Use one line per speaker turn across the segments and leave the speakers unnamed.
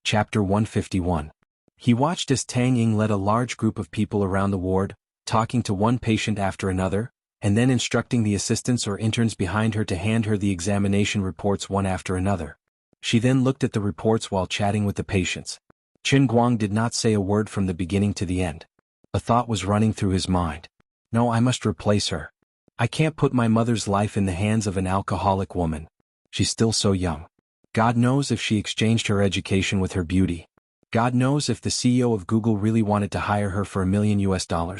Chapter 151. He watched as Tang Ying led a large group of people around the ward, talking to one patient after another, and then instructing the assistants or interns behind her to hand her the examination reports one after another. She then looked at the reports while chatting with the patients. Qin Guang did not say a word from the beginning to the end. A thought was running through his mind. No, I must replace her. I can't put my mother's life in the hands of an alcoholic woman. She's still so young. God knows if she exchanged her education with her beauty. God knows if the CEO of Google really wanted to hire her for $1 million.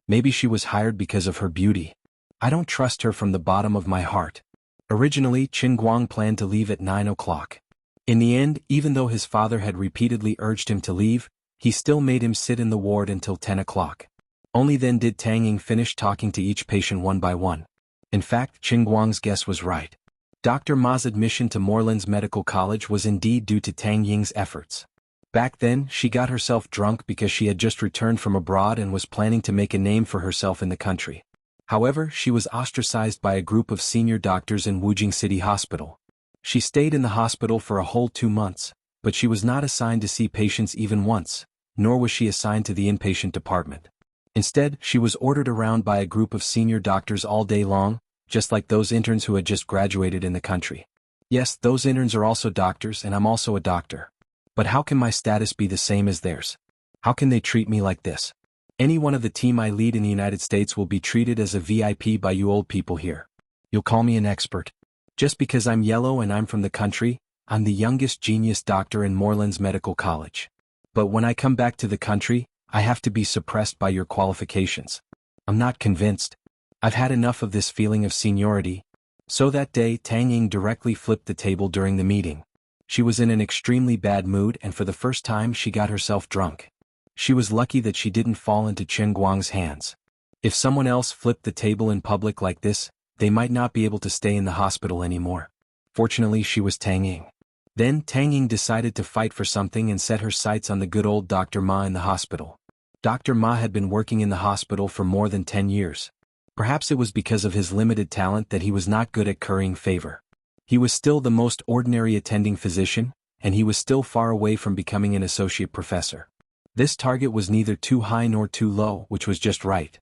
Maybe she was hired because of her beauty. I don't trust her from the bottom of my heart. Originally, Qin Guang planned to leave at 9 o'clock. In the end, even though his father had repeatedly urged him to leave, he still made him sit in the ward until 10 o'clock. Only then did Tang Ying finish talking to each patient one by one. In fact, Qin Guang's guess was right. Dr. Ma's admission to Moreland's Medical College was indeed due to Tang Ying's efforts. Back then, she got herself drunk because she had just returned from abroad and was planning to make a name for herself in the country. However, she was ostracized by a group of senior doctors in Wujing City Hospital. She stayed in the hospital for a whole 2 months, but she was not assigned to see patients even once, nor was she assigned to the inpatient department. Instead, she was ordered around by a group of senior doctors all day long, just like those interns who had just graduated in the country. Yes, those interns are also doctors and I'm also a doctor. But how can my status be the same as theirs? How can they treat me like this? Any one of the team I lead in the United States will be treated as a VIP by you old people here. You'll call me an expert. Just because I'm yellow and I'm from the country, I'm the youngest genius doctor in Moreland's Medical College. But when I come back to the country, I have to be suppressed by your qualifications. I'm not convinced. I've had enough of this feeling of seniority. So that day, Tang Ying directly flipped the table during the meeting. She was in an extremely bad mood and for the first time she got herself drunk. She was lucky that she didn't fall into Qin Guang's hands. If someone else flipped the table in public like this, they might not be able to stay in the hospital anymore. Fortunately, she was Tang Ying. Then Tang Ying decided to fight for something and set her sights on the good old Dr. Ma in the hospital. Dr. Ma had been working in the hospital for more than 10 years. Perhaps it was because of his limited talent that he was not good at currying favor. He was still the most ordinary attending physician, and he was still far away from becoming an associate professor. This target was neither too high nor too low, which was just right.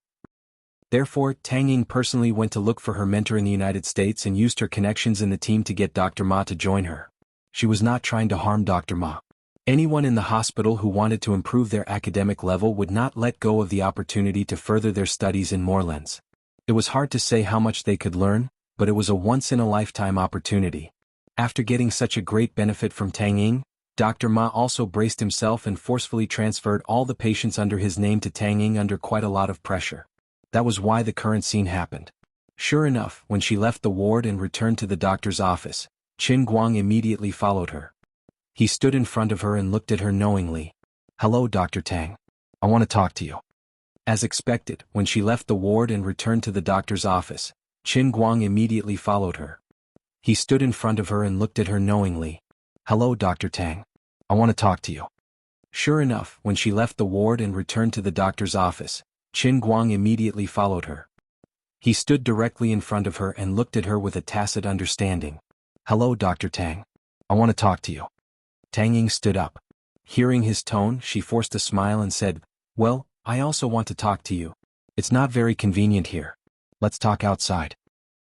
Therefore, Tang Ying personally went to look for her mentor in the United States and used her connections in the team to get Dr. Ma to join her. She was not trying to harm Dr. Ma. Anyone in the hospital who wanted to improve their academic level would not let go of the opportunity to further their studies in Morelands. It was hard to say how much they could learn, but it was a once-in-a-lifetime opportunity. After getting such a great benefit from Tang Ying, Dr. Ma also braced himself and forcefully transferred all the patients under his name to Tang Ying under quite a lot of pressure. That was why the current scene happened. Sure enough, when she left the ward and returned to the doctor's office, Qin Guang immediately followed her. He stood in front of her and looked at her knowingly. "Hello, Dr. Tang. I want to talk to you." As expected, when she left the ward and returned to the doctor's office, Qin Guang immediately followed her. He stood in front of her and looked at her knowingly. "Hello, Dr. Tang. I want to talk to you." Sure enough, when she left the ward and returned to the doctor's office, Qin Guang immediately followed her. He stood directly in front of her and looked at her with a tacit understanding. "Hello, Dr. Tang. I want to talk to you." Tang Ying stood up. Hearing his tone, she forced a smile and said, "Well, I also want to talk to you. It's not very convenient here. Let's talk outside."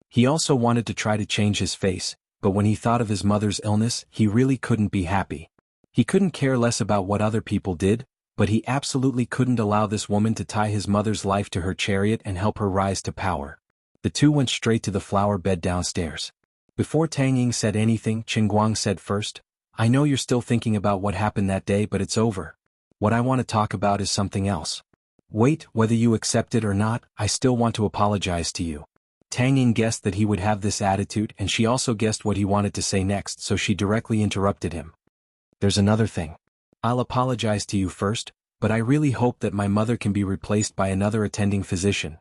He also wanted to try to change his face, but when he thought of his mother's illness, he really couldn't be happy. He couldn't care less about what other people did, but he absolutely couldn't allow this woman to tie his mother's life to her chariot and help her rise to power. The two went straight to the flower bed downstairs. Before Tang Ying said anything, Qin Guang said first, "I know you're still thinking about what happened that day, but it's over. What I want to talk about is something else. Wait, whether you accept it or not, I still want to apologize to you." Tang Ying guessed that he would have this attitude and she also guessed what he wanted to say next, so she directly interrupted him. "There's another thing. I'll apologize to you first, but I really hope that my mother can be replaced by another attending physician,"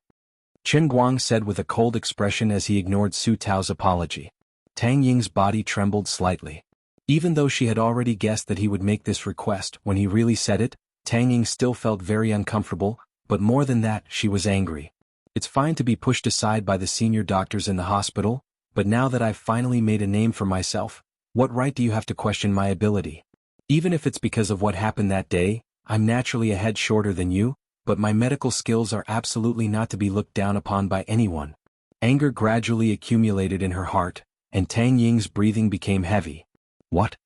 Qin Guang said with a cold expression as he ignored Su Tao's apology. Tang Ying's body trembled slightly. Even though she had already guessed that he would make this request, when he really said it, Tang Ying still felt very uncomfortable, but more than that, she was angry. It's fine to be pushed aside by the senior doctors in the hospital, but now that I've finally made a name for myself, what right do you have to question my ability? Even if it's because of what happened that day, I'm naturally a head shorter than you, but my medical skills are absolutely not to be looked down upon by anyone. Anger gradually accumulated in her heart, and Tang Ying's breathing became heavy. What?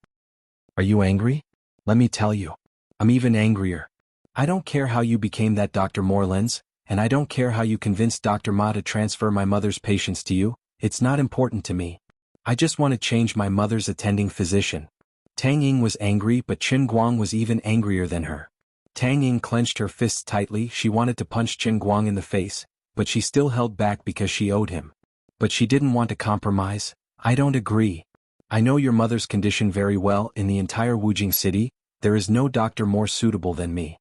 Are you angry? Let me tell you. I'm even angrier. I don't care how you became that Dr. Morelands, and I don't care how you convinced Dr. Ma to transfer my mother's patients to you, it's not important to me. I just want to change my mother's attending physician. Tang Ying was angry, but Qin Guang was even angrier than her. Tang Ying clenched her fists tightly. She wanted to punch Qin Guang in the face, but she still held back because she owed him. But she didn't want to compromise. I don't agree. I know your mother's condition very well. In the entire Wujing city, there is no doctor more suitable than me.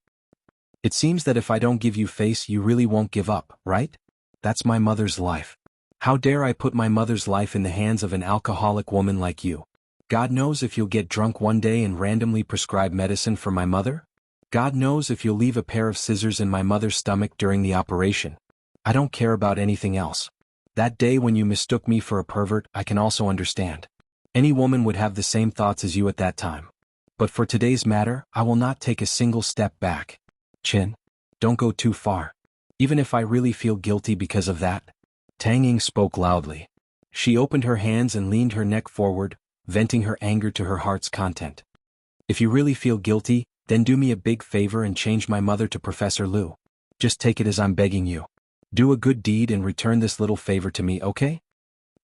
It seems that if I don't give you face, you really won't give up, right? That's my mother's life. How dare I put my mother's life in the hands of an alcoholic woman like you? God knows if you'll get drunk one day and randomly prescribe medicine for my mother? God knows if you'll leave a pair of scissors in my mother's stomach during the operation. I don't care about anything else. That day when you mistook me for a pervert, I can also understand. Any woman would have the same thoughts as you at that time. But for today's matter, I will not take a single step back. Qin, don't go too far. Even if I really feel guilty because of that. Tang Ying spoke loudly. She opened her hands and leaned her neck forward, venting her anger to her heart's content. If you really feel guilty, then do me a big favor and change my mother to Professor Lu. Just take it as I'm begging you. Do a good deed and return this little favor to me, okay?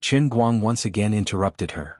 Qin Guang once again interrupted her.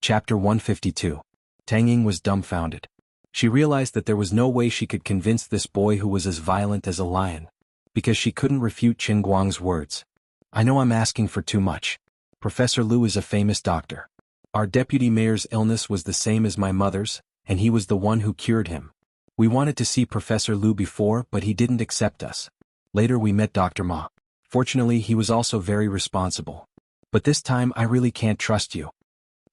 Chapter 152. Tang Ying was dumbfounded. She realized that there was no way she could convince this boy who was as violent as a lion, because she couldn't refute Qin Guang's words. I know I'm asking for too much. Professor Lu is a famous doctor. Our deputy mayor's illness was the same as my mother's, and he was the one who cured him. We wanted to see Professor Lu before, but he didn't accept us. Later we met Dr. Ma. Fortunately, he was also very responsible. But this time I really can't trust you.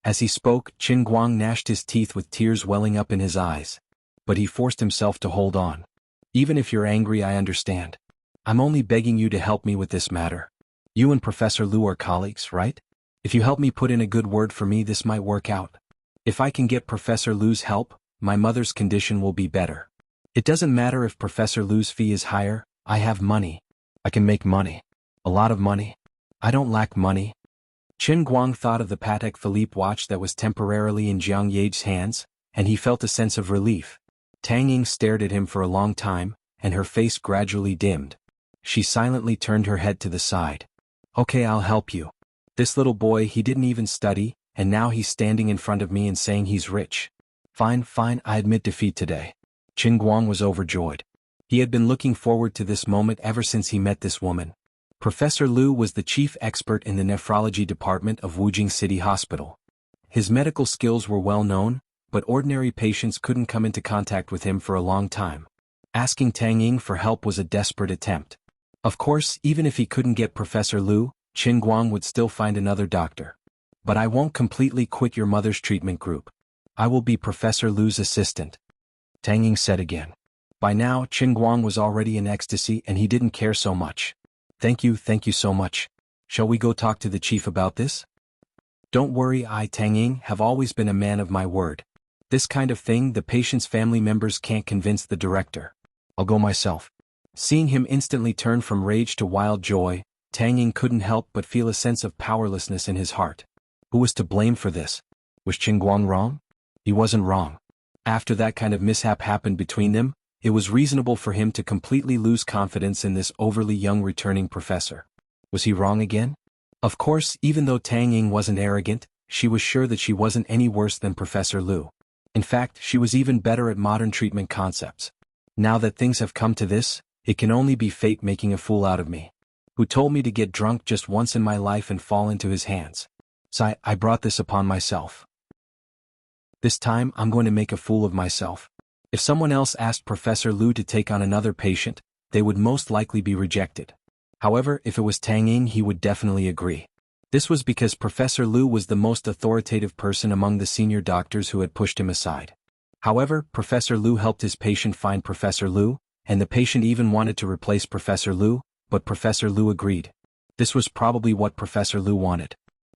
As he spoke, Qin Guang gnashed his teeth with tears welling up in his eyes. But he forced himself to hold on. Even if you're angry, I understand. I'm only begging you to help me with this matter. You and Professor Lu are colleagues, right? If you help me put in a good word for me, this might work out. If I can get Professor Lu's help, my mother's condition will be better. It doesn't matter if Professor Lu's fee is higher, I have money. I can make money. A lot of money. I don't lack money. Qin Guang thought of the Patek Philippe watch that was temporarily in Jiang Ye's hands, and he felt a sense of relief. Tang Ying stared at him for a long time, and her face gradually dimmed. She silently turned her head to the side. Okay, I'll help you. This little boy, he didn't even study, and now he's standing in front of me and saying he's rich. Fine, I admit defeat today. Qin Guang was overjoyed. He had been looking forward to this moment ever since he met this woman. Professor Lu was the chief expert in the nephrology department of Wujing City Hospital. His medical skills were well known, but ordinary patients couldn't come into contact with him for a long time. Asking Tang Ying for help was a desperate attempt. Of course, even if he couldn't get Professor Lu, Qin Guang would still find another doctor. But I won't completely quit your mother's treatment group. I will be Professor Lu's assistant. Tang Ying said again. By now, Qin Guang was already in ecstasy and he didn't care so much. Thank you so much. Shall we go talk to the chief about this? Don't worry, I, Tang Ying, have always been a man of my word. This kind of thing the patient's family members can't convince the director. I'll go myself. Seeing him instantly turn from rage to wild joy, Tang Ying couldn't help but feel a sense of powerlessness in his heart. Who was to blame for this? Was Qin Guang wrong? He wasn't wrong. After that kind of mishap happened between them, it was reasonable for him to completely lose confidence in this overly young returning professor. Was he wrong again? Of course, even though Tang Ying wasn't arrogant, she was sure that she wasn't any worse than Professor Lu. In fact, she was even better at modern treatment concepts. Now that things have come to this, it can only be fate making a fool out of me. Who told me to get drunk just once in my life and fall into his hands? So I brought this upon myself. This time, I'm going to make a fool of myself. If someone else asked Professor Lu to take on another patient, they would most likely be rejected. However, if it was Tang Ying, he would definitely agree. This was because Professor Lu was the most authoritative person among the senior doctors who had pushed him aside. However, Professor Lu helped his patient find Professor Lu, and the patient even wanted to replace Professor Lu, but Professor Lu agreed. This was probably what Professor Lu wanted.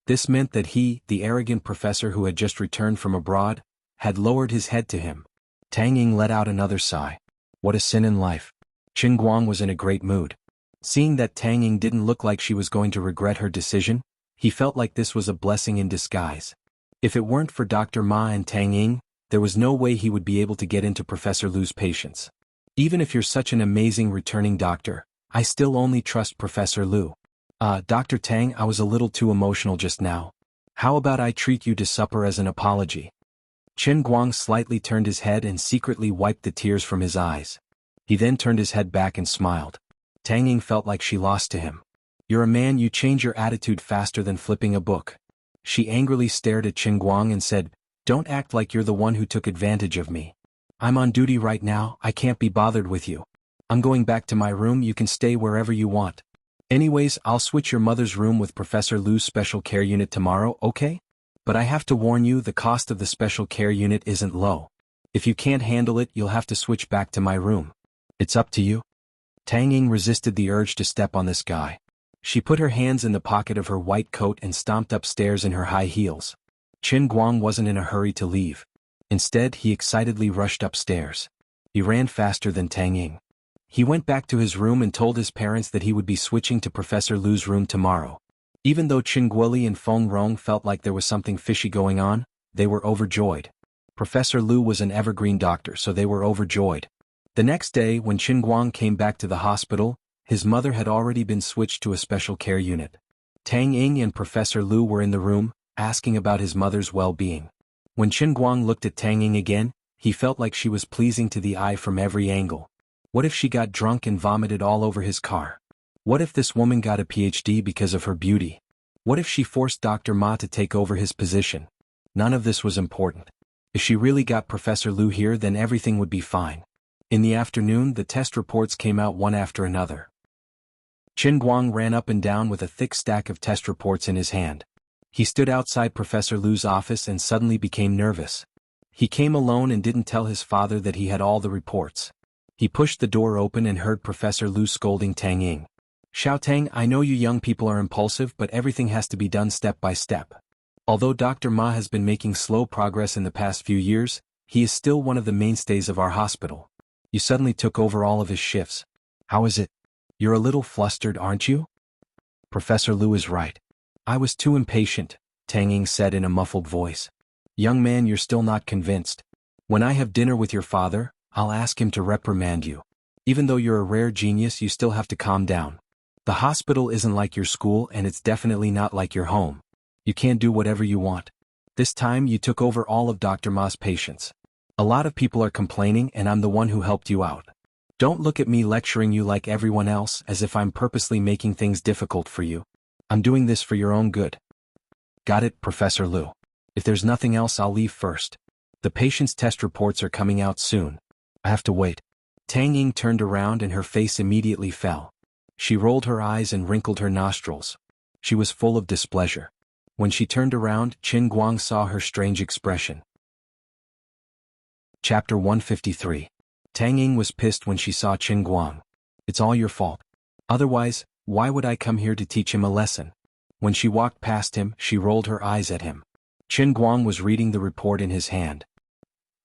This meant that he, the arrogant professor who had just returned from abroad, had lowered his head to him. Tang Ying let out another sigh. What a sin in life. Qin Guang was in a great mood. Seeing that Tang Ying didn't look like she was going to regret her decision, he felt like this was a blessing in disguise. If it weren't for Dr. Ma and Tang Ying, there was no way he would be able to get into Professor Lu's patients. Even if you're such an amazing returning doctor, I still only trust Professor Lu. Dr. Tang, I was a little too emotional just now. How about I treat you to supper as an apology? Qin Guang slightly turned his head and secretly wiped the tears from his eyes. He then turned his head back and smiled. Tang Ying felt like she lost to him. You're a man, you change your attitude faster than flipping a book. She angrily stared at Qin Guang and said, Don't act like you're the one who took advantage of me. I'm on duty right now, I can't be bothered with you. I'm going back to my room, you can stay wherever you want. Anyways, I'll switch your mother's room with Professor Lu's special care unit tomorrow, okay? But I have to warn you, the cost of the special care unit isn't low. If you can't handle it, you'll have to switch back to my room. It's up to you. Tang Ying resisted the urge to step on this guy. She put her hands in the pocket of her white coat and stomped upstairs in her high heels. Qin Guang wasn't in a hurry to leave. Instead, he excitedly rushed upstairs. He ran faster than Tang Ying. He went back to his room and told his parents that he would be switching to Professor Lu's room tomorrow. Even though Qin Guoli and Feng Rong felt like there was something fishy going on, they were overjoyed. Professor Lu was an evergreen doctor, so they were overjoyed. The next day, when Qin Guang came back to the hospital, his mother had already been switched to a special care unit. Tang Ying and Professor Lu were in the room, asking about his mother's well-being. When Qin Guang looked at Tang Ying again, he felt like she was pleasing to the eye from every angle. What if she got drunk and vomited all over his car? What if this woman got a PhD because of her beauty? What if she forced Dr. Ma to take over his position? None of this was important. If she really got Professor Lu here, then everything would be fine. In the afternoon, the test reports came out one after another. Qin Guang ran up and down with a thick stack of test reports in his hand. He stood outside Professor Lu's office and suddenly became nervous. He came alone and didn't tell his father that he had all the reports. He pushed the door open and heard Professor Lu scolding Tang Ying. Xiaotang, I know you young people are impulsive, but everything has to be done step by step. Although Dr. Ma has been making slow progress in the past few years, he is still one of the mainstays of our hospital. You suddenly took over all of his shifts. How is it? You're a little flustered, aren't you? Professor Lu is right. I was too impatient, Tang Ying said in a muffled voice. Young man, you're still not convinced. When I have dinner with your father, I'll ask him to reprimand you. Even though you're a rare genius, you still have to calm down. The hospital isn't like your school, and it's definitely not like your home. You can't do whatever you want. This time you took over all of Dr. Ma's patients. A lot of people are complaining, and I'm the one who helped you out. Don't look at me lecturing you like everyone else as if I'm purposely making things difficult for you. I'm doing this for your own good. Got it, Professor Lu. If there's nothing else, I'll leave first. The patient's test reports are coming out soon. I have to wait. Tang Ying turned around and her face immediately fell. She rolled her eyes and wrinkled her nostrils. She was full of displeasure. When she turned around, Qin Guang saw her strange expression. Chapter 153. Tang Ying was pissed when she saw Qin Guang. It's all your fault. Otherwise, why would I come here to teach him a lesson? When she walked past him, she rolled her eyes at him. Qin Guang was reading the report in his hand.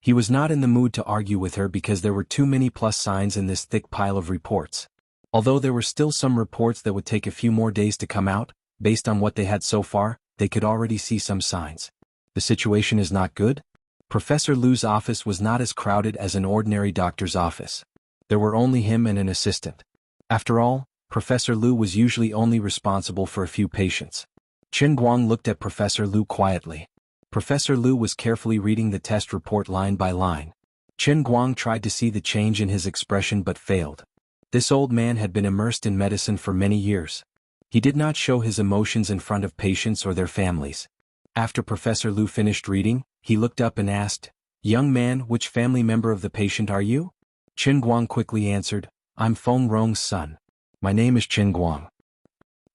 He was not in the mood to argue with her because there were too many plus signs in this thick pile of reports. Although there were still some reports that would take a few more days to come out, based on what they had so far, they could already see some signs. The situation is not good? Professor Lu's office was not as crowded as an ordinary doctor's office. There were only him and an assistant. After all, Professor Lu was usually only responsible for a few patients. Qin Guang looked at Professor Lu quietly. Professor Lu was carefully reading the test report line by line. Qin Guang tried to see the change in his expression but failed. This old man had been immersed in medicine for many years. He did not show his emotions in front of patients or their families. After Professor Lu finished reading, he looked up and asked, "Young man, which family member of the patient are you?" Qin Guang quickly answered, "I'm Feng Rong's son. My name is Qin Guang."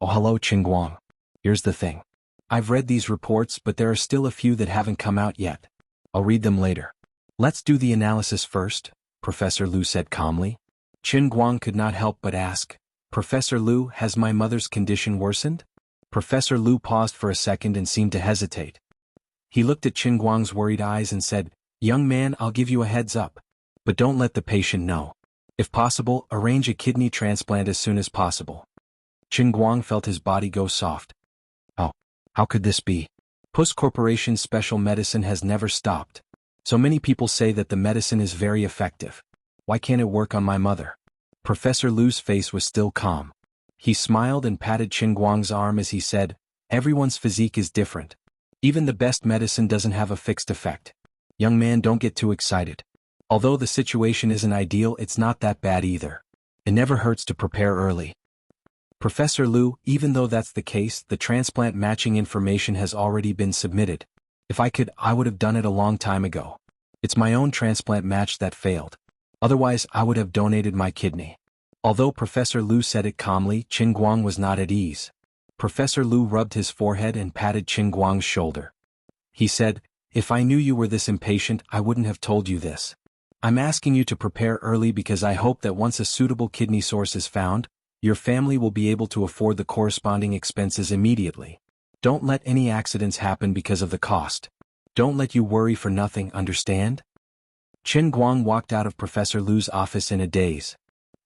"Oh, hello, Qin Guang. Here's the thing. I've read these reports, but there are still a few that haven't come out yet. I'll read them later. Let's do the analysis first," Professor Lu said calmly. Qin Guang could not help but ask, "Professor Lu, has my mother's condition worsened?" Professor Lu paused for a second and seemed to hesitate. He looked at Qin Guang's worried eyes and said, "Young man, I'll give you a heads up. But don't let the patient know. If possible, arrange a kidney transplant as soon as possible." Qin Guang felt his body go soft. Oh, how could this be? Puss Corporation's special medicine has never stopped. So many people say that the medicine is very effective. Why can't it work on my mother? Professor Lu's face was still calm. He smiled and patted Qin Guang's arm as he said, "Everyone's physique is different. Even the best medicine doesn't have a fixed effect. Young man, don't get too excited. Although the situation isn't ideal, it's not that bad either. It never hurts to prepare early." Professor Lu, even though that's the case, the transplant matching information has already been submitted. If I could, I would have done it a long time ago. It's my own transplant match that failed. Otherwise, I would have donated my kidney. Although Professor Lu said it calmly, Qin Guang was not at ease. Professor Lu rubbed his forehead and patted Qin Guang's shoulder. He said, "If I knew you were this impatient, I wouldn't have told you this. I'm asking you to prepare early because I hope that once a suitable kidney source is found, your family will be able to afford the corresponding expenses immediately. Don't let any accidents happen because of the cost. Don't let you worry for nothing, understand?" Qin Guang walked out of Professor Lu's office in a daze.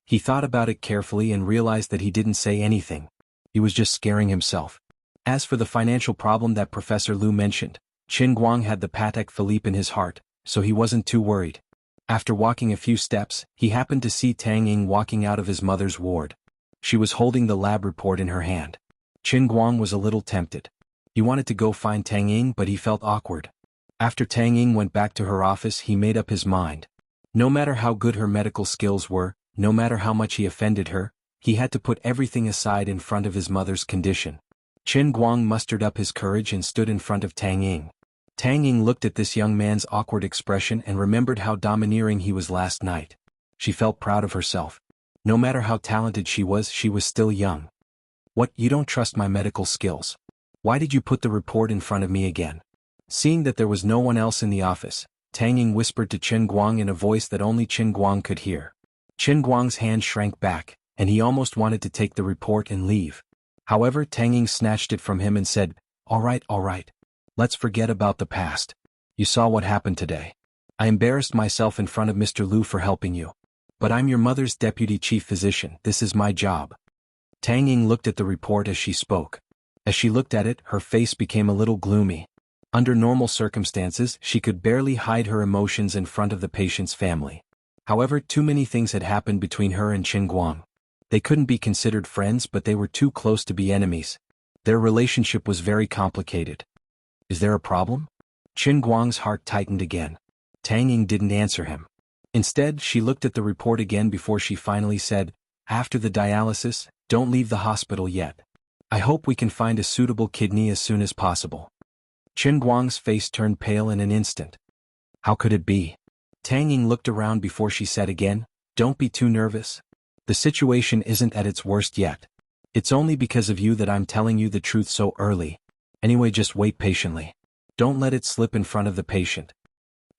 He thought about it carefully and realized that he didn't say anything. He was just scaring himself. As for the financial problem that Professor Lu mentioned, Qin Guang had the Patek Philippe in his heart, so he wasn't too worried. After walking a few steps, he happened to see Tang Ying walking out of his mother's ward. She was holding the lab report in her hand. Qin Guang was a little tempted. He wanted to go find Tang Ying, but he felt awkward. After Tang Ying went back to her office, he made up his mind. No matter how good her medical skills were, no matter how much he offended her, he had to put everything aside in front of his mother's condition. Qin Guang mustered up his courage and stood in front of Tang Ying. Tang Ying looked at this young man's awkward expression and remembered how domineering he was last night. She felt proud of herself. No matter how talented she was still young. "What, you don't trust my medical skills? Why did you put the report in front of me again?" Seeing that there was no one else in the office, Tang Ying whispered to Qin Guang in a voice that only Qin Guang could hear. Qin Guang's hand shrank back, and he almost wanted to take the report and leave. However, Tang Ying snatched it from him and said, all right. Let's forget about the past. You saw what happened today. I embarrassed myself in front of Mr. Lu for helping you. But I'm your mother's deputy chief physician. This is my job." Tang Ying looked at the report as she spoke. As she looked at it, her face became a little gloomy. Under normal circumstances, she could barely hide her emotions in front of the patient's family. However, too many things had happened between her and Qin Guang. They couldn't be considered friends, but they were too close to be enemies. Their relationship was very complicated. "Is there a problem?" Qin Guang's heart tightened again. Tang Ying didn't answer him. Instead, she looked at the report again before she finally said, "After the dialysis, don't leave the hospital yet. I hope we can find a suitable kidney as soon as possible." Qin Guang's face turned pale in an instant. How could it be? Tang Ying looked around before she said again, "Don't be too nervous. The situation isn't at its worst yet. It's only because of you that I'm telling you the truth so early. Anyway, just wait patiently. Don't let it slip in front of the patient."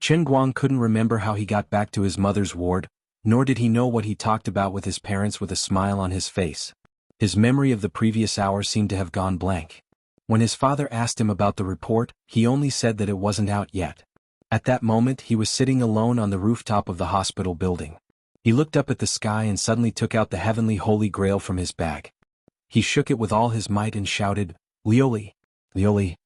Qin Guang couldn't remember how he got back to his mother's ward, nor did he know what he talked about with his parents with a smile on his face. His memory of the previous hour seemed to have gone blank. When his father asked him about the report, he only said that it wasn't out yet. At that moment, he was sitting alone on the rooftop of the hospital building. He looked up at the sky and suddenly took out the heavenly holy grail from his bag. He shook it with all his might and shouted, "Lioli! Lioli!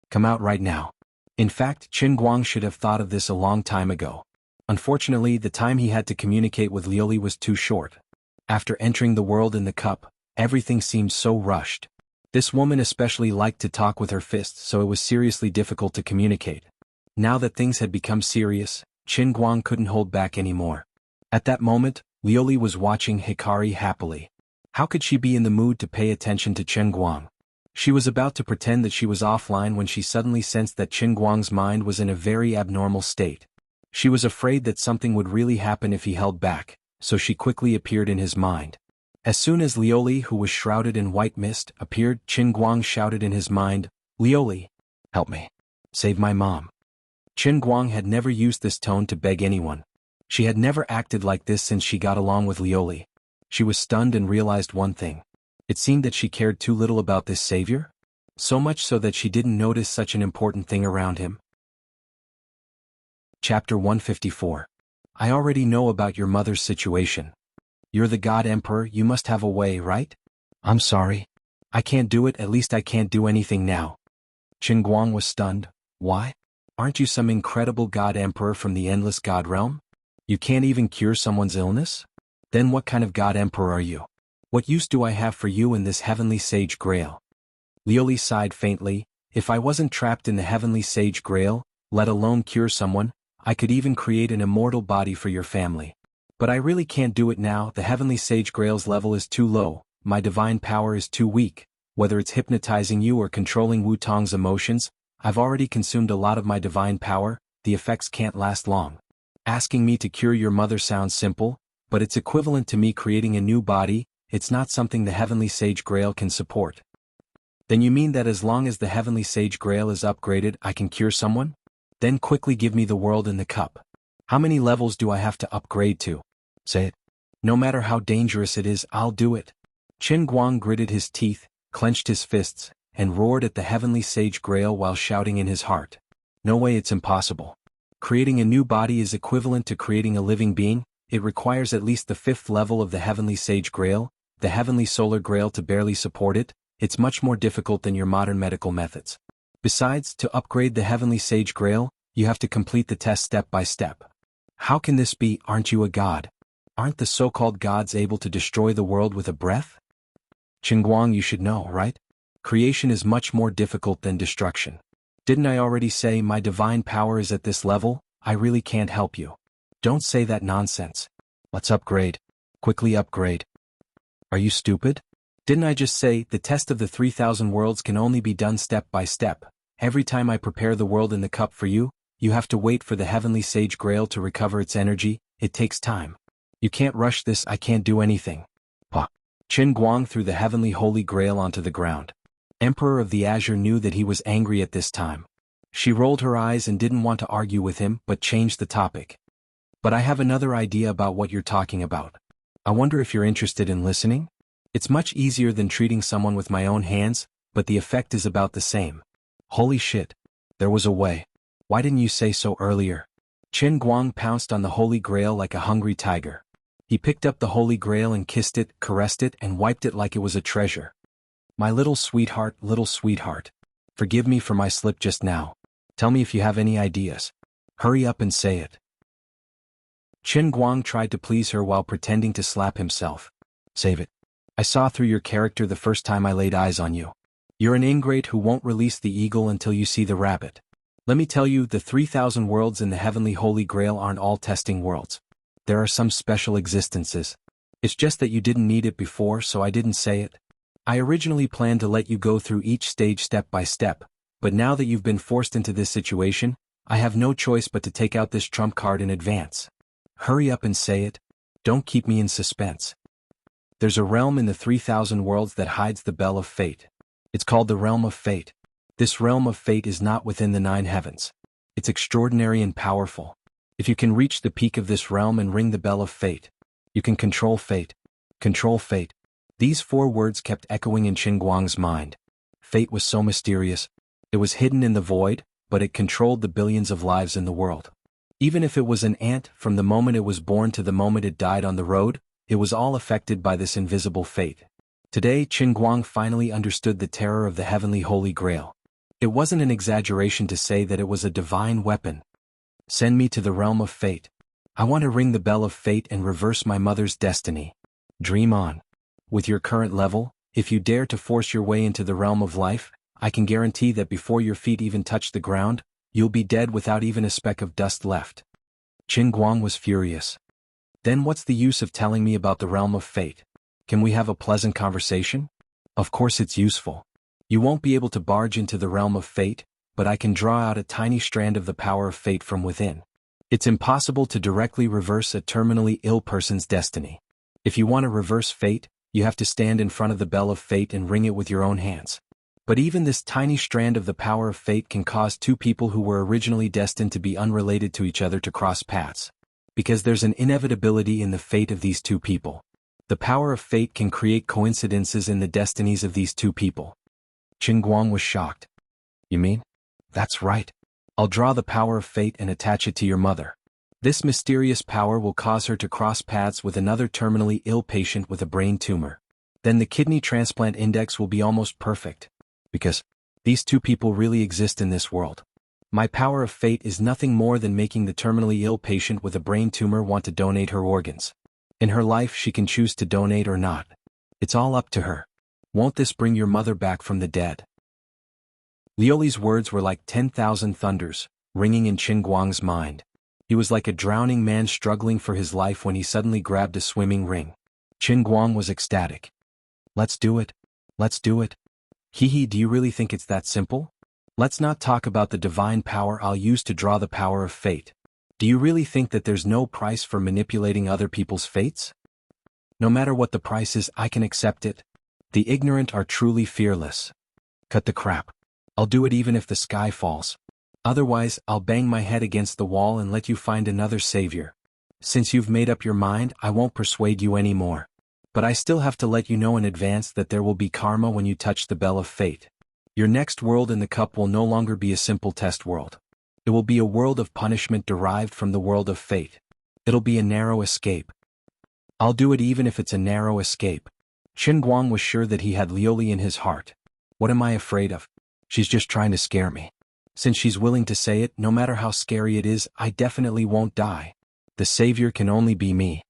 Come out right now." In fact, Qin Guang should have thought of this a long time ago. Unfortunately, the time he had to communicate with Lioli was too short. After entering the world in the cup, everything seemed so rushed. This woman especially liked to talk with her fists, so it was seriously difficult to communicate. Now that things had become serious, Qin Guang couldn't hold back anymore. At that moment, Lioli was watching Hikari happily. How could she be in the mood to pay attention to Qin Guang? She was about to pretend that she was offline when she suddenly sensed that Qin Guang's mind was in a very abnormal state. She was afraid that something would really happen if he held back, so she quickly appeared in his mind. As soon as Lioli, who was shrouded in white mist, appeared, Qin Guang shouted in his mind, "Lioli, help me. Save my mom." Qin Guang had never used this tone to beg anyone. She had never acted like this since she got along with Lioli. She was stunned and realized one thing. It seemed that she cared too little about this savior? So much so that she didn't notice such an important thing around him. Chapter 154. I already know about your mother's situation. You're the God Emperor, you must have a way, right? I'm sorry. I can't do it, at least I can't do anything now. Qin Guang was stunned. Why? Aren't you some incredible God Emperor from the endless God realm? You can't even cure someone's illness? Then what kind of God Emperor are you? What use do I have for you in this heavenly sage grail? Liuli sighed faintly. If I wasn't trapped in the heavenly sage grail, let alone cure someone, I could even create an immortal body for your family. But I really can't do it now, the heavenly sage grail's level is too low, my divine power is too weak, whether it's hypnotizing you or controlling Wu Tong's emotions, I've already consumed a lot of my divine power, the effects can't last long. Asking me to cure your mother sounds simple, but it's equivalent to me creating a new body, it's not something the heavenly sage grail can support. Then you mean that as long as the heavenly sage grail is upgraded I can cure someone? Then quickly give me the world in the cup. How many levels do I have to upgrade to? Say it. No matter how dangerous it is, I'll do it. Qin Guang gritted his teeth, clenched his fists, and roared at the heavenly sage grail while shouting in his heart. No way, it's impossible. Creating a new body is equivalent to creating a living being, it requires at least the 5th level of the heavenly sage grail, the heavenly solar grail to barely support it, it's much more difficult than your modern medical methods. Besides, to upgrade the heavenly sage grail, you have to complete the test step by step. How can this be? Aren't you a god? Aren't the so-called gods able to destroy the world with a breath? Qin Guang, you should know, right? Creation is much more difficult than destruction. Didn't I already say my divine power is at this level? I really can't help you. Don't say that nonsense. Let's upgrade. Quickly upgrade. Are you stupid? Didn't I just say the test of the 3,000 worlds can only be done step by step? Every time I prepare the world in the cup for you, you have to wait for the heavenly sage grail to recover its energy, it takes time. You can't rush this, I can't do anything. Pah. Qin Guang threw the heavenly holy grail onto the ground. Emperor of the Azure knew that he was angry at this time. She rolled her eyes and didn't want to argue with him, but changed the topic. But I have another idea about what you're talking about. I wonder if you're interested in listening? It's much easier than treating someone with my own hands, but the effect is about the same. Holy shit. There was a way. Why didn't you say so earlier? Qin Guang pounced on the Holy Grail like a hungry tiger. He picked up the Holy Grail and kissed it, caressed it, and wiped it like it was a treasure. My little sweetheart, forgive me for my slip just now. Tell me if you have any ideas. Hurry up and say it. Qin Guang tried to please her while pretending to slap himself. Save it. I saw through your character the first time I laid eyes on you. You're an ingrate who won't release the eagle until you see the rabbit. Let me tell you, the 3,000 worlds in the heavenly Holy Grail aren't all testing worlds. There are some special existences. It's just that you didn't need it before, so I didn't say it. I originally planned to let you go through each stage step by step, but now that you've been forced into this situation, I have no choice but to take out this trump card in advance. Hurry up and say it. Don't keep me in suspense. There's a realm in the 3,000 worlds that hides the Bell of Fate. It's called the Realm of Fate. This Realm of Fate is not within the 9 heavens. It's extraordinary and powerful. If you can reach the peak of this realm and ring the Bell of Fate, you can control fate. Control fate. These 4 words kept echoing in Qin Guang's mind. Fate was so mysterious. It was hidden in the void, but it controlled the billions of lives in the world. Even if it was an ant, from the moment it was born to the moment it died on the road, it was all affected by this invisible fate. Today, Qin Guang finally understood the terror of the heavenly Holy Grail. It wasn't an exaggeration to say that it was a divine weapon. Send me to the realm of fate. I want to ring the bell of fate and reverse my mother's destiny. Dream on. With your current level, if you dare to force your way into the realm of life, I can guarantee that before your feet even touch the ground, you'll be dead without even a speck of dust left. Qin Guang was furious. Then what's the use of telling me about the realm of fate? Can we have a pleasant conversation? Of course it's useful. You won't be able to barge into the realm of fate, but I can draw out a tiny strand of the power of fate from within. It's impossible to directly reverse a terminally ill person's destiny. If you want to reverse fate, you have to stand in front of the bell of fate and ring it with your own hands. But even this tiny strand of the power of fate can cause 2 people who were originally destined to be unrelated to each other to cross paths. Because there's an inevitability in the fate of these 2 people. The power of fate can create coincidences in the destinies of these two people. Qin Guang was shocked. You mean? That's right. I'll draw the power of fate and attach it to your mother. This mysterious power will cause her to cross paths with another terminally ill patient with a brain tumor. Then the kidney transplant index will be almost perfect. Because these two people really exist in this world. My power of fate is nothing more than making the terminally ill patient with a brain tumor want to donate her organs. In her life she can choose to donate or not. It's all up to her. Won't this bring your mother back from the dead? Liuli's words were like 10,000 thunders, ringing in Qin Guang's mind. He was like a drowning man struggling for his life when he suddenly grabbed a swimming ring. Qin Guang was ecstatic. Let's do it. Let's do it. Hee, do you really think it's that simple? Let's not talk about the divine power I'll use to draw the power of fate. Do you really think that there's no price for manipulating other people's fates? No matter what the price is, I can accept it. The ignorant are truly fearless. Cut the crap. I'll do it even if the sky falls. Otherwise, I'll bang my head against the wall and let you find another savior. Since you've made up your mind, I won't persuade you anymore. But I still have to let you know in advance that there will be karma when you touch the bell of fate. Your next world in the cup will no longer be a simple test world. It will be a world of punishment derived from the world of fate. It'll be a narrow escape. I'll do it even if it's a narrow escape. Qin Guang was sure that he had Liuli in his heart. What am I afraid of? She's just trying to scare me. Since she's willing to say it, no matter how scary it is, I definitely won't die. The savior can only be me.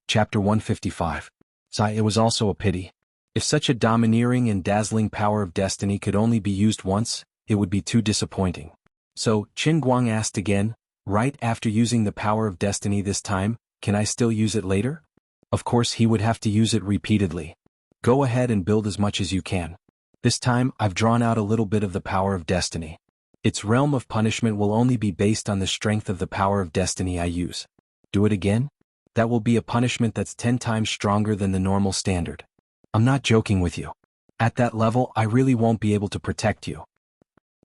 Chapter 155. Sigh, it was also a pity. If such a domineering and dazzling power of destiny could only be used once, it would be too disappointing. So, Qin Guang asked again, right after using the power of destiny this time, can I still use it later? Of course he would have to use it repeatedly. Go ahead and build as much as you can. This time, I've drawn out a little bit of the power of destiny. Its realm of punishment will only be based on the strength of the power of destiny I use. Do it again? That will be a punishment that's 10 times stronger than the normal standard. I'm not joking with you. At that level, I really won't be able to protect you.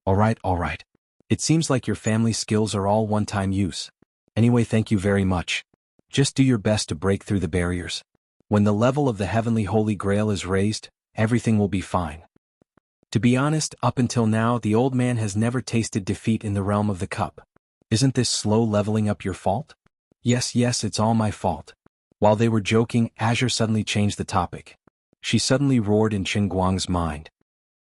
Alright. It seems like your family skills are all one-time use. Anyway, thank you very much. Just do your best to break through the barriers. When the level of the heavenly Holy Grail is raised, everything will be fine. To be honest, up until now the old man has never tasted defeat in the realm of the cup. Isn't this slow leveling up your fault? Yes, it's all my fault. While they were joking, Azure suddenly changed the topic. She suddenly roared in Qin Guang's mind.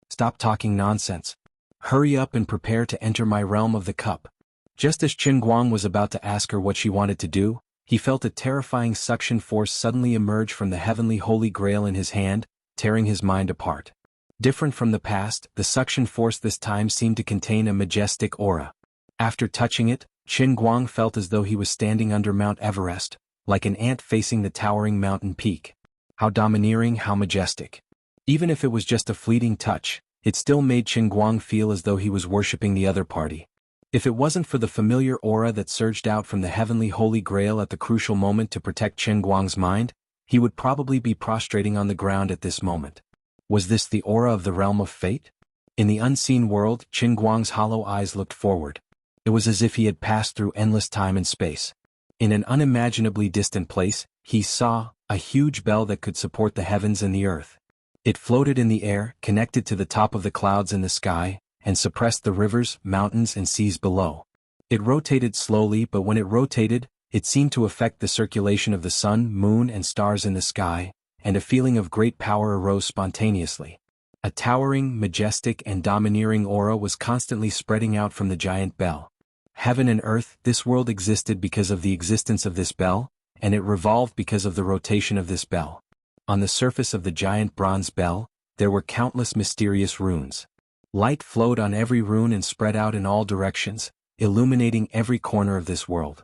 Stop talking nonsense. Hurry up and prepare to enter my realm of the cup. Just as Qin Guang was about to ask her what she wanted to do, he felt a terrifying suction force suddenly emerge from the heavenly Holy Grail in his hand, tearing his mind apart. Different from the past, the suction force this time seemed to contain a majestic aura. After touching it, Qin Guang felt as though he was standing under Mount Everest, like an ant facing the towering mountain peak. How domineering, how majestic. Even if it was just a fleeting touch, it still made Qin Guang feel as though he was worshipping the other party. If it wasn't for the familiar aura that surged out from the heavenly Holy Grail at the crucial moment to protect Qin Guang's mind, he would probably be prostrating on the ground at this moment. Was this the aura of the realm of fate? In the unseen world, Qin Guang's hollow eyes looked forward. It was as if he had passed through endless time and space. In an unimaginably distant place, he saw a huge bell that could support the heavens and the earth. It floated in the air, connected to the top of the clouds in the sky, and suppressed the rivers, mountains, and seas below. It rotated slowly, but when it rotated, it seemed to affect the circulation of the sun, moon, and stars in the sky, and a feeling of great power arose spontaneously. A towering, majestic, and domineering aura was constantly spreading out from the giant bell. Heaven and earth, this world existed because of the existence of this bell, and it revolved because of the rotation of this bell. On the surface of the giant bronze bell, there were countless mysterious runes. Light flowed on every rune and spread out in all directions, illuminating every corner of this world.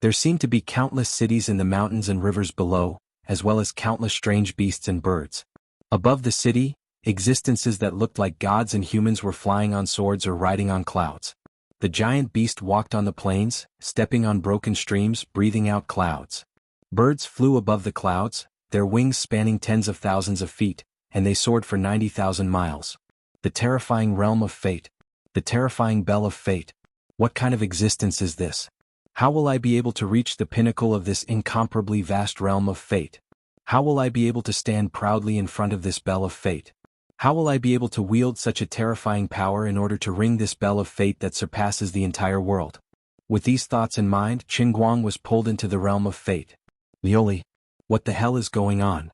There seemed to be countless cities in the mountains and rivers below, as well as countless strange beasts and birds. Above the city, existences that looked like gods and humans were flying on swords or riding on clouds. The giant beast walked on the plains, stepping on broken streams, breathing out clouds. Birds flew above the clouds, their wings spanning tens of thousands of feet, and they soared for 90,000 miles. The terrifying realm of fate. The terrifying bell of fate. What kind of existence is this? How will I be able to reach the pinnacle of this incomparably vast realm of fate? How will I be able to stand proudly in front of this bell of fate? How will I be able to wield such a terrifying power in order to ring this bell of fate that surpasses the entire world? With these thoughts in mind, Qin Guang was pulled into the realm of fate. Liuli, what the hell is going on?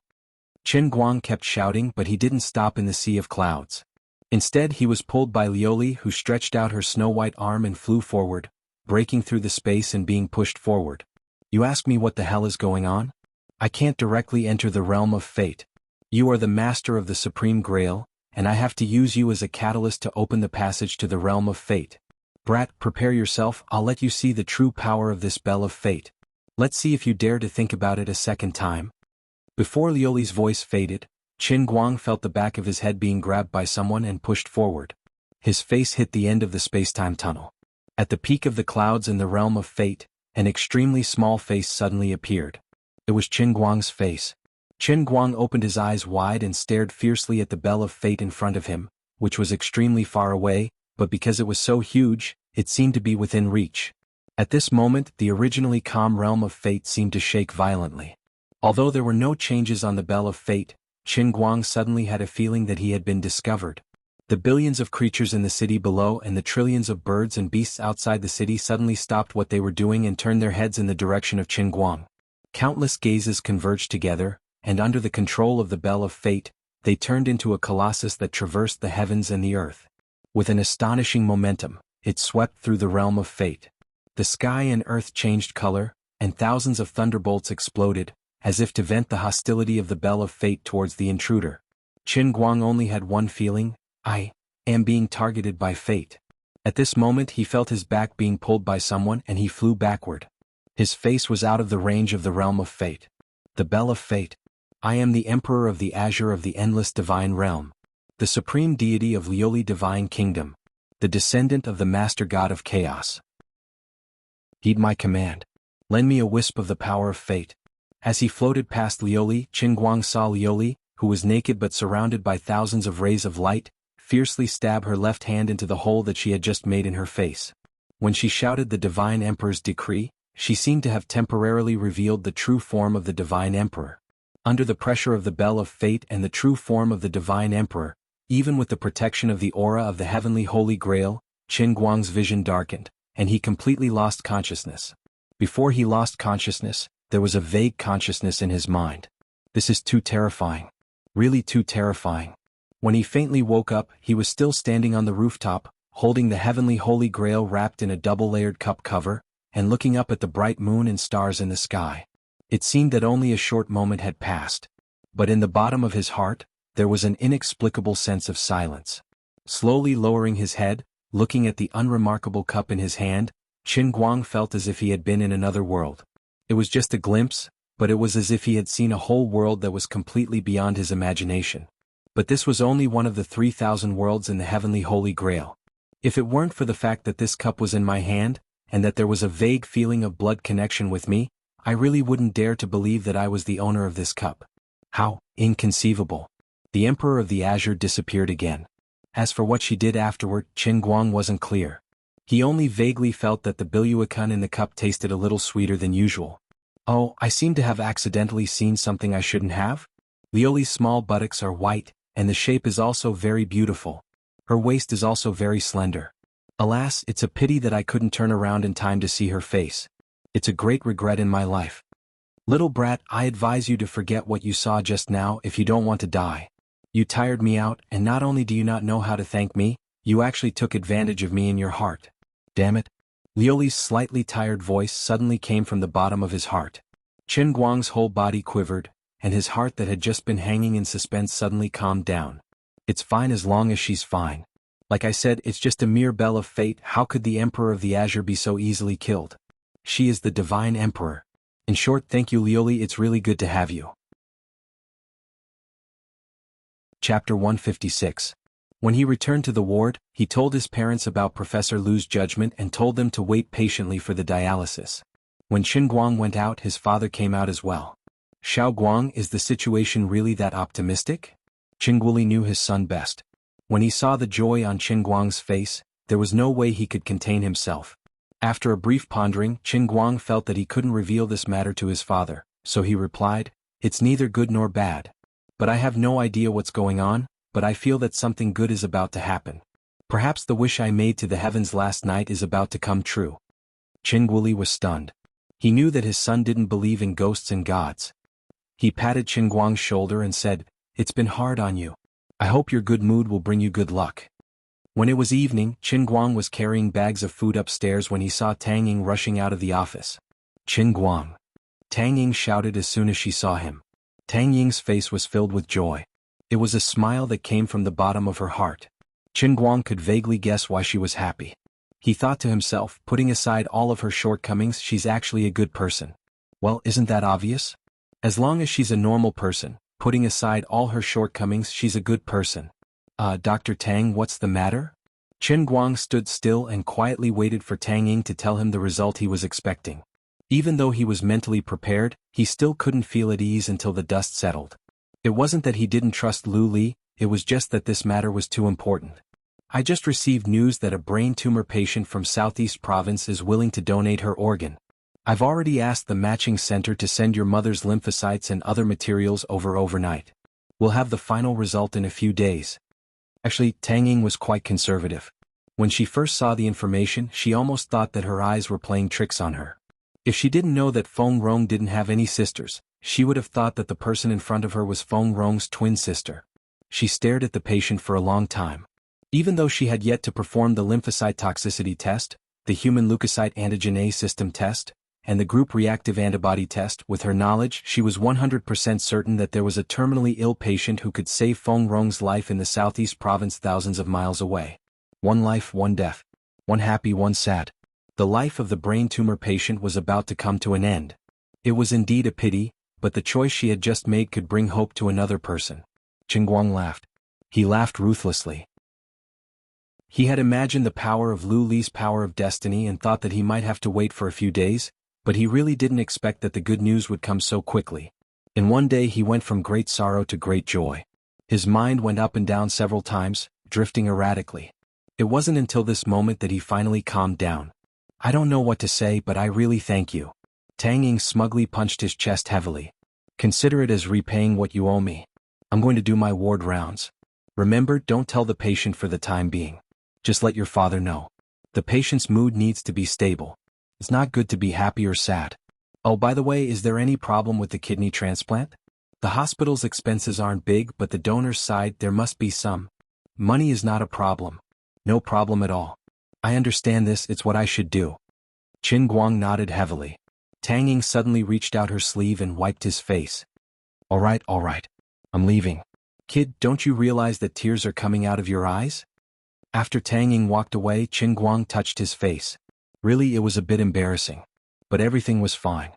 Qin Guang kept shouting, but he didn't stop in the sea of clouds. Instead, he was pulled by Liuli, who stretched out her snow-white arm and flew forward, breaking through the space and being pushed forward. You ask me what the hell is going on? I can't directly enter the realm of fate. You are the master of the Supreme Grail, and I have to use you as a catalyst to open the passage to the realm of fate. Brat, prepare yourself, I'll let you see the true power of this bell of fate. Let's see if you dare to think about it a second time. Before Liuli's voice faded, Qin Guang felt the back of his head being grabbed by someone and pushed forward. His face hit the end of the space-time tunnel. At the peak of the clouds in the realm of fate, an extremely small face suddenly appeared. It was Qin Guang's face. Qin Guang opened his eyes wide and stared fiercely at the bell of fate in front of him, which was extremely far away, but because it was so huge, it seemed to be within reach. At this moment, the originally calm realm of fate seemed to shake violently. Although there were no changes on the bell of fate, Qin Guang suddenly had a feeling that he had been discovered. The billions of creatures in the city below and the trillions of birds and beasts outside the city suddenly stopped what they were doing and turned their heads in the direction of Qin Guang. Countless gazes converged together, and under the control of the bell of fate, they turned into a colossus that traversed the heavens and the earth. With an astonishing momentum, it swept through the realm of fate. The sky and earth changed color, and thousands of thunderbolts exploded, as if to vent the hostility of the bell of fate towards the intruder. Qin Guang only had one feeling: I am being targeted by fate. At this moment he felt his back being pulled by someone and he flew backward. His face was out of the range of the realm of fate. The bell of fate. I am the Emperor of the Azure of the Endless Divine Realm. The Supreme Deity of Liuli Divine Kingdom. The descendant of the Master God of Chaos. Heed my command. Lend me a wisp of the power of fate. As he floated past Liuli, Qin Guang saw Liuli, who was naked but surrounded by thousands of rays of light, fiercely stab her left hand into the hole that she had just made in her face. When she shouted the Divine Emperor's decree, she seemed to have temporarily revealed the true form of the Divine Emperor. Under the pressure of the bell of fate and the true form of the Divine Emperor, even with the protection of the aura of the Heavenly Holy Grail, Qin Guang's vision darkened, and he completely lost consciousness. Before he lost consciousness, there was a vague consciousness in his mind. This is too terrifying. Really too terrifying. When he faintly woke up, he was still standing on the rooftop, holding the Heavenly Holy Grail wrapped in a double-layered cup cover, and looking up at the bright moon and stars in the sky. It seemed that only a short moment had passed. But in the bottom of his heart, there was an inexplicable sense of silence. Slowly lowering his head, looking at the unremarkable cup in his hand, Qin Guang felt as if he had been in another world. It was just a glimpse, but it was as if he had seen a whole world that was completely beyond his imagination. But this was only one of the 3,000 worlds in the Heavenly Holy Grail. If it weren't for the fact that this cup was in my hand, and that there was a vague feeling of blood connection with me, I really wouldn't dare to believe that I was the owner of this cup. How inconceivable. The Emperor of the Azure disappeared again. As for what she did afterward, Qin Guang wasn't clear. He only vaguely felt that the Biluakun in the cup tasted a little sweeter than usual. Oh, I seem to have accidentally seen something I shouldn't have? Liuli's small buttocks are white, and the shape is also very beautiful. Her waist is also very slender. Alas, it's a pity that I couldn't turn around in time to see her face. It's a great regret in my life. Little brat, I advise you to forget what you saw just now if you don't want to die. You tired me out, and not only do you not know how to thank me, you actually took advantage of me in your heart. Damn it. Liuli's slightly tired voice suddenly came from the bottom of his heart. Qin Guang's whole body quivered, and his heart that had just been hanging in suspense suddenly calmed down. It's fine as long as she's fine. Like I said, it's just a mere bell of fate. How could the Emperor of the Azure be so easily killed? She is the Divine Emperor. In short, thank you Liuli, it's really good to have you. Chapter 156. When he returned to the ward, he told his parents about Professor Lu's judgment and told them to wait patiently for the dialysis. When Qin Guang went out, his father came out as well. Xiao Guang, is the situation really that optimistic? Qin Guoli knew his son best. When he saw the joy on Qin Guang's face, there was no way he could contain himself. After a brief pondering, Qin Guang felt that he couldn't reveal this matter to his father, so he replied, "It's neither good nor bad. But I have no idea what's going on, but I feel that something good is about to happen. Perhaps the wish I made to the heavens last night is about to come true." Qin Guoli was stunned. He knew that his son didn't believe in ghosts and gods. He patted Qin Guang's shoulder and said, "It's been hard on you. I hope your good mood will bring you good luck." When it was evening, Qin Guang was carrying bags of food upstairs when he saw Tang Ying rushing out of the office. "Qin Guang!" Tang Ying shouted as soon as she saw him. Tang Ying's face was filled with joy. It was a smile that came from the bottom of her heart. Qin Guang could vaguely guess why she was happy. He thought to himself, putting aside all of her shortcomings, she's actually a good person. Well, isn't that obvious? As long as she's a normal person, putting aside all her shortcomings, she's a good person. Dr. Tang, what's the matter?" Qin Guang stood still and quietly waited for Tang Ying to tell him the result he was expecting. Even though he was mentally prepared, he still couldn't feel at ease until the dust settled. It wasn't that he didn't trust Lu Li, it was just that this matter was too important. "I just received news that a brain tumor patient from Southeast Province is willing to donate her organ. I've already asked the matching center to send your mother's lymphocytes and other materials over overnight. We'll have the final result in a few days." Actually, Tang Ying was quite conservative. When she first saw the information, she almost thought that her eyes were playing tricks on her. If she didn't know that Feng Rong didn't have any sisters, she would have thought that the person in front of her was Feng Rong's twin sister. She stared at the patient for a long time. Even though she had yet to perform the lymphocyte toxicity test, the human leukocyte antigen A system test, and the group reactive antibody test, with her knowledge, she was 100% certain that there was a terminally ill patient who could save Feng Rong's life in the Southeast Province thousands of miles away. One life, one death. One happy, one sad. The life of the brain tumor patient was about to come to an end. It was indeed a pity, but the choice she had just made could bring hope to another person. Qin Guang laughed. He laughed ruthlessly. He had imagined the power of Lu Li's power of destiny and thought that he might have to wait for a few days, but he really didn't expect that the good news would come so quickly. In one day he went from great sorrow to great joy. His mind went up and down several times, drifting erratically. It wasn't until this moment that he finally calmed down. "I don't know what to say, but I really thank you." Tang Ying smugly punched his chest heavily. "Consider it as repaying what you owe me. I'm going to do my ward rounds. Remember, don't tell the patient for the time being. Just let your father know. The patient's mood needs to be stable. It's not good to be happy or sad. Oh, by the way, is there any problem with the kidney transplant? The hospital's expenses aren't big, but the donor's side, there must be some. Money is not a problem. No problem at all. I understand this, it's what I should do." Qin Guang nodded heavily. Tang Ying suddenly reached out her sleeve and wiped his face. All right. I'm leaving. Kid, don't you realize that tears are coming out of your eyes?" After Tang Ying walked away, Qin Guang touched his face. Really, it was a bit embarrassing. But everything was fine.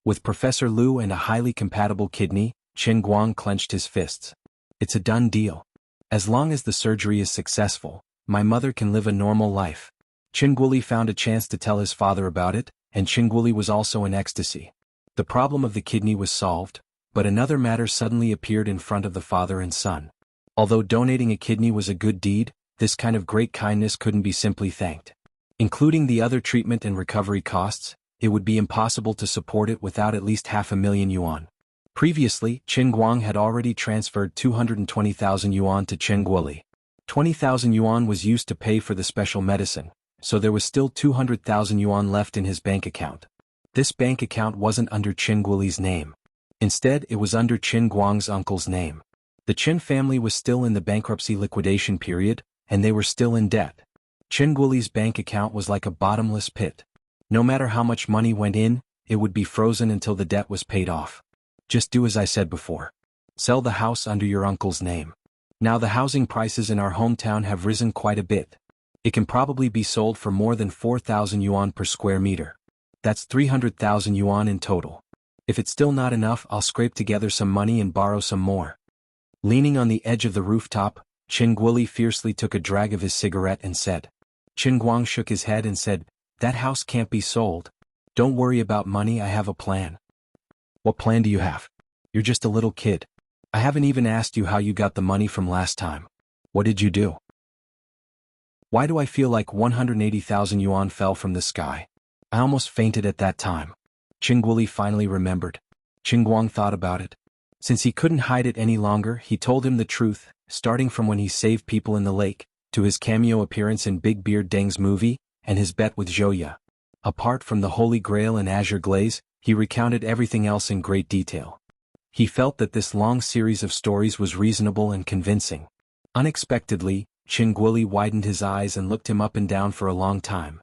With Professor Lu and a highly compatible kidney, Qin Guang clenched his fists. "It's a done deal. As long as the surgery is successful, my mother can live a normal life." Qin Guoli found a chance to tell his father about it, and Qin Guoli was also in ecstasy. The problem of the kidney was solved, but another matter suddenly appeared in front of the father and son. Although donating a kidney was a good deed, this kind of great kindness couldn't be simply thanked. Including the other treatment and recovery costs, it would be impossible to support it without at least 500,000 yuan. Previously, Qin Guang had already transferred 220,000 yuan to Qin Guoli. 20,000 yuan was used to pay for the special medicine, so there was still 200,000 yuan left in his bank account. This bank account wasn't under Qin Guoli's name. Instead, it was under Qin Guang's uncle's name. The Qin family was still in the bankruptcy liquidation period, and they were still in debt. Qin Guoli's bank account was like a bottomless pit. No matter how much money went in, it would be frozen until the debt was paid off. Just do as I said before. Sell the house under your uncle's name. Now the housing prices in our hometown have risen quite a bit. It can probably be sold for more than 4,000 yuan per square meter. That's 300,000 yuan in total. If it's still not enough, I'll scrape together some money and borrow some more. Leaning on the edge of the rooftop, Qin Guoli fiercely took a drag of his cigarette and said. Qin Guang shook his head and said, "That house can't be sold. Don't worry about money, I have a plan." "What plan do you have? You're just a little kid. I haven't even asked you how you got the money from last time. What did you do?" "Why do I feel like 180,000 yuan fell from the sky?" I almost fainted at that time. Qingguoli finally remembered. Qingguang thought about it. Since he couldn't hide it any longer, he told him the truth, starting from when he saved people in the lake, to his cameo appearance in Big Beard Deng's movie, and his bet with Zhouya. Apart from the Holy Grail and Azure Glaze, he recounted everything else in great detail. He felt that this long series of stories was reasonable and convincing. Unexpectedly, Qingguoli widened his eyes and looked him up and down for a long time.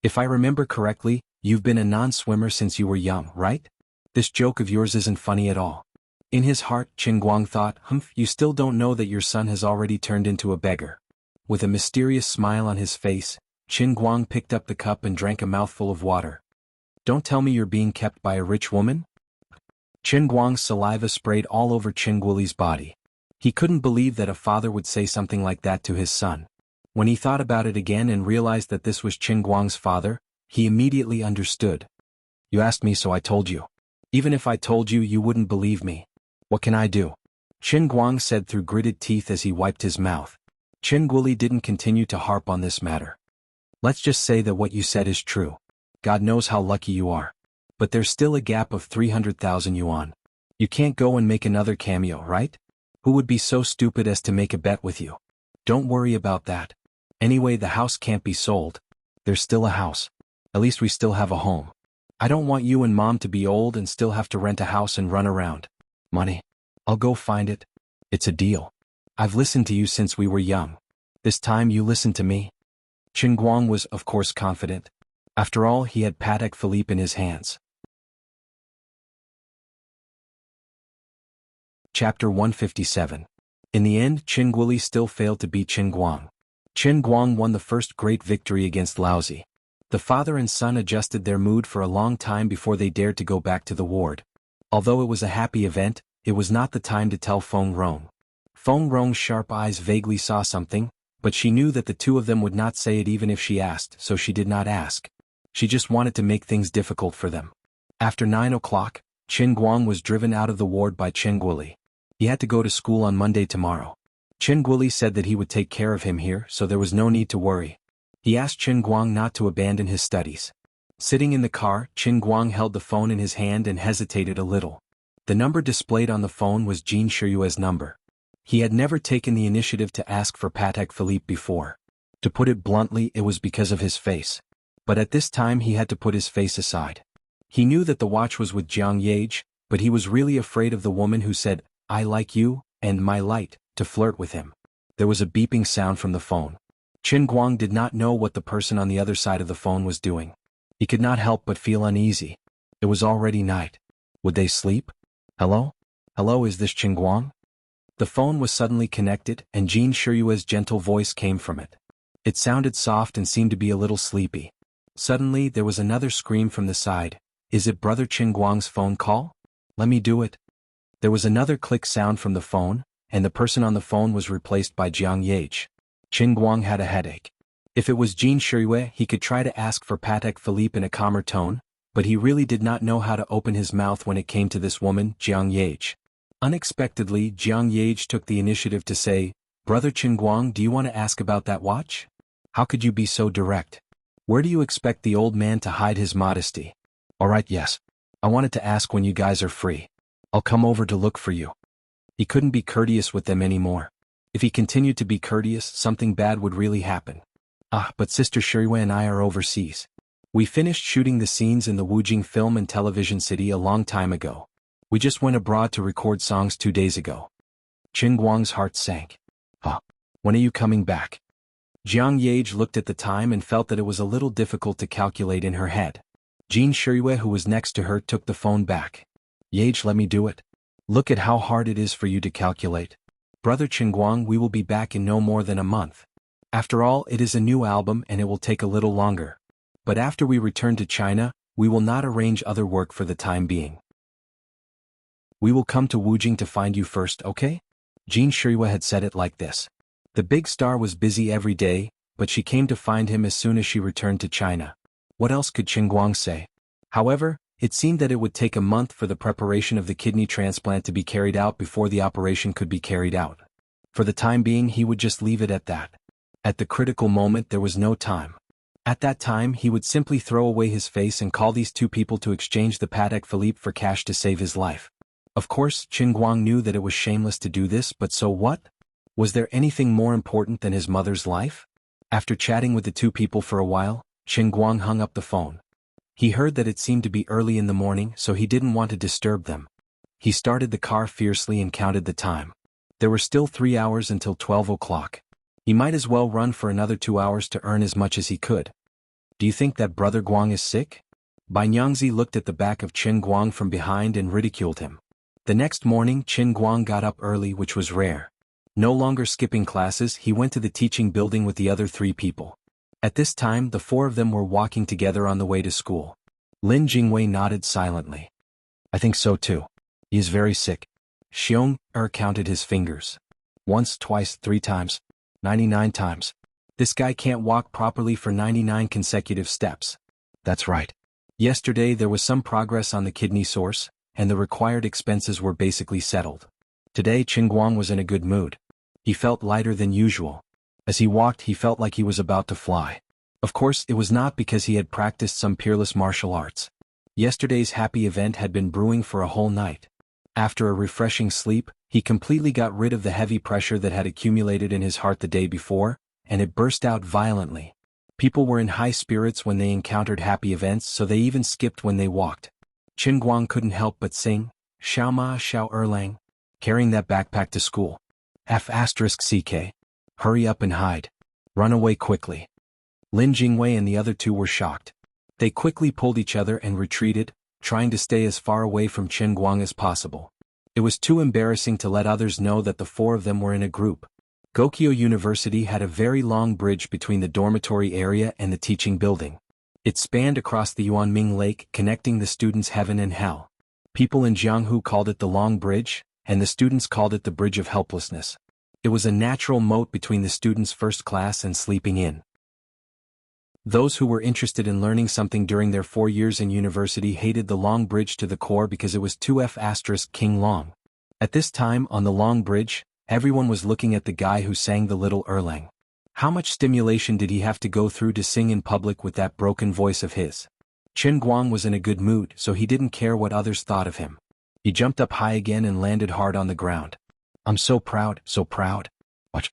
If I remember correctly, you've been a non-swimmer since you were young, right? This joke of yours isn't funny at all. In his heart, Qingguang thought, you still don't know that your son has already turned into a beggar. With a mysterious smile on his face, Qingguang picked up the cup and drank a mouthful of water. Don't tell me you're being kept by a rich woman? Qingguang's saliva sprayed all over Qingguoli's body. He couldn't believe that a father would say something like that to his son. When he thought about it again and realized that this was Qingguang's father, he immediately understood. You asked me, so I told you. Even if I told you, you wouldn't believe me. What can I do? Qingguang said through gritted teeth as he wiped his mouth. Qingguoli didn't continue to harp on this matter. Let's just say that what you said is true. God knows how lucky you are. But there's still a gap of 300,000 yuan. You can't go and make another cameo, right? Who would be so stupid as to make a bet with you? Don't worry about that. Anyway, the house can't be sold. There's still a house. At least we still have a home. I don't want you and Mom to be old and still have to rent a house and run around. Money. I'll go find it. It's a deal. I've listened to you since we were young. This time you listen to me. Qingguang was, of course, confident. After all, he had Patek Philippe in his hands. Chapter 157. In the end, Qingguoli still failed to beat Qingguang. Qingguang won the first great victory against Laozi. The father and son adjusted their mood for a long time before they dared to go back to the ward. Although it was a happy event, it was not the time to tell Feng Rong. Feng Rong's sharp eyes vaguely saw something, but she knew that the two of them would not say it even if she asked, so she did not ask. She just wanted to make things difficult for them. After 9 o'clock, Qingguang was driven out of the ward by Qingguoli. He had to go to school on Monday tomorrow. Qingguoli said that he would take care of him here, so there was no need to worry. He asked Qingguang not to abandon his studies. Sitting in the car, Qingguang held the phone in his hand and hesitated a little. The number displayed on the phone was Jin Shiyue's number. He had never taken the initiative to ask for Patek Philippe before. To put it bluntly, it was because of his face. But at this time he had to put his face aside. He knew that the watch was with Jiang Yage, but he was really afraid of the woman who said, "I like you," and "my light," to flirt with him. There was a beeping sound from the phone. Qingguang did not know what the person on the other side of the phone was doing. He could not help but feel uneasy. It was already night. Would they sleep? Hello? Hello, is this Qingguang? The phone was suddenly connected, and Jin Shiyue's gentle voice came from it. It sounded soft and seemed to be a little sleepy. Suddenly, there was another scream from the side. Is it Brother Qingguang's phone call? Let me do it. There was another click sound from the phone, and the person on the phone was replaced by Jiang Yage. Qingguang had a headache. If it was Jin Shiyue, he could try to ask for Patek Philippe in a calmer tone, but he really did not know how to open his mouth when it came to this woman, Jiang Yage. Unexpectedly, Jiang Yage took the initiative to say, "Brother Qingguang, do you want to ask about that watch? How could you be so direct? Where do you expect the old man to hide his modesty?" "All right, yes. I wanted to ask when you guys are free. I'll come over to look for you." He couldn't be courteous with them anymore. If he continued to be courteous, something bad would really happen. But Sister Shiyue and I are overseas. We finished shooting the scenes in the Wujing film and television city a long time ago. We just went abroad to record songs 2 days ago. Qingguang's heart sank. When are you coming back? Jiang Yage looked at the time and felt that it was a little difficult to calculate in her head. Jin Shiyue, who was next to her, took the phone back. "Yage, let me do it. Look at how hard it is for you to calculate. Brother Qingguang, we will be back in no more than a month. After all, it is a new album and it will take a little longer. But after we return to China, we will not arrange other work for the time being. We will come to Wujing to find you first, okay?" Jin Shiyue had said it like this. The big star was busy every day, but she came to find him as soon as she returned to China. What else could Qingguang say? However, it seemed that it would take a month for the preparation of the kidney transplant to be carried out before the operation could be carried out. For the time being, he would just leave it at that. At the critical moment, there was no time. At that time he would simply throw away his face and call these two people to exchange the Patek Philippe for cash to save his life. Of course, Qin Guang knew that it was shameless to do this, but so what? Was there anything more important than his mother's life? After chatting with the two people for a while, Qin Guang hung up the phone. He heard that it seemed to be early in the morning, so he didn't want to disturb them. He started the car fiercely and counted the time. There were still 3 hours until 12 o'clock. He might as well run for another 2 hours to earn as much as he could. Do you think that Brother Guang is sick? Bai Nyangzi looked at the back of Qin Guang from behind and ridiculed him. The next morning Qin Guang got up early, which was rare. No longer skipping classes, he went to the teaching building with the other 3 people. At this time the 4 of them were walking together on the way to school. Lin Jingwei nodded silently. I think so too. He is very sick. Xiong counted his fingers. Once, twice, 3 times. 99 times. This guy can't walk properly for 99 consecutive steps. That's right. Yesterday there was some progress on the kidney source, and the required expenses were basically settled. Today Qin Guang was in a good mood. He felt lighter than usual. As he walked he felt like he was about to fly. Of course, it was not because he had practiced some peerless martial arts. Yesterday's happy event had been brewing for a whole night. After a refreshing sleep, he completely got rid of the heavy pressure that had accumulated in his heart the day before, and it burst out violently. People were in high spirits when they encountered happy events, so they even skipped when they walked. Qin Guang couldn't help but sing, Xiao Ma Xiao Erlang, carrying that backpack to school. F***CK. Hurry up and hide. Run away quickly. Lin Jingwei and the other 2 were shocked. They quickly pulled each other and retreated, trying to stay as far away from Qin Guang as possible. It was too embarrassing to let others know that the 4 of them were in a group. Gokyo University had a very long bridge between the dormitory area and the teaching building. It spanned across the Yuanming Lake, connecting the students' heaven and hell. People in Jianghu called it the Long Bridge, and the students called it the Bridge of Helplessness. It was a natural moat between the students' first class and sleeping in. Those who were interested in learning something during their 4 years in university hated the Long Bridge to the core because it was too King long. At this time on the Long Bridge, everyone was looking at the guy who sang the Little Erlang. How much stimulation did he have to go through to sing in public with that broken voice of his? Qin Guang was in a good mood, so he didn't care what others thought of him. He jumped up high again and landed hard on the ground. I'm so proud, so proud. Watch.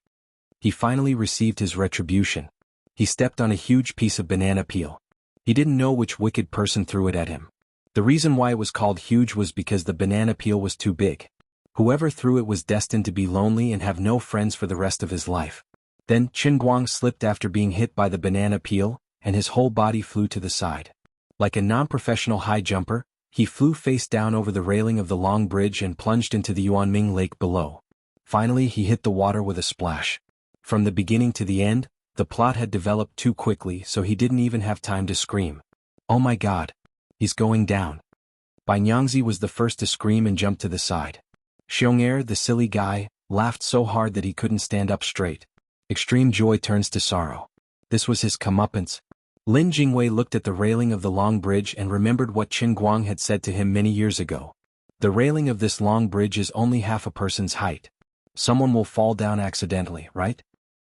He finally received his retribution. He stepped on a huge piece of banana peel. He didn't know which wicked person threw it at him. The reason why it was called huge was because the banana peel was too big. Whoever threw it was destined to be lonely and have no friends for the rest of his life. Then Qin Guang slipped after being hit by the banana peel, and his whole body flew to the side. Like a non-professional high jumper, he flew face down over the railing of the Long Bridge and plunged into the Yuanming Lake below. Finally he hit the water with a splash. From the beginning to the end, the plot had developed too quickly, so he didn't even have time to scream. Oh my god. He's going down. Bai Nyangzi was the first to scream and jump to the side. Xiong'er, the silly guy, laughed so hard that he couldn't stand up straight. Extreme joy turns to sorrow. This was his comeuppance. Lin Jingwei looked at the railing of the Long Bridge and remembered what Qin Guang had said to him many years ago. The railing of this long bridge is only half a person's height. Someone will fall down accidentally, right?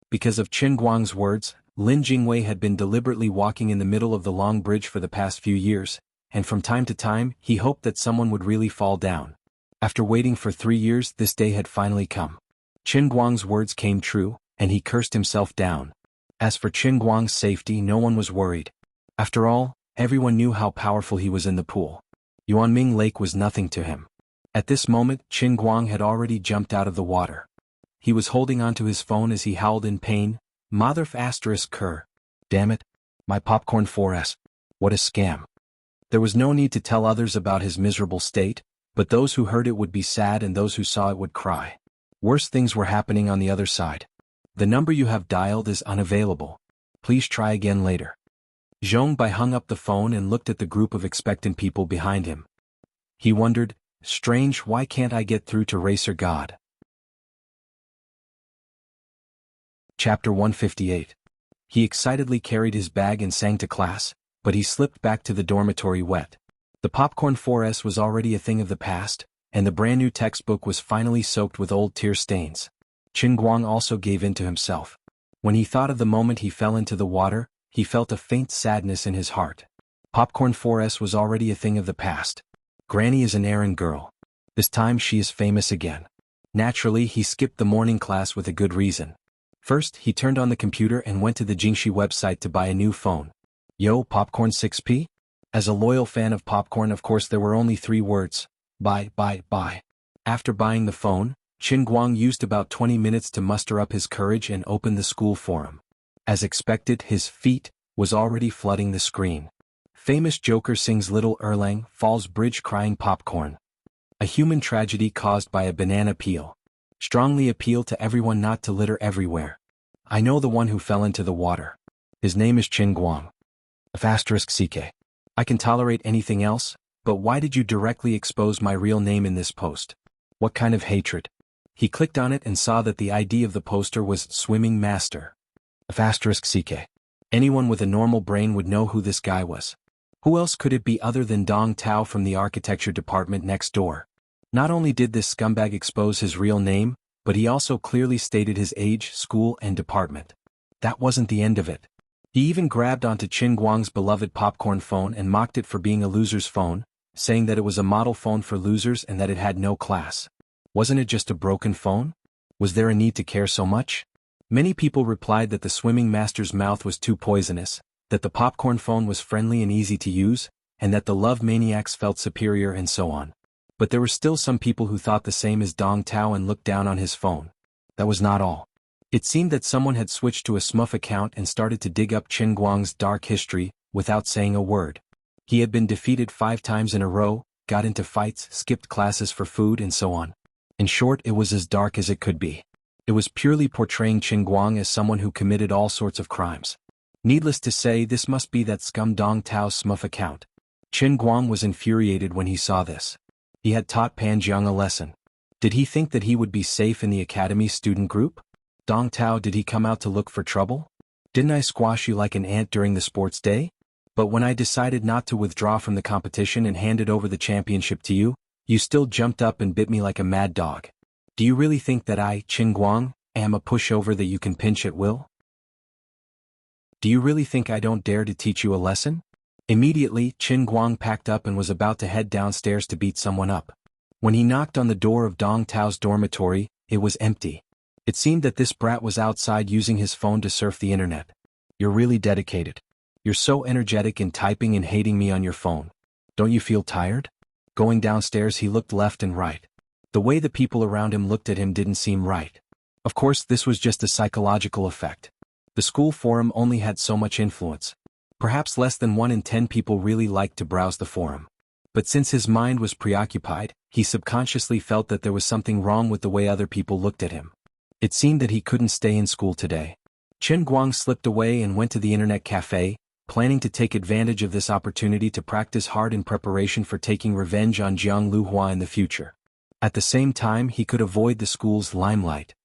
Because of Qin Guang's words, Lin Jingwei had been deliberately walking in the middle of the Long Bridge for the past few years, and from time to time he hoped that someone would really fall down. After waiting for 3 years, this day had finally come. Qin Guang's words came true, and he cursed himself down. As for Qin Guang's safety, no one was worried. After all, everyone knew how powerful he was in the pool. Yuanming Lake was nothing to him. At this moment, Qin Guang had already jumped out of the water. He was holding onto his phone as he howled in pain, Mother ****. Damn it. My popcorn 4S. What a scam. There was no need to tell others about his miserable state, but those who heard it would be sad and those who saw it would cry. Worse things were happening on the other side. The number you have dialed is unavailable. Please try again later. Zhong Bai hung up the phone and looked at the group of expectant people behind him. He wondered, strange, why can't I get through to Racer God? Chapter 158. He excitedly carried his bag and sang to class, but he slipped back to the dormitory wet. The popcorn 4S was already a thing of the past, and the brand new textbook was finally soaked with old tear stains. Qin Guang also gave in to himself. When he thought of the moment he fell into the water, he felt a faint sadness in his heart. Popcorn 4S was already a thing of the past. Granny is an errand girl. This time she is famous again. Naturally, he skipped the morning class with a good reason. First, he turned on the computer and went to the Jingxi website to buy a new phone. Yo, Popcorn 6P? As a loyal fan of Popcorn, of course there were only 3 words. Buy. After buying the phone, Qin Guang used about 20 minutes to muster up his courage and open the school forum. As expected, his feet was already flooding the screen. Famous Joker sings Little Erlang falls bridge crying popcorn. A human tragedy caused by a banana peel. Strongly appeal to everyone not to litter everywhere. I know the one who fell into the water. His name is Qin Guang. *CK. I can tolerate anything else, but why did you directly expose my real name in this post? What kind of hatred? He clicked on it and saw that the ID of the poster was Swimming Master. *CK. Anyone with a normal brain would know who this guy was. Who else could it be other than Dong Tao from the architecture department next door? Not only did this scumbag expose his real name, but he also clearly stated his age, school, and department. That wasn't the end of it. He even grabbed onto Qin Guang's beloved Popcorn phone and mocked it for being a loser's phone, saying that it was a model phone for losers and that it had no class. Wasn't it just a broken phone? Was there a need to care so much? Many people replied that the Swimming Master's mouth was too poisonous, that the Popcorn phone was friendly and easy to use, and that the love maniacs felt superior and so on. But there were still some people who thought the same as Dong Tao and looked down on his phone. That was not all. It seemed that someone had switched to a smurf account and started to dig up Qin Guang's dark history, without saying a word. He had been defeated 5 times in a row, got into fights, skipped classes for food and so on. In short, it was as dark as it could be. It was purely portraying Qin Guang as someone who committed all sorts of crimes. Needless to say, this must be that scum Dong Tao's smurf account. Qin Guang was infuriated when he saw this. He had taught Pan Jiang a lesson. Did he think that he would be safe in the academy's student group? Dong Tao, did he come out to look for trouble? Didn't I squash you like an ant during the sports day? But when I decided not to withdraw from the competition and handed over the championship to you, you still jumped up and bit me like a mad dog. Do you really think that I, Qin Guang, am a pushover that you can pinch at will? Do you really think I don't dare to teach you a lesson? Immediately, Qin Guang packed up and was about to head downstairs to beat someone up. When he knocked on the door of Dong Tao's dormitory, it was empty. It seemed that this brat was outside using his phone to surf the internet. You're really dedicated. You're so energetic in typing and hating me on your phone. Don't you feel tired? Going downstairs, he looked left and right. The way the people around him looked at him didn't seem right. Of course, this was just a psychological effect. The school forum only had so much influence. Perhaps less than 1 in 10 people really liked to browse the forum. But since his mind was preoccupied, he subconsciously felt that there was something wrong with the way other people looked at him. It seemed that he couldn't stay in school today. Qin Guang slipped away and went to the internet cafe, planning to take advantage of this opportunity to practice hard in preparation for taking revenge on Jiang Luhua in the future. At the same time, he could avoid the school's limelight.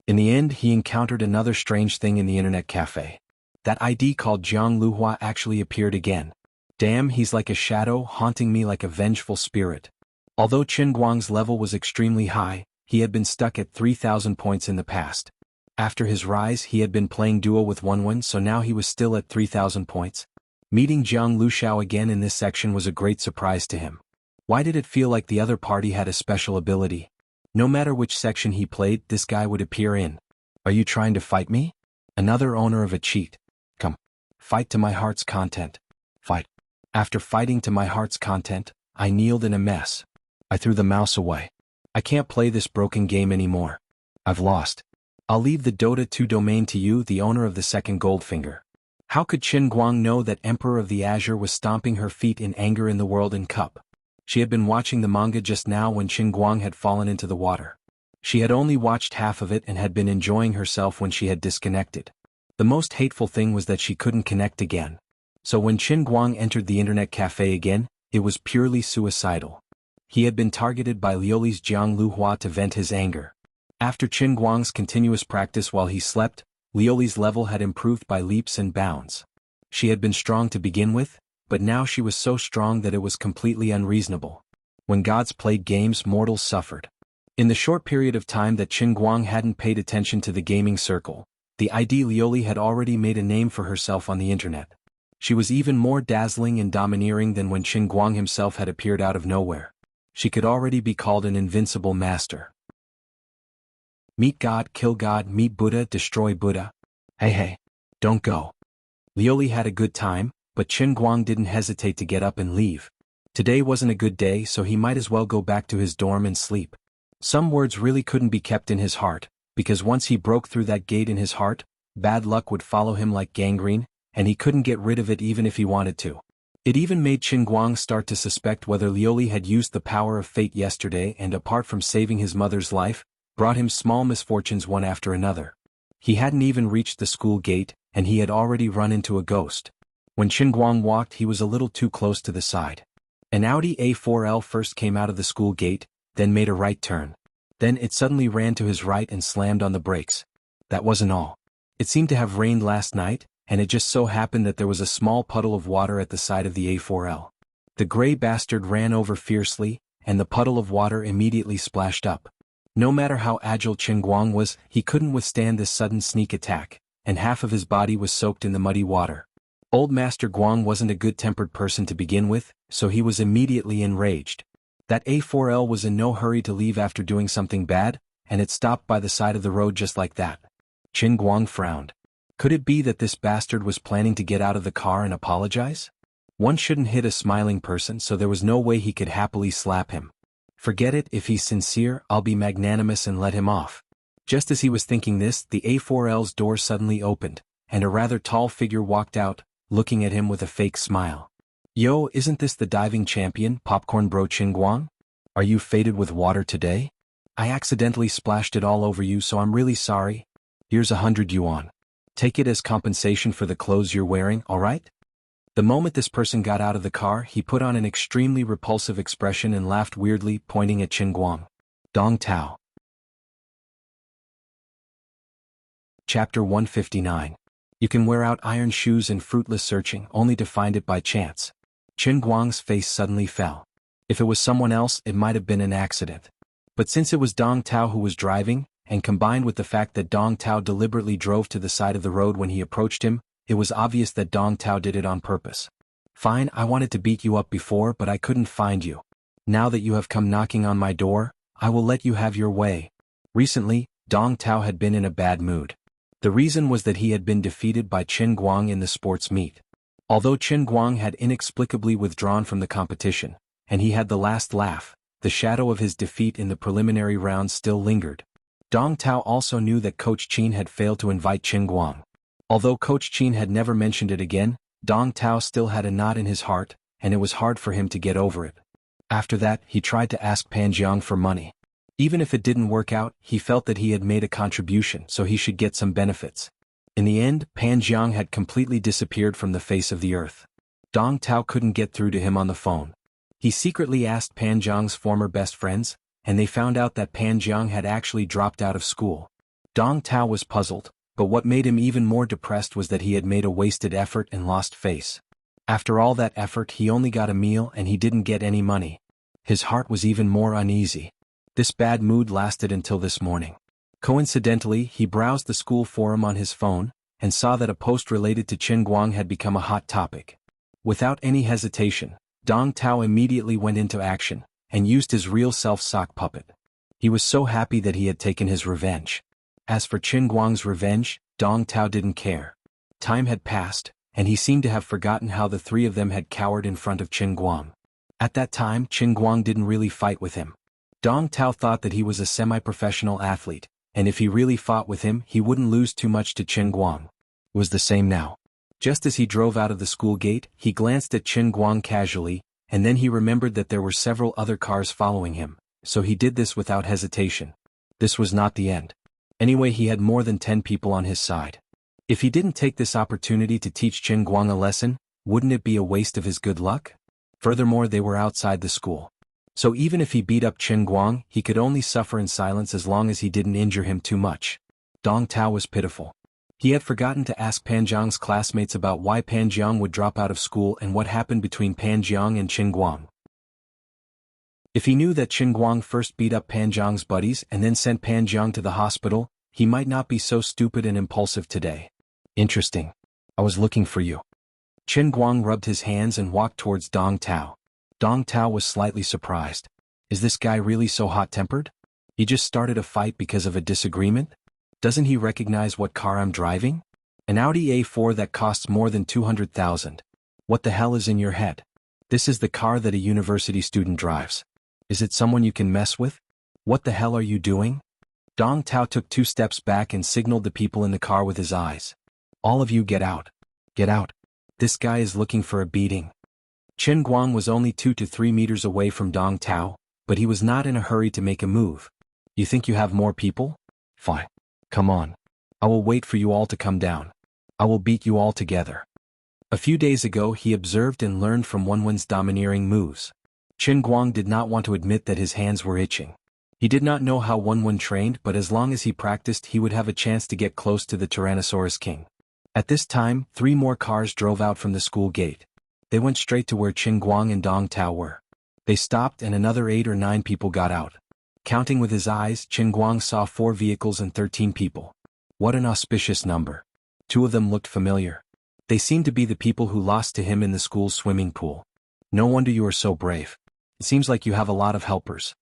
In the end, he encountered another strange thing in the internet cafe. That ID called Jiang Luhua actually appeared again. Damn, he's like a shadow haunting me like a vengeful spirit. Although Qin Guang's level was extremely high, he had been stuck at 3,000 points in the past. After his rise, he had been playing duo with Wenwen, so now he was still at 3,000 points. Meeting Jiang Luxiao again in this section was a great surprise to him. Why did it feel like the other party had a special ability? No matter which section he played, this guy would appear in. Are you trying to fight me? Another owner of a cheat. Come. Fight to my heart's content. Fight. After fighting to my heart's content, I kneeled in a mess. I threw the mouse away. I can't play this broken game anymore. I've lost. I'll leave the Dota 2 domain to you, the owner of the second Goldfinger. How could Qin Guang know that Emperor of the Azure was stomping her feet in anger in the World in Cup? She had been watching the manga just now when Qin Guang had fallen into the water. She had only watched half of it and had been enjoying herself when she had disconnected. The most hateful thing was that she couldn't connect again. So when Qin Guang entered the internet cafe again, it was purely suicidal. He had been targeted by Liuli's Jiang Luhua to vent his anger. After Qin Guang's continuous practice while he slept, Liuli's level had improved by leaps and bounds. She had been strong to begin with, but now she was so strong that it was completely unreasonable. When gods played games, mortals suffered. In the short period of time that Qin Guang hadn't paid attention to the gaming circle, The ID Lioli had already made a name for herself on the internet. She was even more dazzling and domineering than when Qin Guang himself had appeared out of nowhere. She could already be called an invincible master. Meet God, kill God, meet Buddha, destroy Buddha. Hey, don't go. Lioli had a good time, but Qin Guang didn't hesitate to get up and leave. Today wasn't a good day, so he might as well go back to his dorm and sleep. Some words really couldn't be kept in his heart, because once he broke through that gate in his heart, bad luck would follow him like gangrene, and he couldn't get rid of it even if he wanted to. It even made Qin Guang start to suspect whether Lioli had used the power of fate yesterday and, apart from saving his mother's life, brought him small misfortunes one after another. He hadn't even reached the school gate, and he had already run into a ghost. When Qin Guang walked, he was a little too close to the side. An Audi A4L first came out of the school gate, then made a right turn. Then it suddenly ran to his right and slammed on the brakes. That wasn't all. It seemed to have rained last night, and it just so happened that there was a small puddle of water at the side of the A4L. The gray bastard ran over fiercely, and the puddle of water immediately splashed up. No matter how agile Qin Guang was, he couldn't withstand this sudden sneak attack, and half of his body was soaked in the muddy water. Old Master Guang wasn't a good-tempered person to begin with, so he was immediately enraged. That A4L was in no hurry to leave after doing something bad, and it stopped by the side of the road just like that. Qin Guang frowned. Could it be that this bastard was planning to get out of the car and apologize? One shouldn't hit a smiling person, so there was no way he could happily slap him. Forget it, if he's sincere, I'll be magnanimous and let him off. Just as he was thinking this, the A4L's door suddenly opened, and a rather tall figure walked out, looking at him with a fake smile. Yo, isn't this the diving champion, Popcorn Bro Qin Guang? Are you faded with water today? I accidentally splashed it all over you, so I'm really sorry. Here's 100 yuan. Take it as compensation for the clothes you're wearing, alright? The moment this person got out of the car, he put on an extremely repulsive expression and laughed weirdly, pointing at Qin Guang. Dong Tao. Chapter 159. You can wear out iron shoes in fruitless searching, only to find it by chance. Qin Guang's face suddenly fell. If it was someone else, it might have been an accident. But since it was Dong Tao who was driving, and combined with the fact that Dong Tao deliberately drove to the side of the road when he approached him, it was obvious that Dong Tao did it on purpose. Fine, I wanted to beat you up before, but I couldn't find you. Now that you have come knocking on my door, I will let you have your way. Recently, Dong Tao had been in a bad mood. The reason was that he had been defeated by Qin Guang in the sports meet. Although Qin Guang had inexplicably withdrawn from the competition, and he had the last laugh, the shadow of his defeat in the preliminary round still lingered. Dong Tao also knew that Coach Qin had failed to invite Qin Guang. Although Coach Qin had never mentioned it again, Dong Tao still had a knot in his heart, and it was hard for him to get over it. After that, he tried to ask Pan Jiang for money. Even if it didn't work out, he felt that he had made a contribution, so he should get some benefits. In the end, Pan Jiang had completely disappeared from the face of the earth. Dong Tao couldn't get through to him on the phone. He secretly asked Pan Jiang's former best friends, and they found out that Pan Jiang had actually dropped out of school. Dong Tao was puzzled, but what made him even more depressed was that he had made a wasted effort and lost face. After all that effort, he only got a meal and he didn't get any money. His heart was even more uneasy. This bad mood lasted until this morning. Coincidentally, he browsed the school forum on his phone, and saw that a post related to Qin Guang had become a hot topic. Without any hesitation, Dong Tao immediately went into action, and used his real self sock puppet. He was so happy that he had taken his revenge. As for Qin Guang's revenge, Dong Tao didn't care. Time had passed, and he seemed to have forgotten how the three of them had cowered in front of Qin Guang. At that time, Qin Guang didn't really fight with him. Dong Tao thought that he was a semi-professional athlete, and if he really fought with him, he wouldn't lose too much to Qin Guang. It was the same now. Just as he drove out of the school gate, he glanced at Qin Guang casually, and then he remembered that there were several other cars following him, so he did this without hesitation. This was not the end. Anyway, he had more than 10 people on his side. If he didn't take this opportunity to teach Qin Guang a lesson, wouldn't it be a waste of his good luck? Furthermore, they were outside the school. So even if he beat up Qin Guang, he could only suffer in silence as long as he didn't injure him too much. Dong Tao was pitiful. He had forgotten to ask Pan Jiang's classmates about why Pan Jiang would drop out of school and what happened between Pan Jiang and Qin Guang. If he knew that Qin Guang first beat up Pan Jiang's buddies and then sent Pan Jiang to the hospital, He might not be so stupid and impulsive today. Interesting. I was looking for you. Chen Guang rubbed his hands and walked towards Dong Tao. Dong Tao was slightly surprised. Is this guy really so hot-tempered? He just started a fight because of a disagreement? Doesn't he recognize what car I'm driving? An Audi A4 that costs more than 200,000. What the hell is in your head? This is the car that a university student drives. Is it someone you can mess with? What the hell are you doing? Dong Tao took 2 steps back and signaled the people in the car with his eyes. All of you get out. Get out. This guy is looking for a beating. Chen Guang was only 2 to 3 meters away from Dong Tao, but he was not in a hurry to make a move. You think you have more people? Fine. Come on. I will wait for you all to come down. I will beat you all together. A few days ago he observed and learned from Wenwen's domineering moves. Chen Guang did not want to admit that his hands were itching. He did not know how Wenwen trained, but as long as he practiced he would have a chance to get close to the Tyrannosaurus King. At this time, 3 more cars drove out from the school gate. They went straight to where Chen Guang and Dong Tao were. They stopped and another 8 or 9 people got out. Counting with his eyes, Chen Guang saw 4 vehicles and 13 people. What an auspicious number. 2 of them looked familiar. They seemed to be the people who lost to him in the school's swimming pool. No wonder you are so brave. It seems like you have a lot of helpers.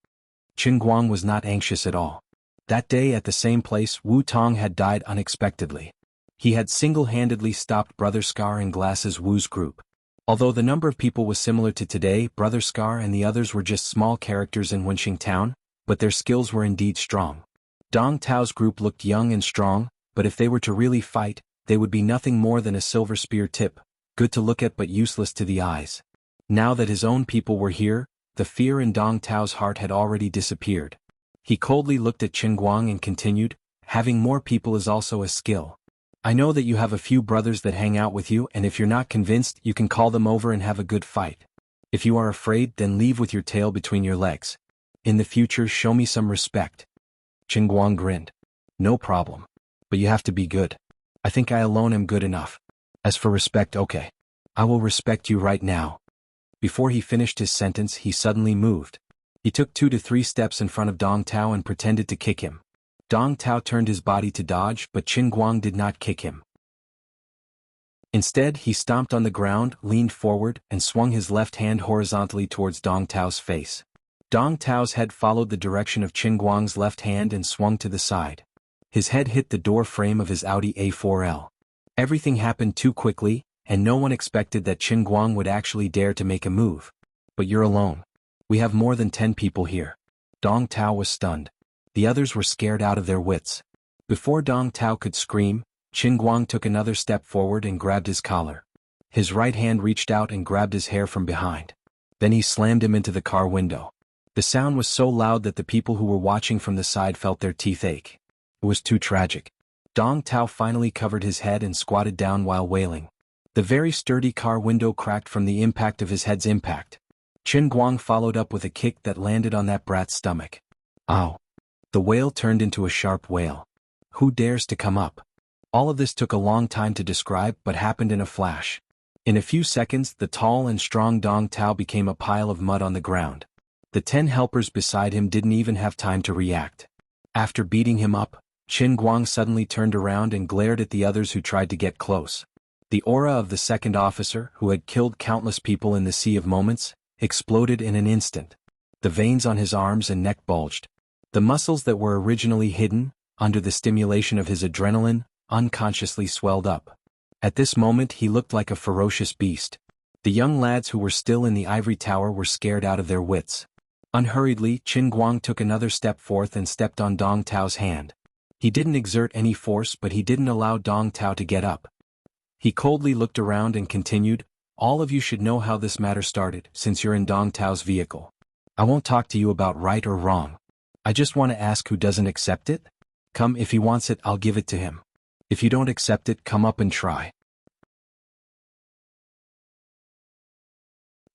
Chen Guang was not anxious at all. That day at the same place, Wu Tong had died unexpectedly. He had single-handedly stopped Brother Scar and Glasses Wu's group. Although the number of people was similar to today, Brother Scar and the others were just small characters in Wenxing Town, but their skills were indeed strong. Dong Tao's group looked young and strong, but if they were to really fight, they would be nothing more than a silver spear tip, good to look at but useless to the eyes. Now that his own people were here, the fear in Dong Tao's heart had already disappeared. He coldly looked at Chen Guang and continued, having more people is also a skill. I know that you have a few brothers that hang out with you, and if you're not convinced, you can call them over and have a good fight. If you are afraid, then leave with your tail between your legs. In the future, show me some respect. Chen Guang grinned. No problem. But you have to be good. I think I alone am good enough. As for respect, okay. I will respect you right now. Before he finished his sentence, he suddenly moved. He took 2 to 3 steps in front of Dong Tao and pretended to kick him. Dong Tao turned his body to dodge, but Chen Guang did not kick him. Instead, he stomped on the ground, leaned forward, and swung his left hand horizontally towards Dong Tao's face. Dong Tao's head followed the direction of Chen Guang's left hand and swung to the side. His head hit the door frame of his Audi A4L. Everything happened too quickly, and no one expected that Chen Guang would actually dare to make a move. But you're alone. We have more than 10 people here. Dong Tao was stunned. The others were scared out of their wits. Before Dong Tao could scream, Chen Guang took another step forward and grabbed his collar. His right hand reached out and grabbed his hair from behind. Then he slammed him into the car window. The sound was so loud that the people who were watching from the side felt their teeth ache. It was too tragic. Dong Tao finally covered his head and squatted down while wailing. The very sturdy car window cracked from the impact of his head's impact. Chen Guang followed up with a kick that landed on that brat's stomach. Ow. The wail turned into a sharp wail. Who dares to come up? All of this took a long time to describe but happened in a flash. In a few seconds, the tall and strong Dong Tao became a pile of mud on the ground. The 10 helpers beside him didn't even have time to react. After beating him up, Chen Guang suddenly turned around and glared at the others who tried to get close. The aura of the second officer, who had killed countless people in the Sea of Moments, exploded in an instant. The veins on his arms and neck bulged. The muscles that were originally hidden, under the stimulation of his adrenaline, unconsciously swelled up. At this moment he looked like a ferocious beast. The young lads who were still in the ivory tower were scared out of their wits. Unhurriedly, Chen Guang took another step forth and stepped on Dong Tao's hand. He didn't exert any force, but he didn't allow Dong Tao to get up. He coldly looked around and continued, all of you should know how this matter started, since you're in Dong Tao's vehicle. I won't talk to you about right or wrong. I just want to ask who doesn't accept it? Come, if he wants it, I'll give it to him. If you don't accept it, come up and try.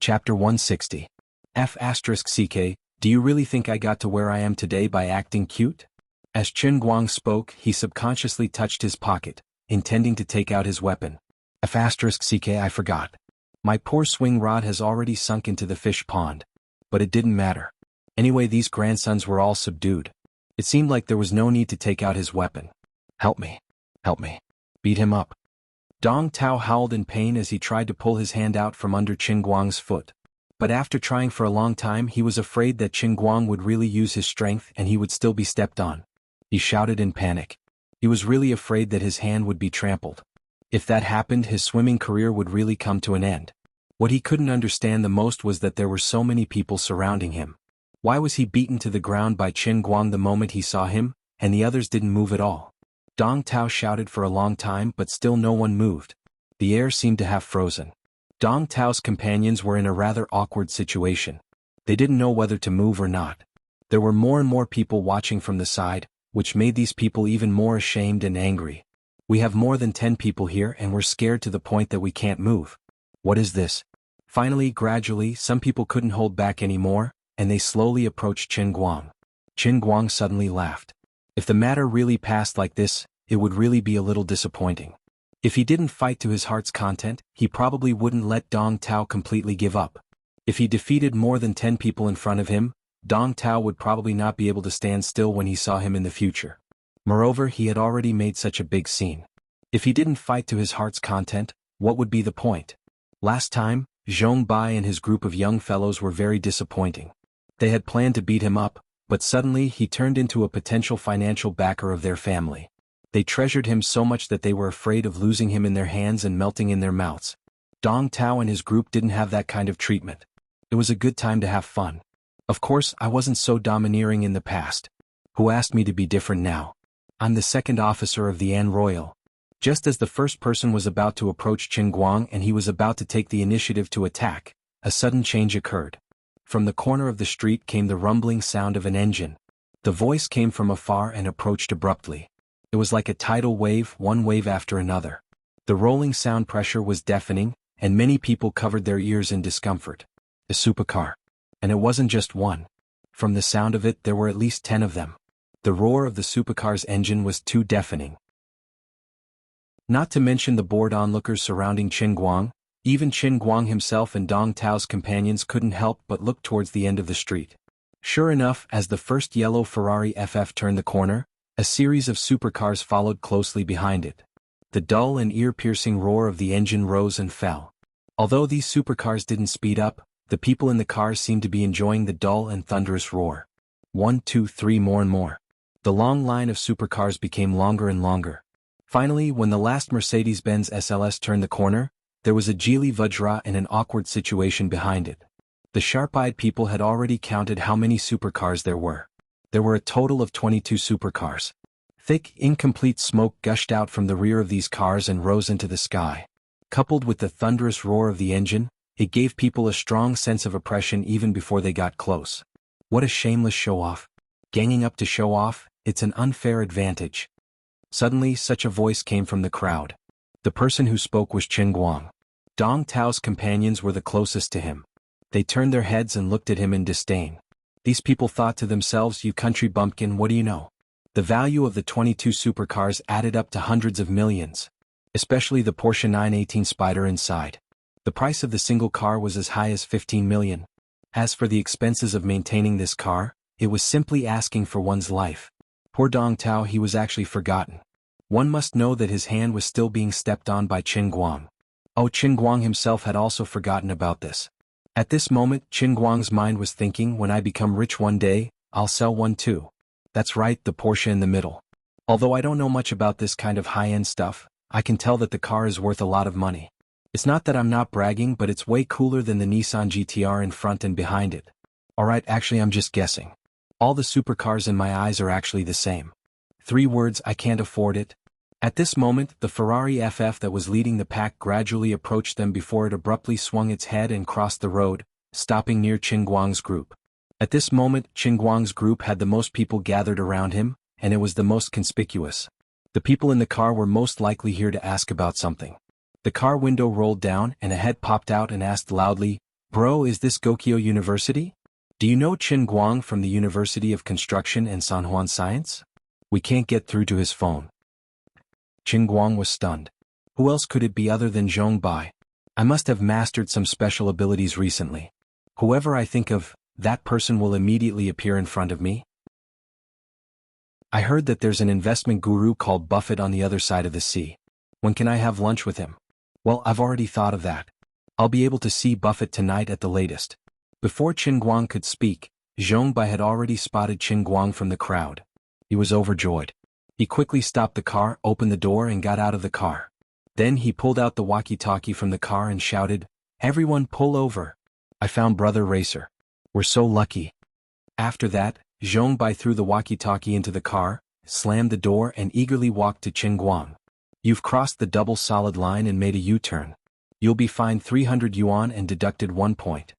Chapter 160. F***CK, do you really think I got to where I am today by acting cute? As Chen Guang spoke, he subconsciously touched his pocket, intending to take out his weapon. F***CK, I forgot. My poor swing rod has already sunk into the fish pond. But it didn't matter. Anyway, these grandsons were all subdued. It seemed like there was no need to take out his weapon. Help me. Help me. Beat him up. Dong Tao howled in pain as he tried to pull his hand out from under Qin Guang's foot. But after trying for a long time, he was afraid that Qin Guang would really use his strength and he would still be stepped on. He shouted in panic. He was really afraid that his hand would be trampled. If that happened, his swimming career would really come to an end. What he couldn't understand the most was that there were so many people surrounding him. Why was he beaten to the ground by Qin Guang the moment he saw him, and the others didn't move at all? Dong Tao shouted for a long time, but still no one moved. The air seemed to have frozen. Dong Tao's companions were in a rather awkward situation. They didn't know whether to move or not. There were more and more people watching from the side, which made these people even more ashamed and angry. We have more than 10 people here and we're scared to the point that we can't move. What is this? Finally, gradually, some people couldn't hold back anymore, and they slowly approached Qin Guang. Qin Guang suddenly laughed. If the matter really passed like this, it would really be a little disappointing. If he didn't fight to his heart's content, he probably wouldn't let Dong Tao completely give up. If he defeated more than 10 people in front of him, Dong Tao would probably not be able to stand still when he saw him in the future. Moreover, he had already made such a big scene. If he didn't fight to his heart's content, what would be the point? Last time, Zhong Bai and his group of young fellows were very disappointing. They had planned to beat him up, but suddenly he turned into a potential financial backer of their family. They treasured him so much that they were afraid of losing him in their hands and melting in their mouths. Dong Tao and his group didn't have that kind of treatment. It was a good time to have fun. Of course, I wasn't so domineering in the past. Who asked me to be different now? I'm the second officer of the An Royal. Just as the first person was about to approach Qin Guang and he was about to take the initiative to attack, a sudden change occurred. From the corner of the street came the rumbling sound of an engine. The voice came from afar and approached abruptly. It was like a tidal wave, one wave after another. The rolling sound pressure was deafening, and many people covered their ears in discomfort. A supercar. And it wasn't just one. From the sound of it, there were at least 10 of them. The roar of the supercar's engine was too deafening. Not to mention the bored onlookers surrounding Qin Guang, even Qin Guang himself and Dong Tao's companions couldn't help but look towards the end of the street. Sure enough, as the first yellow Ferrari FF turned the corner, a series of supercars followed closely behind it. The dull and ear-piercing roar of the engine rose and fell. Although these supercars didn't speed up, the people in the cars seemed to be enjoying the dull and thunderous roar. 1, 2, 3, more and more. The long line of supercars became longer and longer. Finally, when the last Mercedes-Benz SLS turned the corner, there was a Geely Vajra in an awkward situation behind it. The sharp-eyed people had already counted how many supercars there were. There were a total of 22 supercars. Thick, incomplete smoke gushed out from the rear of these cars and rose into the sky. Coupled with the thunderous roar of the engine, it gave people a strong sense of oppression even before they got close. What a shameless show-off. Ganging up to show off, it's an unfair advantage. Suddenly, such a voice came from the crowd. The person who spoke was Qin Guang. Dong Tao's companions were the closest to him. They turned their heads and looked at him in disdain. These people thought to themselves, "You country bumpkin, what do you know?" The value of the 22 supercars added up to hundreds of millions. Especially the Porsche 918 Spyder inside. The price of the single car was as high as 15 million. As for the expenses of maintaining this car, it was simply asking for one's life. Poor Dong Tao, he was actually forgotten. One must know that his hand was still being stepped on by Qin Guang. Oh, Qin Guang himself had also forgotten about this. At this moment, Qin Guang's mind was thinking, when I become rich one day, I'll sell one too. That's right, the Porsche in the middle. Although I don't know much about this kind of high-end stuff, I can tell that the car is worth a lot of money. It's not that I'm not bragging, but it's way cooler than the Nissan GTR in front and behind it. Alright, actually I'm just guessing. All the supercars in my eyes are actually the same. 3 words, I can't afford it. At this moment, the Ferrari FF that was leading the pack gradually approached them before it abruptly swung its head and crossed the road, stopping near Qin Guang's group. At this moment, Qin Guang's group had the most people gathered around him, and it was the most conspicuous. The people in the car were most likely here to ask about something. The car window rolled down and a head popped out and asked loudly, "Bro, is this Gokyo University? Do you know Qin Guang from the University of Construction and San Juan Science? We can't get through to his phone." Qin Guang was stunned. Who else could it be other than Zhong Bai? I must have mastered some special abilities recently. Whoever I think of, that person will immediately appear in front of me. I heard that there's an investment guru called Buffett on the other side of the sea. When can I have lunch with him? Well, I've already thought of that. I'll be able to see Buffett tonight at the latest. Before Qin Guang could speak, Zhong Bai had already spotted Qin Guang from the crowd. He was overjoyed. He quickly stopped the car, opened the door and got out of the car. Then he pulled out the walkie-talkie from the car and shouted, "Everyone pull over. I found Brother Racer. We're so lucky." After that, Zhong Bai threw the walkie-talkie into the car, slammed the door and eagerly walked to Qin Guang. "You've crossed the double solid line and made a U-turn. You'll be fined 300 yuan and deducted 1 point."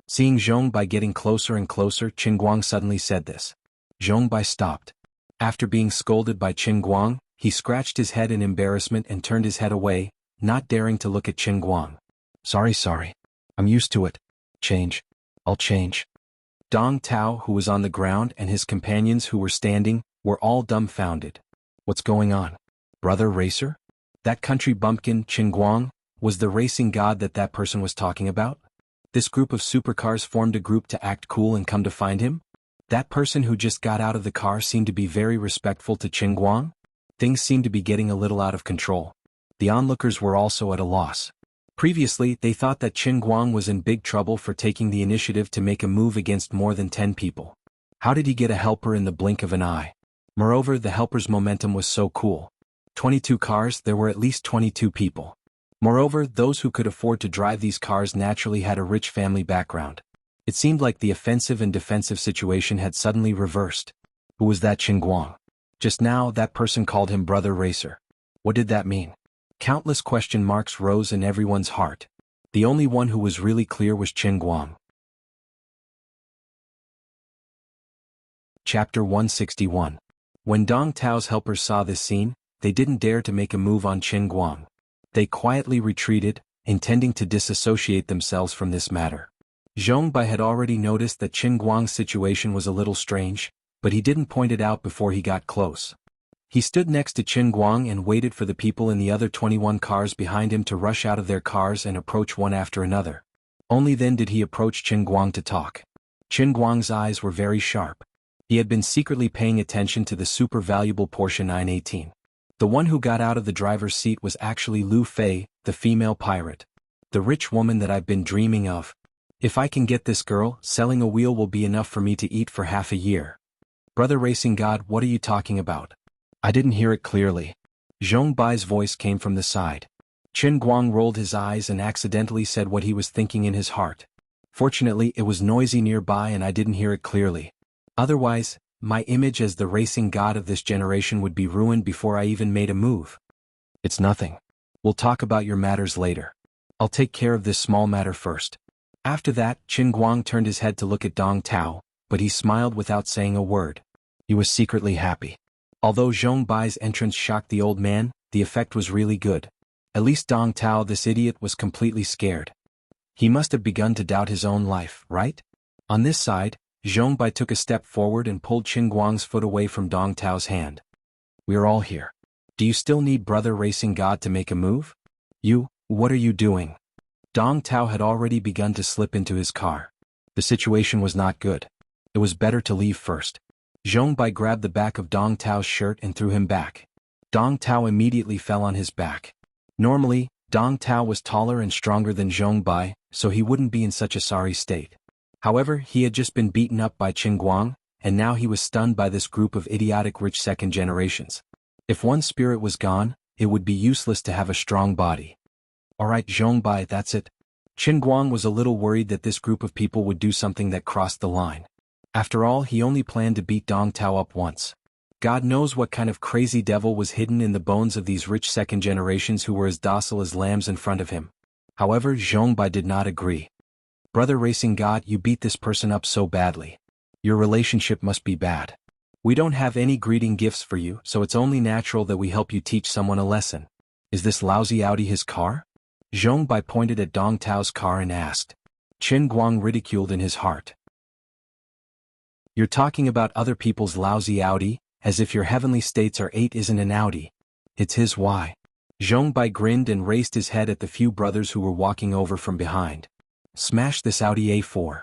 Seeing Zhong Bai getting closer and closer, Qin Guang suddenly said this. Zhong Bai stopped. After being scolded by Qin Guang, he scratched his head in embarrassment and turned his head away, not daring to look at Qin Guang. Sorry. I'm used to it. I'll change." Dong Tao, who was on the ground, and his companions who were standing, were all dumbfounded. What's going on? Brother Racer? That country bumpkin, Qin Guang, was the racing god that person was talking about? This group of supercars formed a group to act cool and come to find him? That person who just got out of the car seemed to be very respectful to Qin Guang? Things seemed to be getting a little out of control. The onlookers were also at a loss. Previously, they thought that Qin Guang was in big trouble for taking the initiative to make a move against more than 10 people. How did he get a helper in the blink of an eye? Moreover, the helper's momentum was so cool. 22 cars, there were at least 22 people. Moreover, those who could afford to drive these cars naturally had a rich family background. It seemed like the offensive and defensive situation had suddenly reversed. Who was that Qin Guang? Just now, that person called him Brother Racer. What did that mean? Countless question marks rose in everyone's heart. The only one who was really clear was Qin Guang. Chapter 161. When Dong Tao's helpers saw this scene, they didn't dare to make a move on Qin Guang. They quietly retreated, intending to disassociate themselves from this matter. Zhong Bai had already noticed that Qin Guang's situation was a little strange, but he didn't point it out before he got close. He stood next to Qin Guang and waited for the people in the other 21 cars behind him to rush out of their cars and approach one after another. Only then did he approach Qin Guang to talk. Qin Guang's eyes were very sharp. He had been secretly paying attention to the super valuable Porsche 918. The one who got out of the driver's seat was actually Lu Fei, the female pirate. The rich woman that I've been dreaming of. If I can get this girl, selling a wheel will be enough for me to eat for half a year. Brother Racing God, what are you talking about? I didn't hear it clearly. Zhong Bai's voice came from the side. Qin Guang rolled his eyes and accidentally said what he was thinking in his heart. Fortunately, it was noisy nearby and I didn't hear it clearly. Otherwise, my image as the racing god of this generation would be ruined before I even made a move. It's nothing. We'll talk about your matters later. I'll take care of this small matter first. After that, Qin Guang turned his head to look at Dong Tao, but he smiled without saying a word. He was secretly happy. Although Zhong Bai's entrance shocked the old man, the effect was really good. At least Dong Tao, this idiot, was completely scared. He must have begun to doubt his own life, right? On this side, Zhong Bai took a step forward and pulled Qin Guang's foot away from Dong Tao's hand. We are all here. Do you still need Brother Racing God to make a move? What are you doing? Dong Tao had already begun to slip into his car. The situation was not good. It was better to leave first. Zhong Bai grabbed the back of Dong Tao's shirt and threw him back. Dong Tao immediately fell on his back. Normally, Dong Tao was taller and stronger than Zhong Bai, so he wouldn't be in such a sorry state. However, he had just been beaten up by Qin Guang, and now he was stunned by this group of idiotic rich second generations. If one spirit was gone, it would be useless to have a strong body. Alright Zhong Bai, that's it. Qin Guang was a little worried that this group of people would do something that crossed the line. After all, he only planned to beat Dong Tao up once. God knows what kind of crazy devil was hidden in the bones of these rich second generations who were as docile as lambs in front of him. However, Zhong Bai did not agree. Brother Racing God, you beat this person up so badly. Your relationship must be bad. We don't have any greeting gifts for you, so it's only natural that we help you teach someone a lesson. Is this lousy Audi his car? Zhong Bai pointed at Dong Tao's car and asked. Qin Guang ridiculed in his heart. You're talking about other people's lousy Audi, as if your heavenly states are 8 isn't an Audi. It's his why. Zhong Bai grinned and raised his head at the few brothers who were walking over from behind. Smash this Audi A4.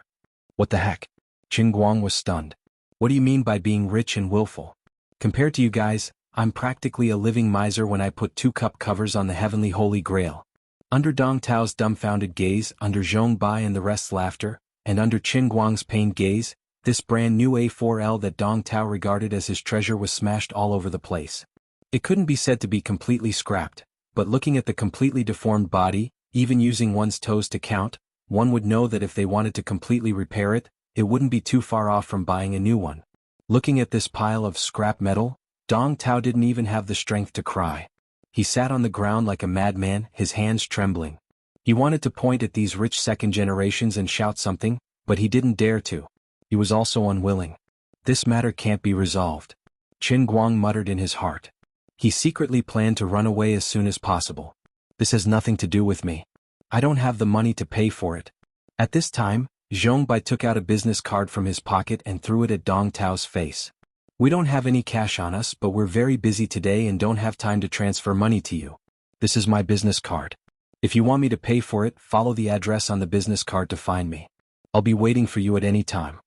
What the heck? Qin Guang was stunned. What do you mean by being rich and willful? Compared to you guys, I'm practically a living miser when I put 2 cup covers on the heavenly holy grail. Under Dong Tao's dumbfounded gaze, under Zhong Bai and the rest's laughter, and under Qin Guang's pained gaze, this brand new A4L that Dong Tao regarded as his treasure was smashed all over the place. It couldn't be said to be completely scrapped, but looking at the completely deformed body, even using one's toes to count, one would know that if they wanted to completely repair it, it wouldn't be too far off from buying a new one. Looking at this pile of scrap metal, Dong Tao didn't even have the strength to cry. He sat on the ground like a madman, his hands trembling. He wanted to point at these rich second generations and shout something, but he didn't dare to. He was also unwilling. This matter can't be resolved. Qin Guang muttered in his heart. He secretly planned to run away as soon as possible. This has nothing to do with me. I don't have the money to pay for it. At this time, Zhong Bai took out a business card from his pocket and threw it at Dong Tao's face. We don't have any cash on us, but we're very busy today and don't have time to transfer money to you. This is my business card. If you want me to pay for it, follow the address on the business card to find me. I'll be waiting for you at any time.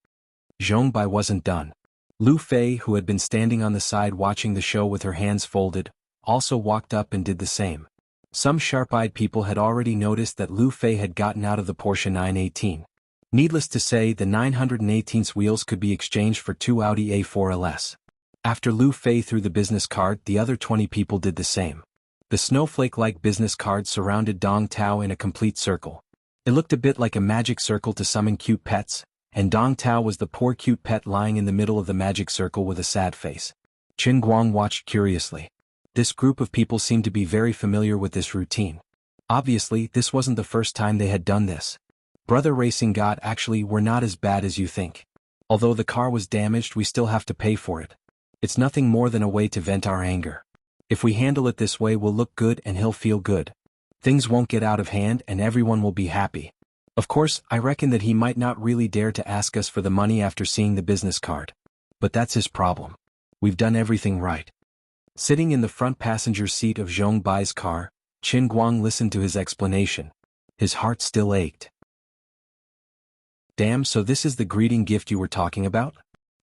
Zhong Bai wasn't done. Lu Fei, who had been standing on the side watching the show with her hands folded, also walked up and did the same. Some sharp-eyed people had already noticed that Lu Fei had gotten out of the Porsche 918. Needless to say, the 918's wheels could be exchanged for 2 Audi A4 LS. After Lu Fei threw the business card, the other 20 people did the same. The snowflake-like business card surrounded Dong Tao in a complete circle. It looked a bit like a magic circle to summon cute pets, and Dong Tao was the poor cute pet lying in the middle of the magic circle with a sad face. Qin Guang watched curiously. This group of people seemed to be very familiar with this routine. Obviously, this wasn't the first time they had done this. Brother Racing God, actually, we're not as bad as you think. Although the car was damaged, we still have to pay for it. It's nothing more than a way to vent our anger. If we handle it this way, we'll look good and he'll feel good. Things won't get out of hand and everyone will be happy. Of course, I reckon that he might not really dare to ask us for the money after seeing the business card. But that's his problem. We've done everything right. Sitting in the front passenger seat of Zhong Bai's car, Qin Guang listened to his explanation. His heart still ached. Damn, so this is the greeting gift you were talking about?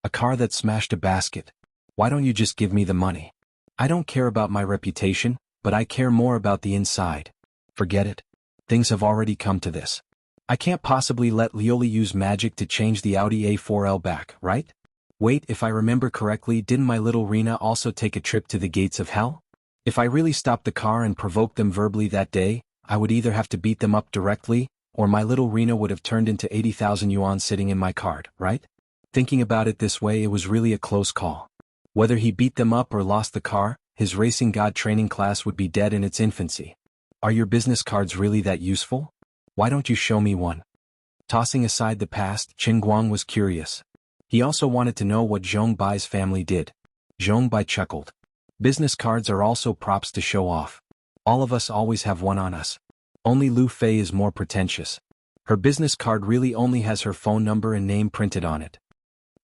A car that smashed a basket. Why don't you just give me the money? I don't care about my reputation, but I care more about the inside. Forget it. Things have already come to this. I can't possibly let Lioli use magic to change the Audi A4L back, right? Wait, if I remember correctly, didn't my little Rena also take a trip to the gates of hell? If I really stopped the car and provoked them verbally that day, I would either have to beat them up directly, or my little Rena would have turned into 80,000 yuan sitting in my card, right? Thinking about it this way, it was really a close call. Whether he beat them up or lost the car, his racing god training class would be dead in its infancy. Are your business cards really that useful? Why don't you show me one? Tossing aside the past, Qin Guang was curious. He also wanted to know what Zhong Bai's family did. Zhong Bai chuckled. Business cards are also props to show off. All of us always have one on us. Only Lu Fei is more pretentious. Her business card really only has her phone number and name printed on it.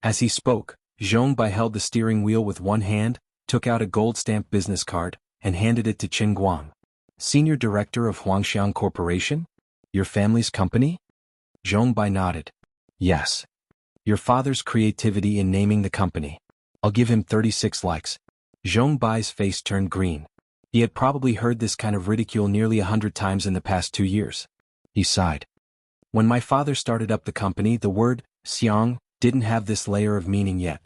As he spoke, Zhong Bai held the steering wheel with one hand, took out a gold-stamped business card, and handed it to Qin Guang. Senior Director of Huangxiang Corporation? Your family's company? Zhong Bai nodded. Yes. Your father's creativity in naming the company. I'll give him 36 likes. Zhong Bai's face turned green. He had probably heard this kind of ridicule nearly 100 times in the past 2 years. He sighed. When my father started up the company, the word, xiang, didn't have this layer of meaning yet.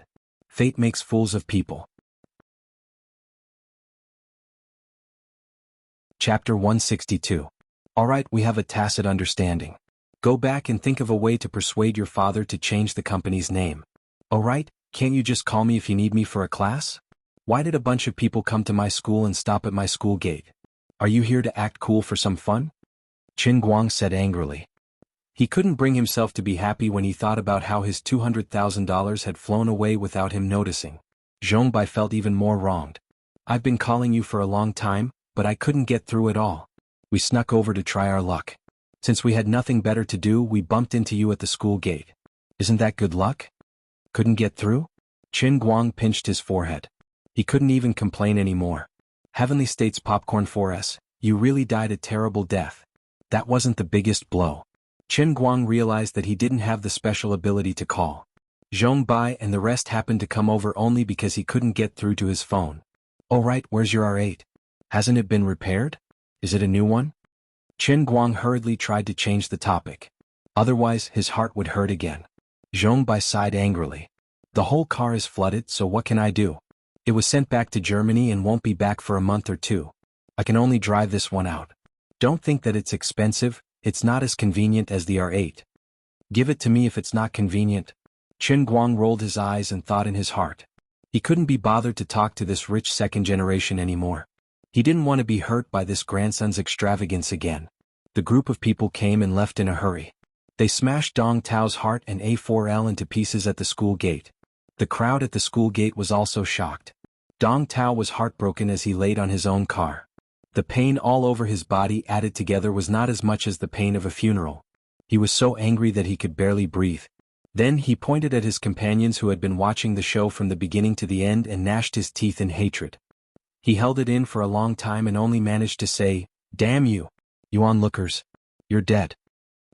Fate makes fools of people. Chapter 162. Alright, we have a tacit understanding. Go back and think of a way to persuade your father to change the company's name. Alright, can't you just call me if you need me for a class? Why did a bunch of people come to my school and stop at my school gate? Are you here to act cool for some fun? Qin Guang said angrily. He couldn't bring himself to be happy when he thought about how his $200,000 had flown away without him noticing. Zhong Bai felt even more wronged. I've been calling you for a long time, but I couldn't get through at all. We snuck over to try our luck. Since we had nothing better to do, we bumped into you at the school gate. Isn't that good luck? Couldn't get through? Qin Guang pinched his forehead. He couldn't even complain anymore. Heavenly States Popcorn 4S, you really died a terrible death. That wasn't the biggest blow. Qin Guang realized that he didn't have the special ability to call. Zhong Bai and the rest happened to come over only because he couldn't get through to his phone. "Oh right, where's your R8? Hasn't it been repaired? Is it a new one?" Qin Guang hurriedly tried to change the topic. Otherwise, his heart would hurt again. Zhong Bai sighed angrily. "The whole car is flooded, so what can I do? It was sent back to Germany and won't be back for a month or two. I can only drive this one out. Don't think that it's expensive, it's not as convenient as the R8. Give it to me if it's not convenient." Qin Guang rolled his eyes and thought in his heart. He couldn't be bothered to talk to this rich second generation anymore. He didn't want to be hurt by this grandson's extravagance again. The group of people came and left in a hurry. They smashed Dong Tao's heart and A4L into pieces at the school gate. The crowd at the school gate was also shocked. Dong Tao was heartbroken as he laid on his own car. The pain all over his body added together was not as much as the pain of a funeral. He was so angry that he could barely breathe. Then he pointed at his companions who had been watching the show from the beginning to the end and gnashed his teeth in hatred. He held it in for a long time and only managed to say, "Damn you! You onlookers! You're dead."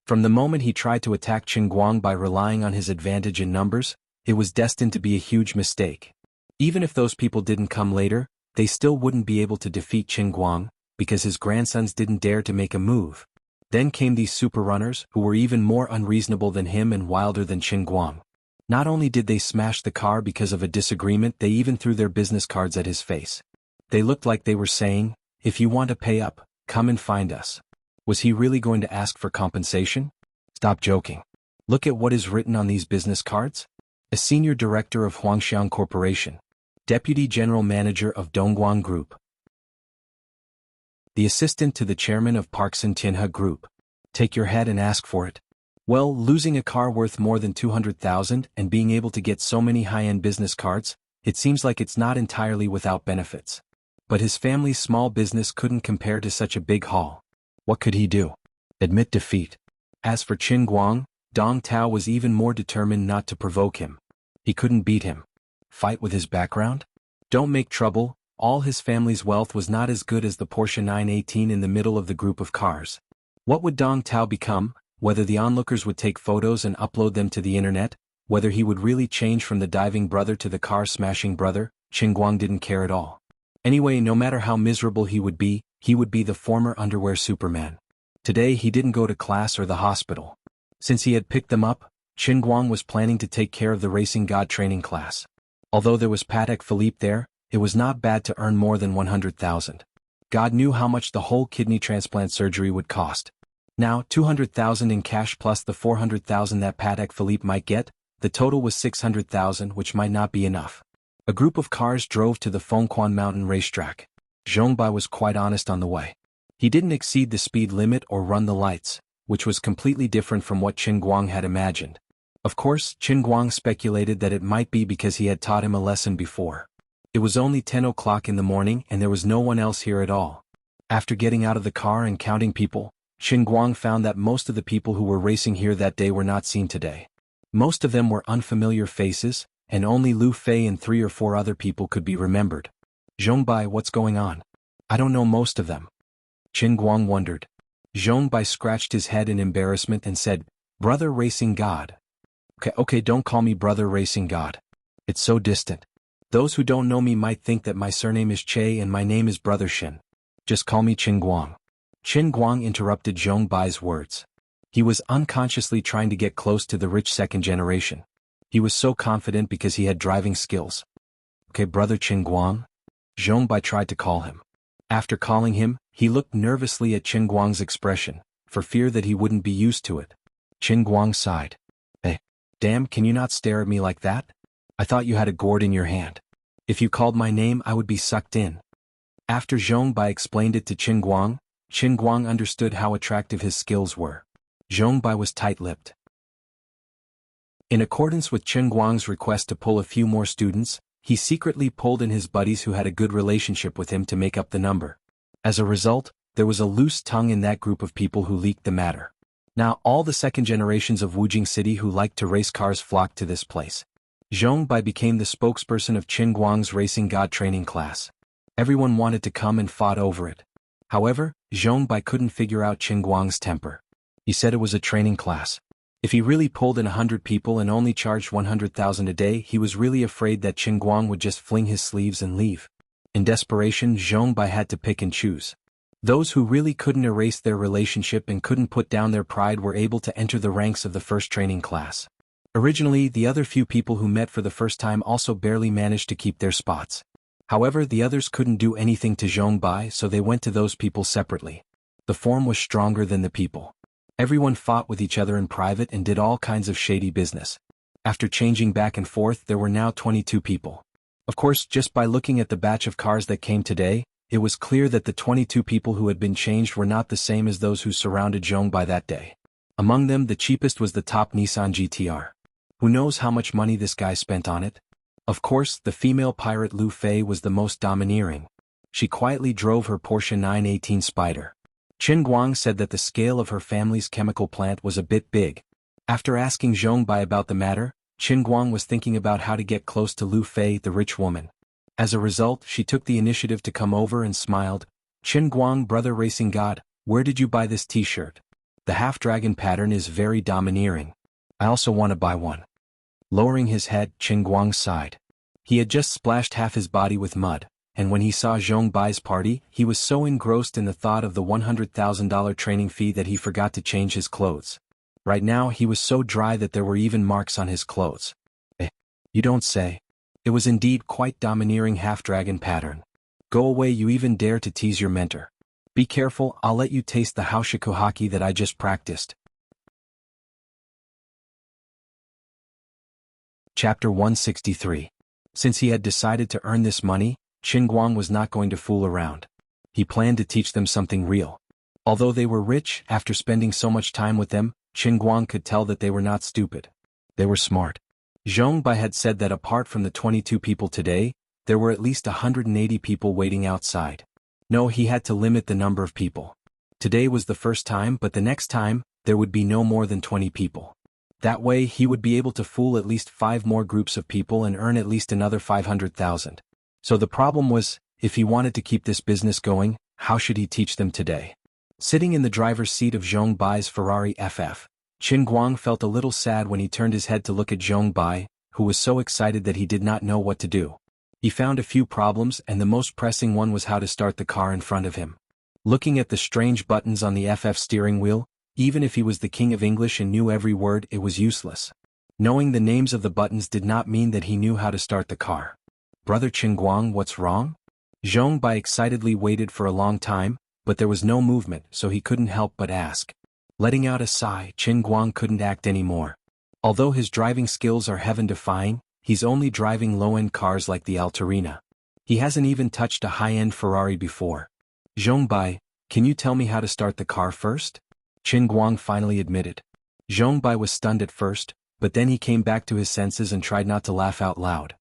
From the moment he tried to attack Qin Guang by relying on his advantage in numbers, it was destined to be a huge mistake. Even if those people didn't come later, they still wouldn't be able to defeat Qin Guang, because his grandsons didn't dare to make a move. Then came these super runners who were even more unreasonable than him and wilder than Qin Guang. Not only did they smash the car because of a disagreement, they even threw their business cards at his face. They looked like they were saying, "If you want to pay up, come and find us." Was he really going to ask for compensation? Stop joking. Look at what is written on these business cards. A senior director of Huangxiang Corporation. Deputy General Manager of Dongguan Group. The assistant to the chairman of Parkson Tianhe Group. Take your head and ask for it. Well, losing a car worth more than 200,000 and being able to get so many high-end business cards, it seems like it's not entirely without benefits. But his family's small business couldn't compare to such a big haul. What could he do? Admit defeat. As for Qin Guang, Dong Tao was even more determined not to provoke him. He couldn't beat him. Fight with his background? Don't make trouble. All his family's wealth was not as good as the Porsche 918 in the middle of the group of cars. What would Dong Tao become? Whether the onlookers would take photos and upload them to the internet, whether he would really change from the diving brother to the car-smashing brother, Qin Guang didn't care at all. Anyway, no matter how miserable he would be the former underwear Superman. Today he didn't go to class or the hospital. Since he had picked them up, Qin Guang was planning to take care of the racing god training class. Although there was Patek Philippe there, it was not bad to earn more than 100,000. God knew how much the whole kidney transplant surgery would cost. Now, 200,000 in cash plus the 400,000 that Patek Philippe might get, the total was 600,000, which might not be enough. A group of cars drove to the Fengquan Mountain racetrack. Zhong Bai was quite honest on the way. He didn't exceed the speed limit or run the lights, which was completely different from what Qin Guang had imagined. Of course, Qin Guang speculated that it might be because he had taught him a lesson before. It was only 10 o'clock in the morning and there was no one else here at all. After getting out of the car and counting people, Qin Guang found that most of the people who were racing here that day were not seen today. Most of them were unfamiliar faces, and only Lu Fei and 3 or 4 other people could be remembered. Zhong Bai, what's going on? I don't know most of them. Qin Guang wondered. Zhong Bai scratched his head in embarrassment and said, "Brother Racing God." Okay, don't call me Brother Racing God. It's so distant. Those who don't know me might think that my surname is Che and my name is Brother Shin. Just call me Qin Guang. Qin Guang interrupted Zhong Bai's words. He was unconsciously trying to get close to the rich second generation. He was so confident because he had driving skills. Okay, Brother Qin Guang? Zhong Bai tried to call him. After calling him, he looked nervously at Qin Guang's expression, for fear that he wouldn't be used to it. Qin Guang sighed. Hey, damn, can you not stare at me like that? I thought you had a gourd in your hand. If you called my name, I would be sucked in. After Zhong Bai explained it to Qin Guang understood how attractive his skills were. Zhong Bai was tight-lipped. In accordance with Qin Guang's request to pull a few more students, he secretly pulled in his buddies who had a good relationship with him to make up the number. As a result, there was a loose tongue in that group of people who leaked the matter. Now all the second generations of Wujing City who liked to race cars flocked to this place. Zhong Bai became the spokesperson of Qin Guang's racing god training class. Everyone wanted to come and fought over it. However, Zhong Bai couldn't figure out Qin Guang's temper. He said it was a training class. If he really pulled in 100 people and only charged 100,000 a day, he was really afraid that Qin Guang would just fling his sleeves and leave. In desperation, Zhong Bai had to pick and choose. Those who really couldn't erase their relationship and couldn't put down their pride were able to enter the ranks of the first training class. Originally, the other few people who met for the first time also barely managed to keep their spots. However, the others couldn't do anything to Zhong Bai, so they went to those people separately. The form was stronger than the people. Everyone fought with each other in private and did all kinds of shady business. After changing back and forth, there were now 22 people. Of course, just by looking at the batch of cars that came today, it was clear that the 22 people who had been changed were not the same as those who surrounded Zhong Bai that day. Among them, the cheapest was the top Nissan GTR. Who knows how much money this guy spent on it? Of course, the female pirate Lu Fei was the most domineering. She quietly drove her Porsche 918 Spider. Qin Guang said that the scale of her family's chemical plant was a bit big. After asking Zhong Bai about the matter, Qin Guang was thinking about how to get close to Lu Fei, the rich woman. As a result, she took the initiative to come over and smiled. Qin Guang, brother racing god, where did you buy this t-shirt? The half-dragon pattern is very domineering. I also want to buy one. Lowering his head, Qin Guang sighed. He had just splashed half his body with mud, and when he saw Zhong Bai's party, he was so engrossed in the thought of the $100,000 training fee that he forgot to change his clothes. Right now he was so dry that there were even marks on his clothes. You don't say. It was indeed quite domineering half-dragon pattern. Go away, you even dare to tease your mentor. Be careful, I'll let you taste the Haoshiku haki that I just practiced. Chapter 163. Since he had decided to earn this money, Qin Guang was not going to fool around. He planned to teach them something real. Although they were rich, after spending so much time with them, Qin Guang could tell that they were not stupid. They were smart. Zhong Bai had said that apart from the 22 people today, there were at least 180 people waiting outside. No, he had to limit the number of people. Today was the first time, but the next time, there would be no more than 20 people. That way, he would be able to fool at least 5 more groups of people and earn at least another 500,000. So the problem was, if he wanted to keep this business going, how should he teach them today? Sitting in the driver's seat of Zhong Bai's Ferrari FF, Qin Guang felt a little sad when he turned his head to look at Zhong Bai, who was so excited that he did not know what to do. He found a few problems, and the most pressing one was how to start the car in front of him. Looking at the strange buttons on the FF steering wheel, even if he was the king of English and knew every word, it was useless. Knowing the names of the buttons did not mean that he knew how to start the car. Brother Qin Guang, what's wrong? Zhong Bai excitedly waited for a long time, but there was no movement, so he couldn't help but ask. Letting out a sigh, Qin Guang couldn't act anymore. Although his driving skills are heaven-defying, he's only driving low-end cars like the Altarina. He hasn't even touched a high-end Ferrari before. Zhong Bai, can you tell me how to start the car first? Qin Guang finally admitted. Zhong Bai was stunned at first, but then he came back to his senses and tried not to laugh out loud.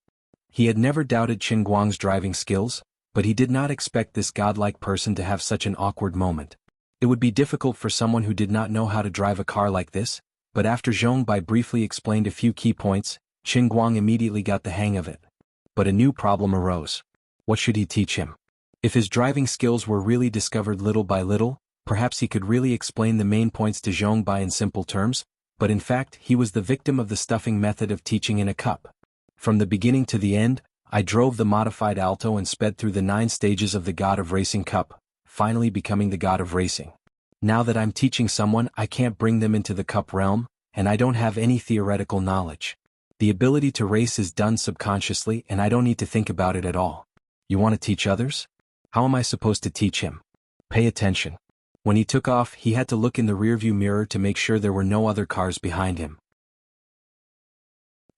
He had never doubted Qin Guang's driving skills, but he did not expect this godlike person to have such an awkward moment. It would be difficult for someone who did not know how to drive a car like this, but after Zhong Bai briefly explained a few key points, Qin Guang immediately got the hang of it. But a new problem arose. What should he teach him? If his driving skills were really discovered little by little, perhaps he could really explain the main points to Zhong Bai in simple terms, but in fact he was the victim of the stuffing method of teaching in a cup. From the beginning to the end, I drove the modified Alto and sped through the 9 stages of the God of Racing Cup, finally becoming the God of Racing. Now that I'm teaching someone, I can't bring them into the cup realm, and I don't have any theoretical knowledge. The ability to race is done subconsciously and I don't need to think about it at all. You want to teach others? How am I supposed to teach him? Pay attention. When he took off, he had to look in the rearview mirror to make sure there were no other cars behind him.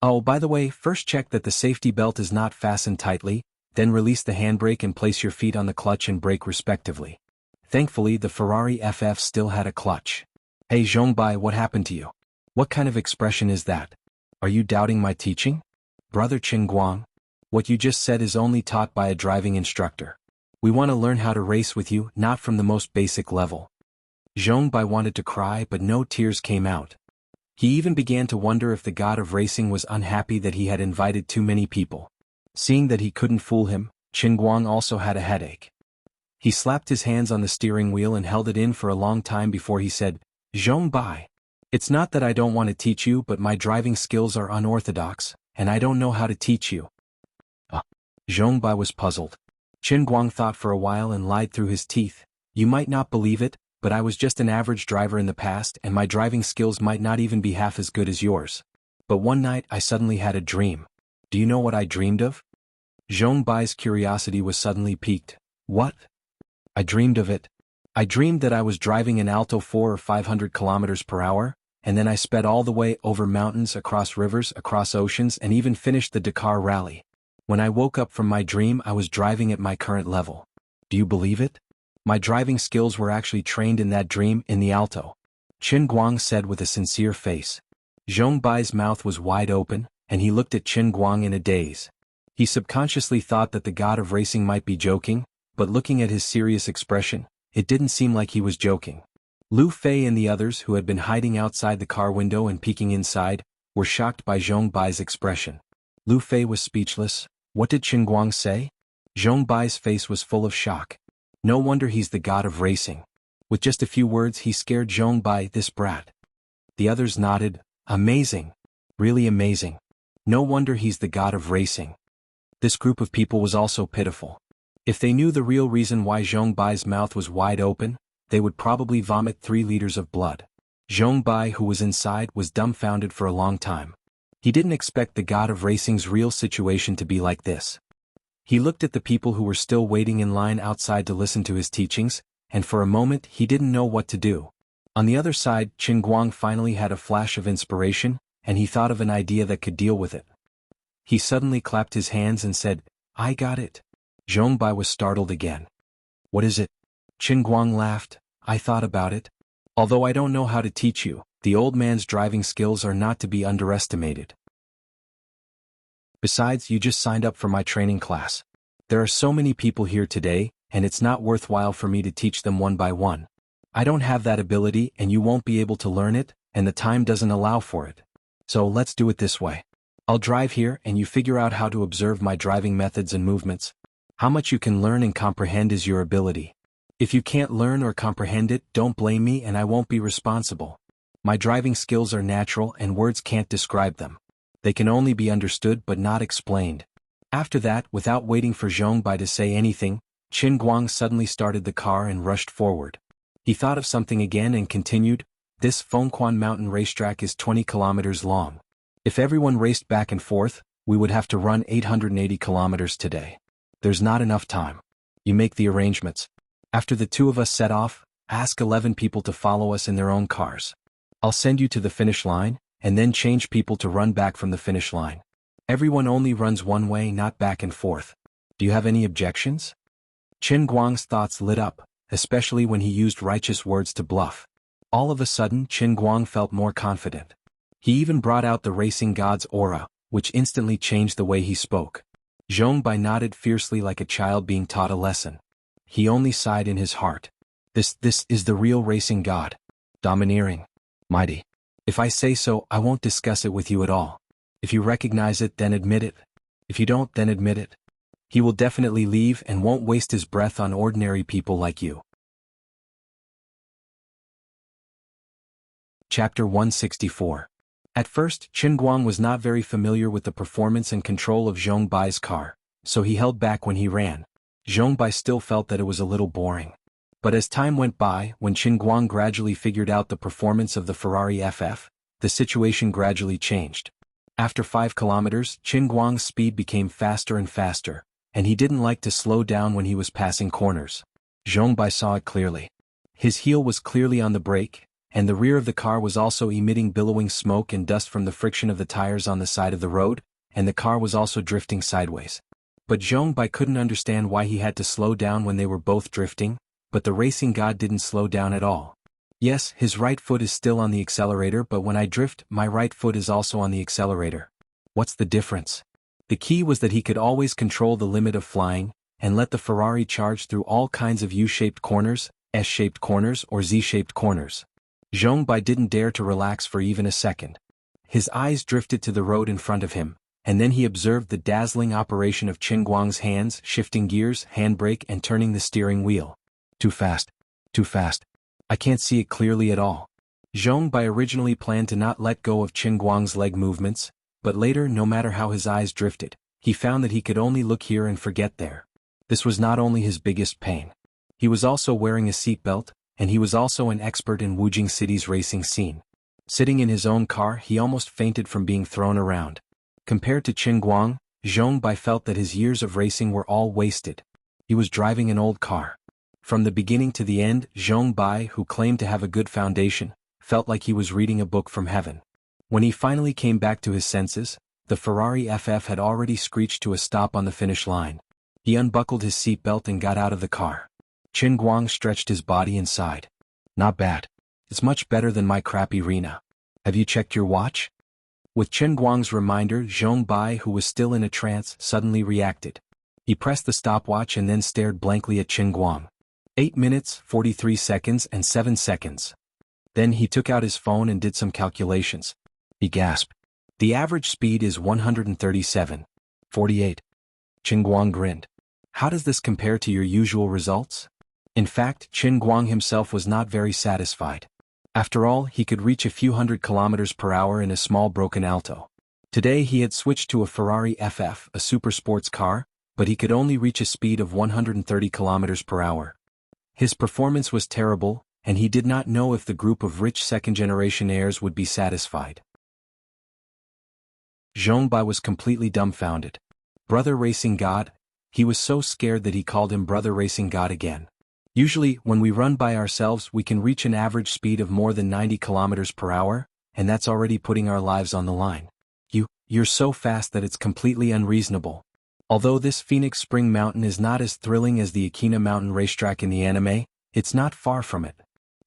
Oh, by the way, first check that the safety belt is not fastened tightly, then release the handbrake and place your feet on the clutch and brake respectively. Thankfully, the Ferrari FF still had a clutch. Hey Zhong Bai, what happened to you? What kind of expression is that? Are you doubting my teaching? Brother Qin Guang, what you just said is only taught by a driving instructor. We want to learn how to race with you, not from the most basic level. Zhong Bai wanted to cry, but no tears came out. He even began to wonder if the god of racing was unhappy that he had invited too many people. Seeing that he couldn't fool him, Qin Guang also had a headache. He slapped his hands on the steering wheel and held it in for a long time before he said, Zhong Bai, It's not that I don't want to teach you, but my driving skills are unorthodox, and I don't know how to teach you. Zhong Bai was puzzled. Qin Guang thought for a while and lied through his teeth. You might not believe it, but I was just an average driver in the past and my driving skills might not even be half as good as yours. But one night I suddenly had a dream. Do you know what I dreamed of? Zhong Bai's curiosity was suddenly piqued. What? I dreamed of it. I dreamed that I was driving an Alto 400 or 500 kilometers per hour, and then I sped all the way over mountains, across rivers, across oceans, and even finished the Dakar rally. When I woke up from my dream, I was driving at my current level. Do you believe it? My driving skills were actually trained in that dream in the Alto. Qin Guang said with a sincere face. Zhong Bai's mouth was wide open, and he looked at Qin Guang in a daze. He subconsciously thought that the god of racing might be joking, but looking at his serious expression, it didn't seem like he was joking. Lu Fei and the others who had been hiding outside the car window and peeking inside, were shocked by Zhong Bai's expression. Lu Fei was speechless. What did Qin Guang say? Zhong Bai's face was full of shock. No wonder he's the god of racing. With just a few words he scared Zhong Bai, this brat. The others nodded. Amazing. Really amazing. No wonder he's the god of racing. This group of people was also pitiful. If they knew the real reason why Zhong Bai's mouth was wide open, they would probably vomit 3 liters of blood. Zhong Bai, who was inside, was dumbfounded for a long time. He didn't expect the god of racing's real situation to be like this. He looked at the people who were still waiting in line outside to listen to his teachings, and for a moment he didn't know what to do. On the other side, Qin Guang finally had a flash of inspiration, and he thought of an idea that could deal with it. He suddenly clapped his hands and said, I got it. Zhong Bai was startled again. What is it? Qin Guang laughed. I thought about it. Although I don't know how to teach you, the old man's driving skills are not to be underestimated. Besides, you just signed up for my training class. There are so many people here today, and it's not worthwhile for me to teach them one by one. I don't have that ability and you won't be able to learn it, and the time doesn't allow for it. So let's do it this way. I'll drive here and you figure out how to observe my driving methods and movements. How much you can learn and comprehend is your ability. If you can't learn or comprehend it, don't blame me and I won't be responsible. My driving skills are natural and words can't describe them. They can only be understood but not explained. After that, without waiting for Zhong Bai to say anything, Qin Guang suddenly started the car and rushed forward. He thought of something again and continued, this Fengquan mountain racetrack is 20 kilometers long. If everyone raced back and forth, we would have to run 880 kilometers today. There's not enough time. You make the arrangements. After the 2 of us set off, ask 11 people to follow us in their own cars. I'll send you to the finish line, and then change people to run back from the finish line. Everyone only runs one way, not back and forth. Do you have any objections? Qin Guang's thoughts lit up, especially when he used righteous words to bluff. All of a sudden, Qin Guang felt more confident. He even brought out the racing god's aura, which instantly changed the way he spoke. Zhong Bai nodded fiercely like a child being taught a lesson. He only sighed in his heart. This is the real racing god. Domineering. Mighty. If I say so, I won't discuss it with you at all. If you recognize it, then admit it. If you don't, then admit it. He will definitely leave and won't waste his breath on ordinary people like you. Chapter 164. At first, Qin Guang was not very familiar with the performance and control of Zhong Bai's car, so he held back when he ran. Zhong Bai still felt that it was a little boring. But as time went by, when Qin Guang gradually figured out the performance of the Ferrari FF, the situation gradually changed. After 5 kilometers, Qin Guang's speed became faster and faster, and he didn't like to slow down when he was passing corners. Zhong Bai saw it clearly. His heel was clearly on the brake, and the rear of the car was also emitting billowing smoke and dust from the friction of the tires on the side of the road, and the car was also drifting sideways. But Zhong Bai couldn't understand why he had to slow down when they were both drifting, but the racing god didn't slow down at all. Yes, his right foot is still on the accelerator, but when I drift, my right foot is also on the accelerator. What's the difference? The key was that he could always control the limit of flying, and let the Ferrari charge through all kinds of U-shaped corners, S-shaped corners, or Z-shaped corners. Zhong Bai didn't dare to relax for even a second. His eyes drifted to the road in front of him, and then he observed the dazzling operation of Qin Guang's hands shifting gears, handbrake, and turning the steering wheel. Too fast. Too fast. I can't see it clearly at all. Zhong Bai originally planned to not let go of Qin Guang's leg movements, but later, no matter how his eyes drifted, he found that he could only look here and forget there. This was not only his biggest pain. He was also wearing a seatbelt, and he was also an expert in Wujing City's racing scene. Sitting in his own car, he almost fainted from being thrown around. Compared to Qin Guang, Zhong Bai felt that his years of racing were all wasted. He was driving an old car. From the beginning to the end, Zhong Bai, who claimed to have a good foundation, felt like he was reading a book from heaven. When he finally came back to his senses, the Ferrari FF had already screeched to a stop on the finish line. He unbuckled his seatbelt and got out of the car. Qin Guang stretched his body and sighed. Not bad. It's much better than my crappy Rena. Have you checked your watch? With Qin Guang's reminder, Zhong Bai, who was still in a trance, suddenly reacted. He pressed the stopwatch and then stared blankly at Qin Guang. 8 minutes, 43 seconds and 7 seconds. Then he took out his phone and did some calculations. He gasped. The average speed is 137.48. Qin Guang grinned. How does this compare to your usual results? In fact, Qin Guang himself was not very satisfied. After all, he could reach a few hundred kilometers per hour in a small broken Alto. Today he had switched to a Ferrari FF, a super sports car, but he could only reach a speed of 130 kilometers per hour. His performance was terrible, and he did not know if the group of rich second-generation heirs would be satisfied. Zhong Bai was completely dumbfounded. Brother Racing God? He was so scared that he called him Brother Racing God again. Usually, when we run by ourselves, we can reach an average speed of more than 90 kilometers per hour, and that's already putting our lives on the line. You're so fast that it's completely unreasonable. Although this Phoenix Spring Mountain is not as thrilling as the Akina Mountain racetrack in the anime, it's not far from it.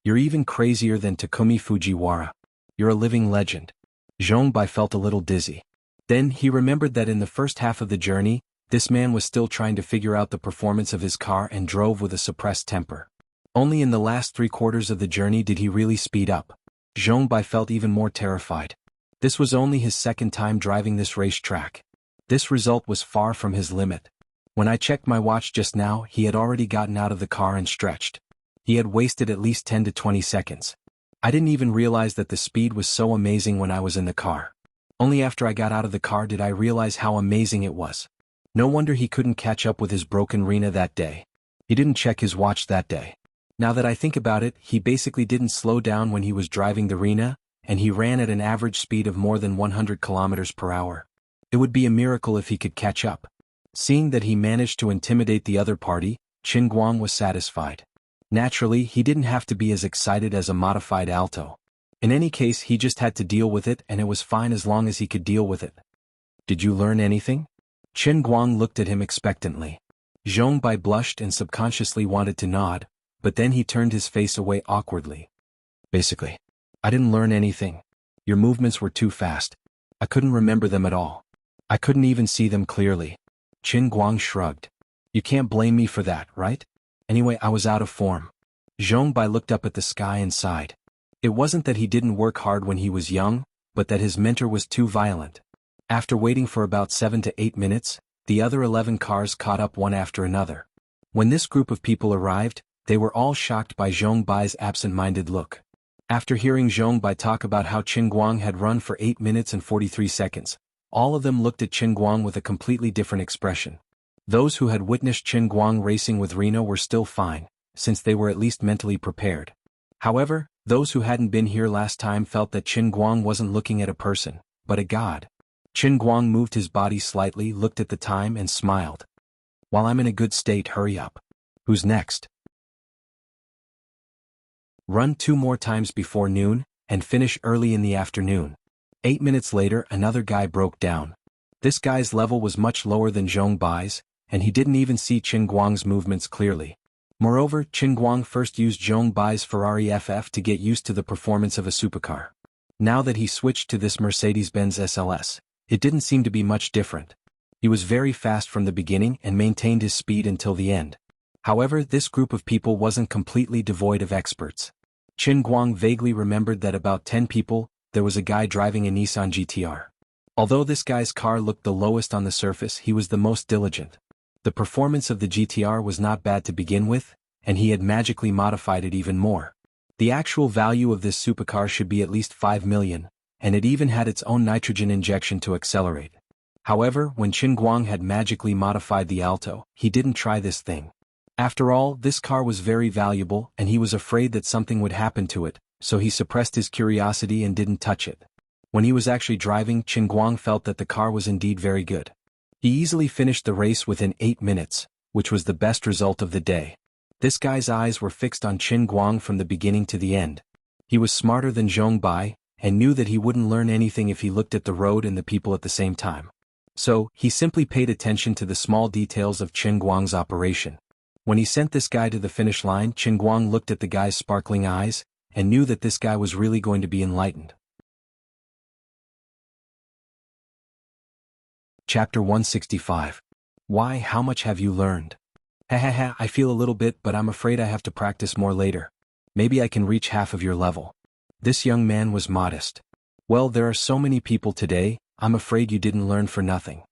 You're even crazier than Takumi Fujiwara. You're a living legend. Zhong Bai felt a little dizzy. Then he remembered that in the first half of the journey, this man was still trying to figure out the performance of his car and drove with a suppressed temper. Only in the last 3/4 of the journey did he really speed up. Zhong Bai felt even more terrified. This was only his second time driving this racetrack. This result was far from his limit. When I checked my watch just now, he had already gotten out of the car and stretched. He had wasted at least 10 to 20 seconds. I didn't even realize that the speed was so amazing when I was in the car. Only after I got out of the car did I realize how amazing it was. No wonder he couldn't catch up with his broken Rena that day. He didn't check his watch that day. Now that I think about it, he basically didn't slow down when he was driving the Rena, and he ran at an average speed of more than 100 kilometers per hour. It would be a miracle if he could catch up. Seeing that he managed to intimidate the other party, Qin Guang was satisfied. Naturally, he didn't have to be as excited as a modified Alto. In any case, he just had to deal with it, and it was fine as long as he could deal with it. Did you learn anything? Qin Guang looked at him expectantly. Zhong Bai blushed and subconsciously wanted to nod, but then he turned his face away awkwardly. Basically, I didn't learn anything. Your movements were too fast. I couldn't remember them at all. I couldn't even see them clearly. Qin Guang shrugged. You can't blame me for that, right? Anyway, I was out of form. Zhong Bai looked up at the sky and sighed. It wasn't that he didn't work hard when he was young, but that his mentor was too violent. After waiting for about 7 to 8 minutes, the other 11 cars caught up one after another. When this group of people arrived, they were all shocked by Zhong Bai's absent-minded look. After hearing Zhong Bai talk about how Qin Guang had run for 8 minutes and 43 seconds, all of them looked at Qin Guang with a completely different expression. Those who had witnessed Qin Guang racing with Reno were still fine, since they were at least mentally prepared. However, those who hadn't been here last time felt that Qin Guang wasn't looking at a person, but a god. Qin Guang moved his body slightly, looked at the time and smiled. While I'm in a good state, hurry up. Who's next? Run 2 more times before noon, and finish early in the afternoon. 8 minutes later, another guy broke down. This guy's level was much lower than Zhong Bai's, and he didn't even see Qin Guang's movements clearly. Moreover, Qin Guang first used Zhong Bai's Ferrari FF to get used to the performance of a supercar. Now that he switched to this Mercedes-Benz SLS, it didn't seem to be much different. He was very fast from the beginning and maintained his speed until the end. However, this group of people wasn't completely devoid of experts. Qin Guang vaguely remembered that about 10 people, there was a guy driving a Nissan GTR. Although this guy's car looked the lowest on the surface, he was the most diligent. The performance of the GTR was not bad to begin with, and he had magically modified it even more. The actual value of this supercar should be at least 5 million, and it even had its own nitrogen injection to accelerate. However, when Qin Guang had magically modified the Alto, he didn't try this thing. After all, this car was very valuable and he was afraid that something would happen to it, so he suppressed his curiosity and didn't touch it. When he was actually driving, Qin Guang felt that the car was indeed very good. He easily finished the race within 8 minutes, which was the best result of the day. This guy's eyes were fixed on Qin Guang from the beginning to the end. He was smarter than Zhong Bai, and knew that he wouldn't learn anything if he looked at the road and the people at the same time. So, he simply paid attention to the small details of Qin Guang's operation. When he sent this guy to the finish line, Qin Guang looked at the guy's sparkling eyes, and knew that this guy was really going to be enlightened. Chapter 165. Why, how much have you learned? I feel a little bit, but I'm afraid I have to practice more later. Maybe I can reach half of your level. This young man was modest. Well, there are so many people today, I'm afraid you didn't learn for nothing.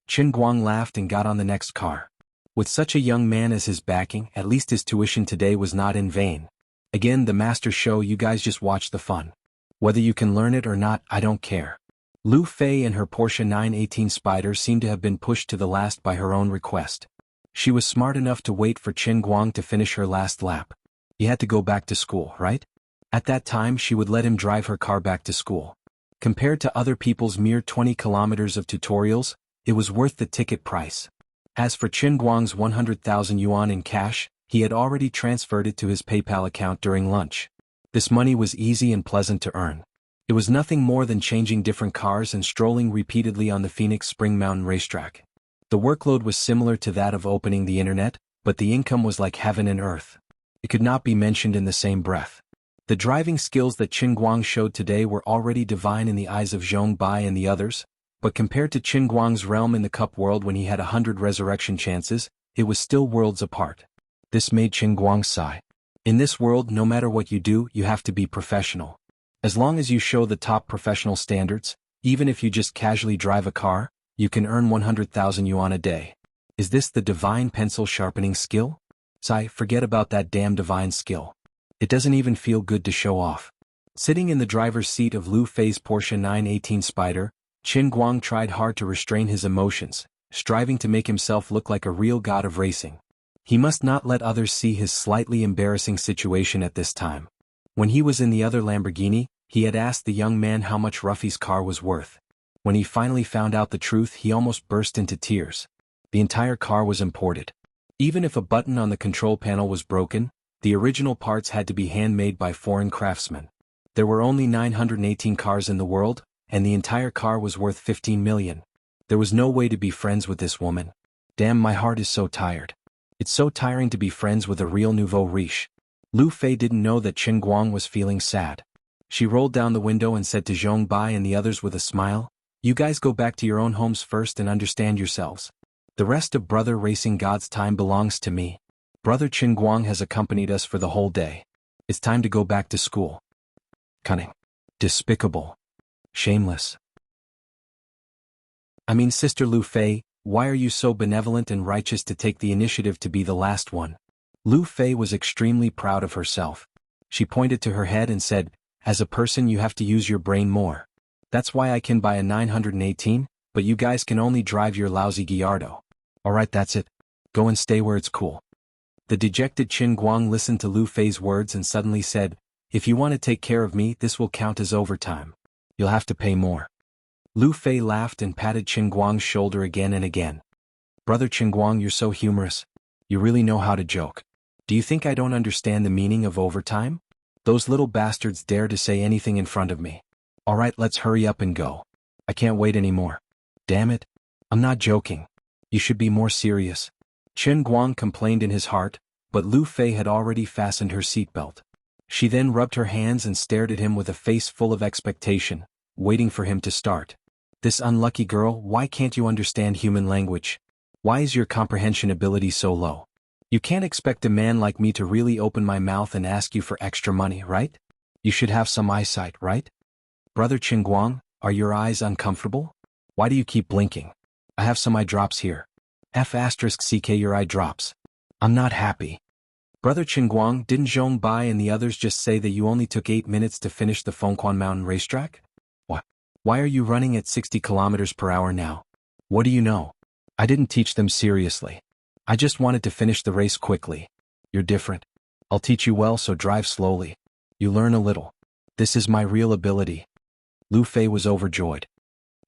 Qin Guang laughed and got on the next car. With such a young man as his backing, at least his tuition today was not in vain. Again, the master show, you guys just watch the fun. Whether you can learn it or not, I don't care. Lu Fei and her Porsche 918 Spyder seemed to have been pushed to the last by her own request. She was smart enough to wait for Qin Guang to finish her last lap. He had to go back to school, right? At that time she would let him drive her car back to school. Compared to other people's mere 20 kilometers of tutorials, it was worth the ticket price. As for Qin Guang's 100,000 yuan in cash, he had already transferred it to his PayPal account during lunch. This money was easy and pleasant to earn. It was nothing more than changing different cars and strolling repeatedly on the Phoenix Spring Mountain racetrack. The workload was similar to that of opening the internet, but the income was like heaven and earth. It could not be mentioned in the same breath. The driving skills that Qin Guang showed today were already divine in the eyes of Zhong Bai and the others, but compared to Qin Guang's realm in the cup world when he had 100 resurrection chances, it was still worlds apart. This made Qin Guang sigh. In this world, no matter what you do, you have to be professional. As long as you show the top professional standards, even if you just casually drive a car, you can earn 100,000 yuan a day. Is this the divine pencil sharpening skill? Sigh, forget about that damn divine skill. It doesn't even feel good to show off. Sitting in the driver's seat of Lu Fei's Porsche 918 Spyder, Qin Guang tried hard to restrain his emotions, striving to make himself look like a real god of racing. He must not let others see his slightly embarrassing situation at this time. When he was in the other Lamborghini, he had asked the young man how much Ruffy's car was worth. When he finally found out the truth, he almost burst into tears. The entire car was imported. Even if a button on the control panel was broken, the original parts had to be handmade by foreign craftsmen. There were only 918 cars in the world, and the entire car was worth 15 million. There was no way to be friends with this woman. Damn, my heart is so tired. It's so tiring to be friends with a real nouveau riche. Lu Fei didn't know that Qin Guang was feeling sad. She rolled down the window and said to Zhong Bai and the others with a smile, "You guys go back to your own homes first and understand yourselves. The rest of Brother Racing God's time belongs to me. Brother Qin Guang has accompanied us for the whole day. It's time to go back to school." Cunning. Despicable. Shameless. I mean, Sister Lu Fei, why are you so benevolent and righteous to take the initiative to be the last one? Lu Fei was extremely proud of herself. She pointed to her head and said, "As a person you have to use your brain more. That's why I can buy a 918, but you guys can only drive your lousy Gallardo. Alright, that's it. Go and stay where it's cool." The dejected Qin Guang listened to Lu Fei's words and suddenly said, "If you want to take care of me, this will count as overtime. You'll have to pay more." Lu Fei laughed and patted Qin Guang's shoulder again and again. "Brother Qin Guang, you're so humorous. You really know how to joke. Do you think I don't understand the meaning of overtime? Those little bastards dare to say anything in front of me. Alright, let's hurry up and go. I can't wait anymore. Damn it. I'm not joking. You should be more serious." Qin Guang complained in his heart, but Lu Fei had already fastened her seatbelt. She then rubbed her hands and stared at him with a face full of expectation, waiting for him to start. "This unlucky girl, why can't you understand human language? Why is your comprehension ability so low? You can't expect a man like me to really open my mouth and ask you for extra money, right? You should have some eyesight, right? Brother Qin Guang, are your eyes uncomfortable? Why do you keep blinking? I have some eye drops here. F*** your eye drops. I'm not happy." Brother Qingguang, didn't Zhong Bai and the others just say that you only took 8 minutes to finish the Fengquan Mountain racetrack? What? Why are you running at 60 kilometers per hour now? What do you know? I didn't teach them seriously. I just wanted to finish the race quickly. You're different. I'll teach you well, so drive slowly. You learn a little. This is my real ability. Lu Fei was overjoyed.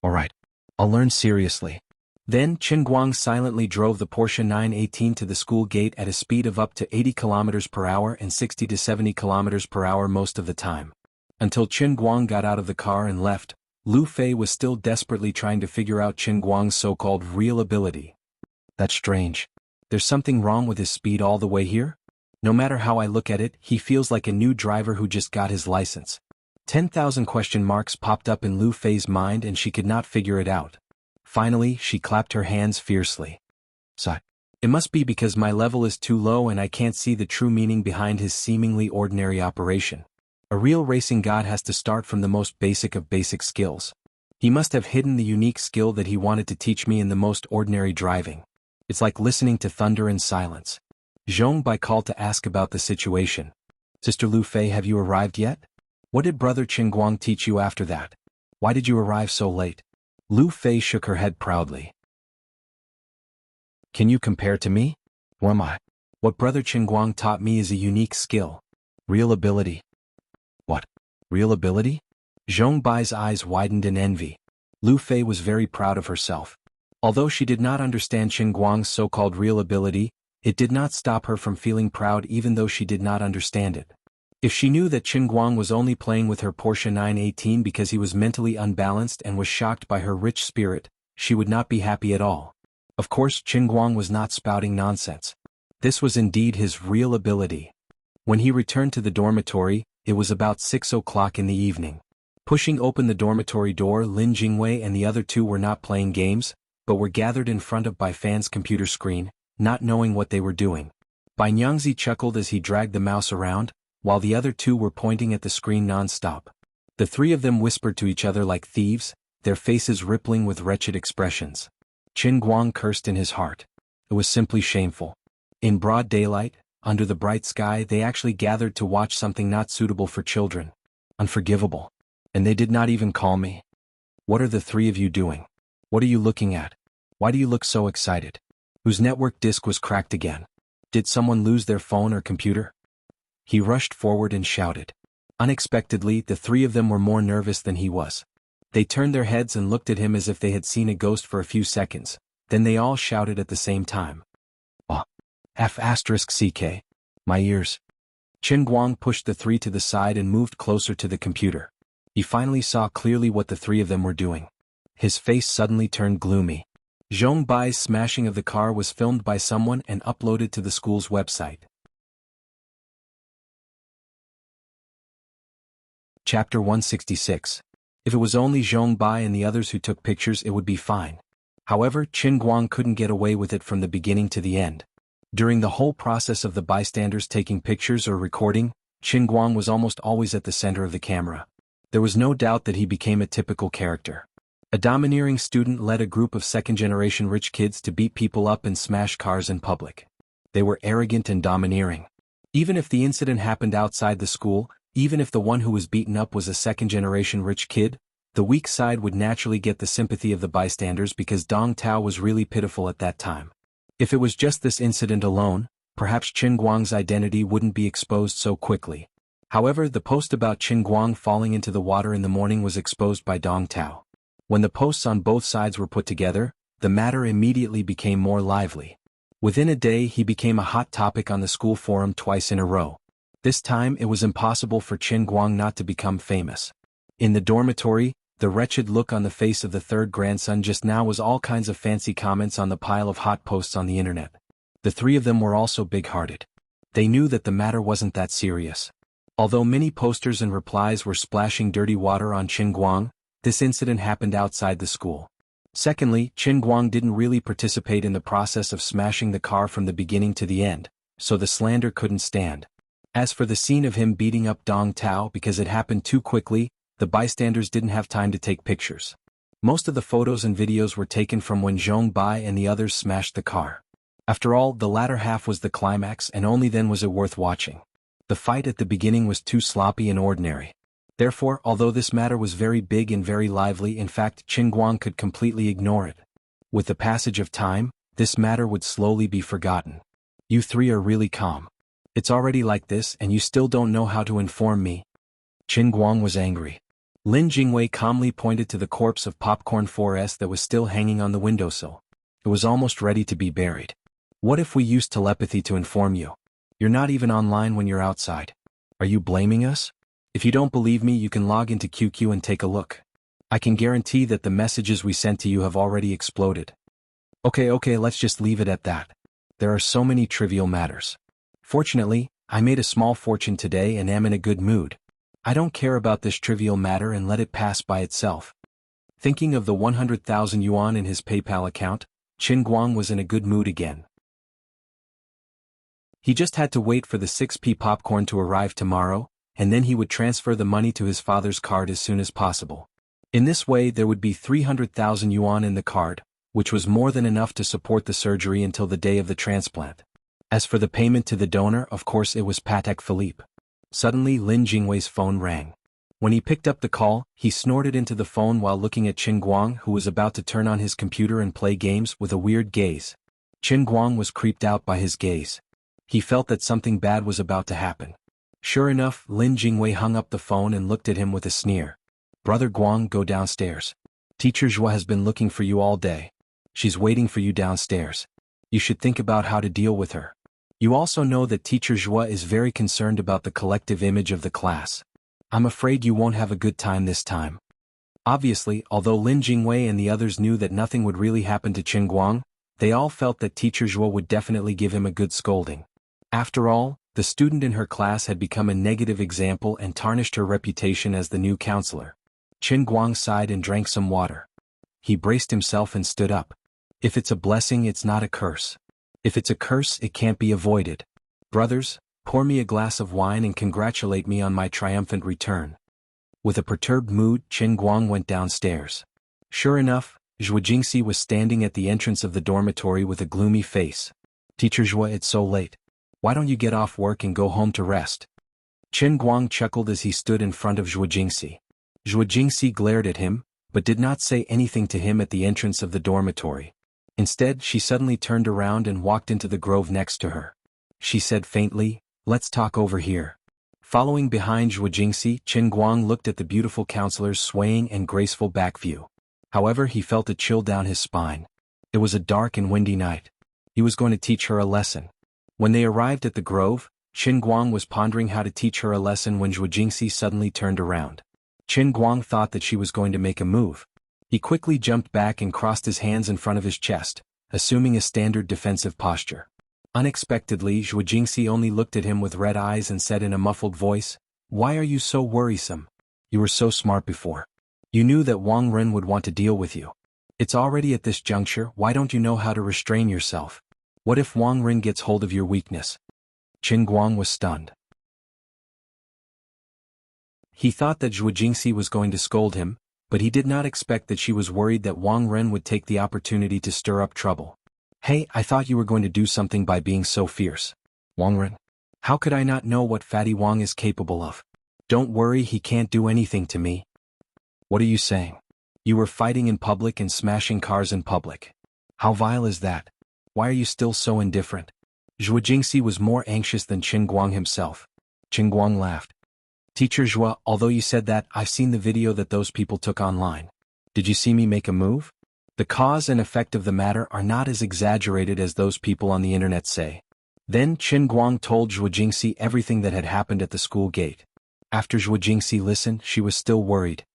All right. I'll learn seriously. Then Qingguang silently drove the Porsche 918 to the school gate at a speed of up to 80 kilometers per hour and 60 to 70 kilometers per hour most of the time. Until Qingguang got out of the car and left, Lu Fei was still desperately trying to figure out Qingguang's so-called real ability. That's strange. There's something wrong with his speed all the way here? No matter how I look at it, he feels like a new driver who just got his license. 10,000 question marks popped up in Lu Fei's mind and she could not figure it out. Finally, she clapped her hands fiercely. Sigh. It must be because my level is too low and I can't see the true meaning behind his seemingly ordinary operation. A real racing god has to start from the most basic of basic skills. He must have hidden the unique skill that he wanted to teach me in the most ordinary driving. It's like listening to thunder in silence. Zhong Bai called to ask about the situation. Sister Lu Fei, have you arrived yet? What did Brother Qingguang teach you after that? Why did you arrive so late? Lu Fei shook her head proudly. Can you compare to me? Who am I? What Brother Qingguang taught me is a unique skill. Real ability. What? Real ability? Zhong Bai's eyes widened in envy. Lu Fei was very proud of herself. Although she did not understand Qingguang's so-called real ability, it did not stop her from feeling proud even though she did not understand it. If she knew that Qingguang was only playing with her Porsche 918 because he was mentally unbalanced and was shocked by her rich spirit, she would not be happy at all. Of course, Qingguang was not spouting nonsense. This was indeed his real ability. When he returned to the dormitory, it was about 6 o'clock in the evening. Pushing open the dormitory door, Lin Jingwei and the other two were not playing games, but were gathered in front of Bai Fan's computer screen, not knowing what they were doing. Bai Nyangzi chuckled as he dragged the mouse around, while the other two were pointing at the screen non-stop. The three of them whispered to each other like thieves, their faces rippling with wretched expressions. Qingguang cursed in his heart. It was simply shameful. In broad daylight, under the bright sky, they actually gathered to watch something not suitable for children. Unforgivable. And they did not even call me. What are the three of you doing? What are you looking at? Why do you look so excited? Whose network disk was cracked again? Did someone lose their phone or computer? He rushed forward and shouted. Unexpectedly, the three of them were more nervous than he was. They turned their heads and looked at him as if they had seen a ghost for a few seconds, then they all shouted at the same time. Oh. F***CK. My ears. Qingguang pushed the three to the side and moved closer to the computer. He finally saw clearly what the three of them were doing. His face suddenly turned gloomy. Zhong Bai's smashing of the car was filmed by someone and uploaded to the school's website. Chapter 166. If it was only Zhong Bai and the others who took pictures, it would be fine. However, Qingguang couldn't get away with it from the beginning to the end. During the whole process of the bystanders taking pictures or recording, Qingguang was almost always at the center of the camera. There was no doubt that he became a typical character. A domineering student led a group of second-generation rich kids to beat people up and smash cars in public. They were arrogant and domineering. Even if the incident happened outside the school, even if the one who was beaten up was a second-generation rich kid, the weak side would naturally get the sympathy of the bystanders because Dong Tao was really pitiful at that time. If it was just this incident alone, perhaps Qingguang's identity wouldn't be exposed so quickly. However, the post about Qingguang falling into the water in the morning was exposed by Dong Tao. When the posts on both sides were put together, the matter immediately became more lively. Within a day, he became a hot topic on the school forum twice in a row. This time, it was impossible for Qingguang not to become famous. In the dormitory, the wretched look on the face of the third grandson just now was all kinds of fancy comments on the pile of hot posts on the internet. The three of them were also big-hearted. They knew that the matter wasn't that serious. Although many posters and replies were splashing dirty water on Qingguang, this incident happened outside the school. Secondly, Qingguang didn't really participate in the process of smashing the car from the beginning to the end, so the slander couldn't stand. As for the scene of him beating up Dong Tao because it happened too quickly, the bystanders didn't have time to take pictures. Most of the photos and videos were taken from when Zhong Bai and the others smashed the car. After all, the latter half was the climax, and only then was it worth watching. The fight at the beginning was too sloppy and ordinary. Therefore, although this matter was very big and very lively, in fact, Qin Guang could completely ignore it. With the passage of time, this matter would slowly be forgotten. You three are really calm. It's already like this and you still don't know how to inform me. Qin Guang was angry. Lin Jingwei calmly pointed to the corpse of Popcorn 4S that was still hanging on the windowsill. It was almost ready to be buried. What if we used telepathy to inform you? You're not even online when you're outside. Are you blaming us? If you don't believe me, you can log into QQ and take a look. I can guarantee that the messages we sent to you have already exploded. Okay, let's just leave it at that. There are so many trivial matters. Fortunately, I made a small fortune today and am in a good mood. I don't care about this trivial matter and let it pass by itself. Thinking of the 100,000 yuan in his PayPal account, Qin Guang was in a good mood again. He just had to wait for the 6p popcorn to arrive tomorrow, and then he would transfer the money to his father's card as soon as possible. In this way there would be 300,000 yuan in the card, which was more than enough to support the surgery until the day of the transplant. As for the payment to the donor, of course it was Patek Philippe. Suddenly Lin Jingwei's phone rang. When he picked up the call, he snorted into the phone while looking at Qin Guang, who was about to turn on his computer and play games with a weird gaze. Qin Guang was creeped out by his gaze. He felt that something bad was about to happen. Sure enough, Lin Jingwei hung up the phone and looked at him with a sneer. Brother Guang, go downstairs. Teacher Zhua has been looking for you all day. She's waiting for you downstairs. You should think about how to deal with her. You also know that Teacher Zhua is very concerned about the collective image of the class. I'm afraid you won't have a good time this time. Obviously, although Lin Jingwei and the others knew that nothing would really happen to Qin Guang, they all felt that Teacher Zhua would definitely give him a good scolding. After all, the student in her class had become a negative example and tarnished her reputation as the new counselor. Qin Guang sighed and drank some water. He braced himself and stood up. If it's a blessing, it's not a curse. If it's a curse, it can't be avoided. Brothers, pour me a glass of wine and congratulate me on my triumphant return. With a perturbed mood, Qin Guang went downstairs. Sure enough, Zhou Jingxi was standing at the entrance of the dormitory with a gloomy face. Teacher Zhua, it's so late. Why don't you get off work and go home to rest? Qin Guang chuckled as he stood in front of Zhou Jingxi. Zhou Jingxi glared at him, but did not say anything to him at the entrance of the dormitory. Instead, she suddenly turned around and walked into the grove next to her. She said faintly, "Let's talk over here." Following behind Zhou Jingxi, Qin Guang looked at the beautiful counselor's swaying and graceful back view. However, he felt a chill down his spine. It was a dark and windy night. He was going to teach her a lesson. When they arrived at the grove, Qin Guang was pondering how to teach her a lesson when Zhou Jingxi suddenly turned around. Qin Guang thought that she was going to make a move. He quickly jumped back and crossed his hands in front of his chest, assuming a standard defensive posture. Unexpectedly, Zhou Jingxi only looked at him with red eyes and said in a muffled voice, "Why are you so worrisome? You were so smart before. You knew that Wang Ren would want to deal with you. It's already at this juncture, why don't you know how to restrain yourself? What if Wang Ren gets hold of your weakness?" Qin Guang was stunned. He thought that Zhou Jingxi was going to scold him, but he did not expect that she was worried that Wang Ren would take the opportunity to stir up trouble. "Hey, I thought you were going to do something by being so fierce. Wang Ren? How could I not know what Fatty Wang is capable of? Don't worry, he can't do anything to me." "What are you saying? You were fighting in public and smashing cars in public. How vile is that? Why are you still so indifferent?" Zhou Jingxi was more anxious than Qin Guang himself. Qin Guang laughed. "Teacher Zhua, although you said that, I've seen the video that those people took online. Did you see me make a move? The cause and effect of the matter are not as exaggerated as those people on the internet say." Then Qin Guang told Zhou Jingxi everything that had happened at the school gate. After Zhou Jingxi listened, she was still worried.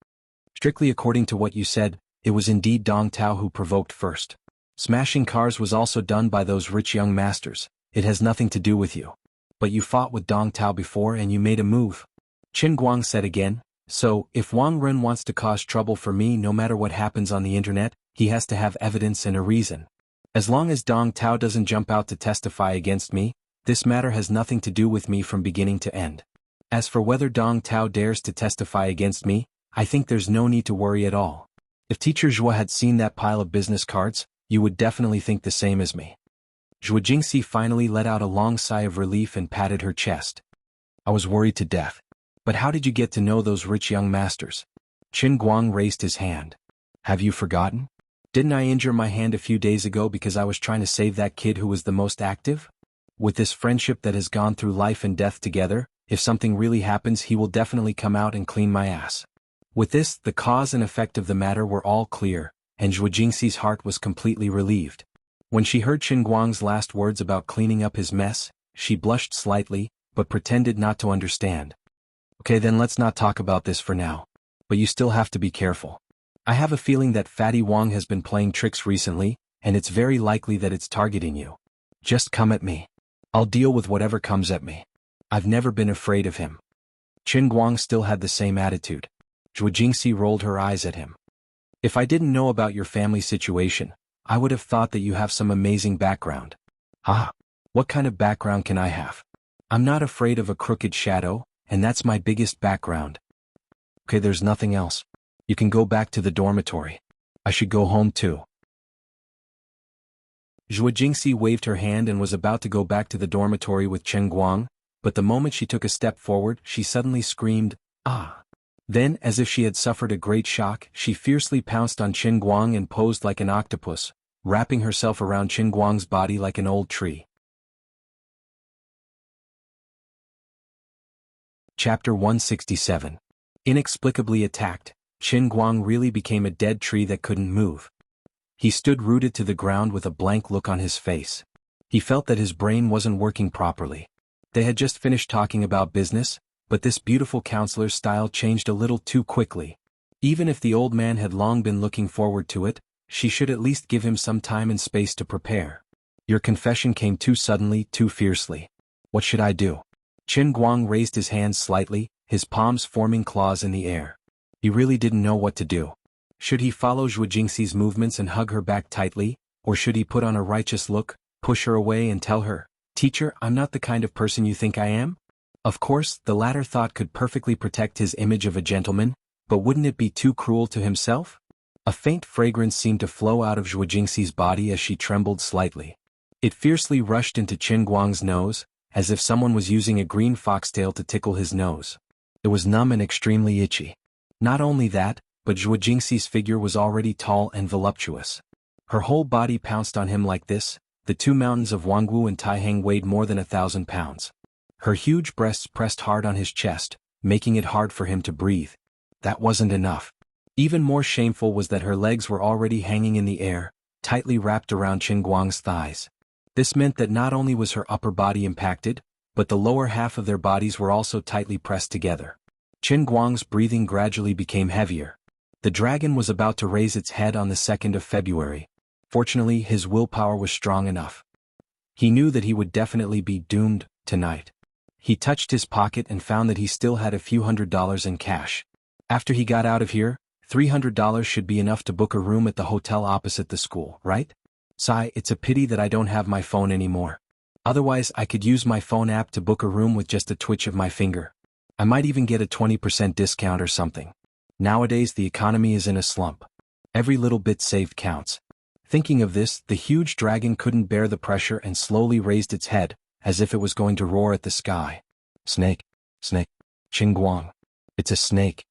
"Strictly according to what you said, it was indeed Dong Tao who provoked first. Smashing cars was also done by those rich young masters. It has nothing to do with you. But you fought with Dong Tao before and you made a move." Qin Guang said again, "So, if Wang Ren wants to cause trouble for me no matter what happens on the internet, he has to have evidence and a reason. As long as Dong Tao doesn't jump out to testify against me, this matter has nothing to do with me from beginning to end. As for whether Dong Tao dares to testify against me, I think there's no need to worry at all. If Teacher Zhua had seen that pile of business cards, you would definitely think the same as me." Zhuo Jingxi finally let out a long sigh of relief and patted her chest. I was worried to death. But how did you get to know those rich young masters? Qin Guang raised his hand. Have you forgotten? Didn't I injure my hand a few days ago because I was trying to save that kid who was the most active? With this friendship that has gone through life and death together, if something really happens he will definitely come out and clean my ass. With this, the cause and effect of the matter were all clear, and Zhuo Jingxi's heart was completely relieved. When she heard Qin Guang's last words about cleaning up his mess, she blushed slightly, but pretended not to understand. Okay, then let's not talk about this for now. But you still have to be careful. I have a feeling that Fatty Wong has been playing tricks recently, and it's very likely that it's targeting you. Just come at me. I'll deal with whatever comes at me. I've never been afraid of him. Qin Guang still had the same attitude. Zhuo Jingxi rolled her eyes at him. If I didn't know about your family situation, I would have thought that you have some amazing background. Ah, what kind of background can I have? I'm not afraid of a crooked shadow, and that's my biggest background. Okay, there's nothing else. You can go back to the dormitory. I should go home too. Zhuo Jingxi waved her hand and was about to go back to the dormitory with Qin Guang, but the moment she took a step forward, she suddenly screamed, "Ah!" Then, as if she had suffered a great shock, she fiercely pounced on Qin Guang and posed like an octopus, wrapping herself around Qin Guang's body like an old tree. Chapter 167. Inexplicably attacked, Qin Guang really became a dead tree that couldn't move. He stood rooted to the ground with a blank look on his face. He felt that his brain wasn't working properly. They had just finished talking about business, but this beautiful counselor's style changed a little too quickly. Even if the old man had long been looking forward to it, she should at least give him some time and space to prepare. Your confession came too suddenly, too fiercely. What should I do? Qin Guang raised his hands slightly, his palms forming claws in the air. He really didn't know what to do. Should he follow Zhuo Jingxi's movements and hug her back tightly, or should he put on a righteous look, push her away and tell her, "Teacher, I'm not the kind of person you think I am"? Of course, the latter thought could perfectly protect his image of a gentleman, but wouldn't it be too cruel to himself? A faint fragrance seemed to flow out of Zhuo Jingxi's body as she trembled slightly. It fiercely rushed into Qin Guang's nose, as if someone was using a green foxtail to tickle his nose. It was numb and extremely itchy. Not only that, but Zhuo Jingxi's figure was already tall and voluptuous. Her whole body pounced on him like this. The two mountains of Wangwu and Taihang weighed more than 1,000 pounds. Her huge breasts pressed hard on his chest, making it hard for him to breathe. That wasn't enough. Even more shameful was that her legs were already hanging in the air, tightly wrapped around Qin Guang's thighs. This meant that not only was her upper body impacted, but the lower half of their bodies were also tightly pressed together. Qin Guang's breathing gradually became heavier. The dragon was about to raise its head on the 2nd of February. Fortunately, his willpower was strong enough. He knew that he would definitely be doomed tonight. He touched his pocket and found that he still had a few $100s in cash. After he got out of here, $300 should be enough to book a room at the hotel opposite the school, right? Sigh, it's a pity that I don't have my phone anymore. Otherwise, I could use my phone app to book a room with just a twitch of my finger. I might even get a 20% discount or something. Nowadays the economy is in a slump. Every little bit saved counts. Thinking of this, the huge dragon couldn't bear the pressure and slowly raised its head, as if it was going to roar at the sky. Snake. Snake. Qin Guang. It's a snake.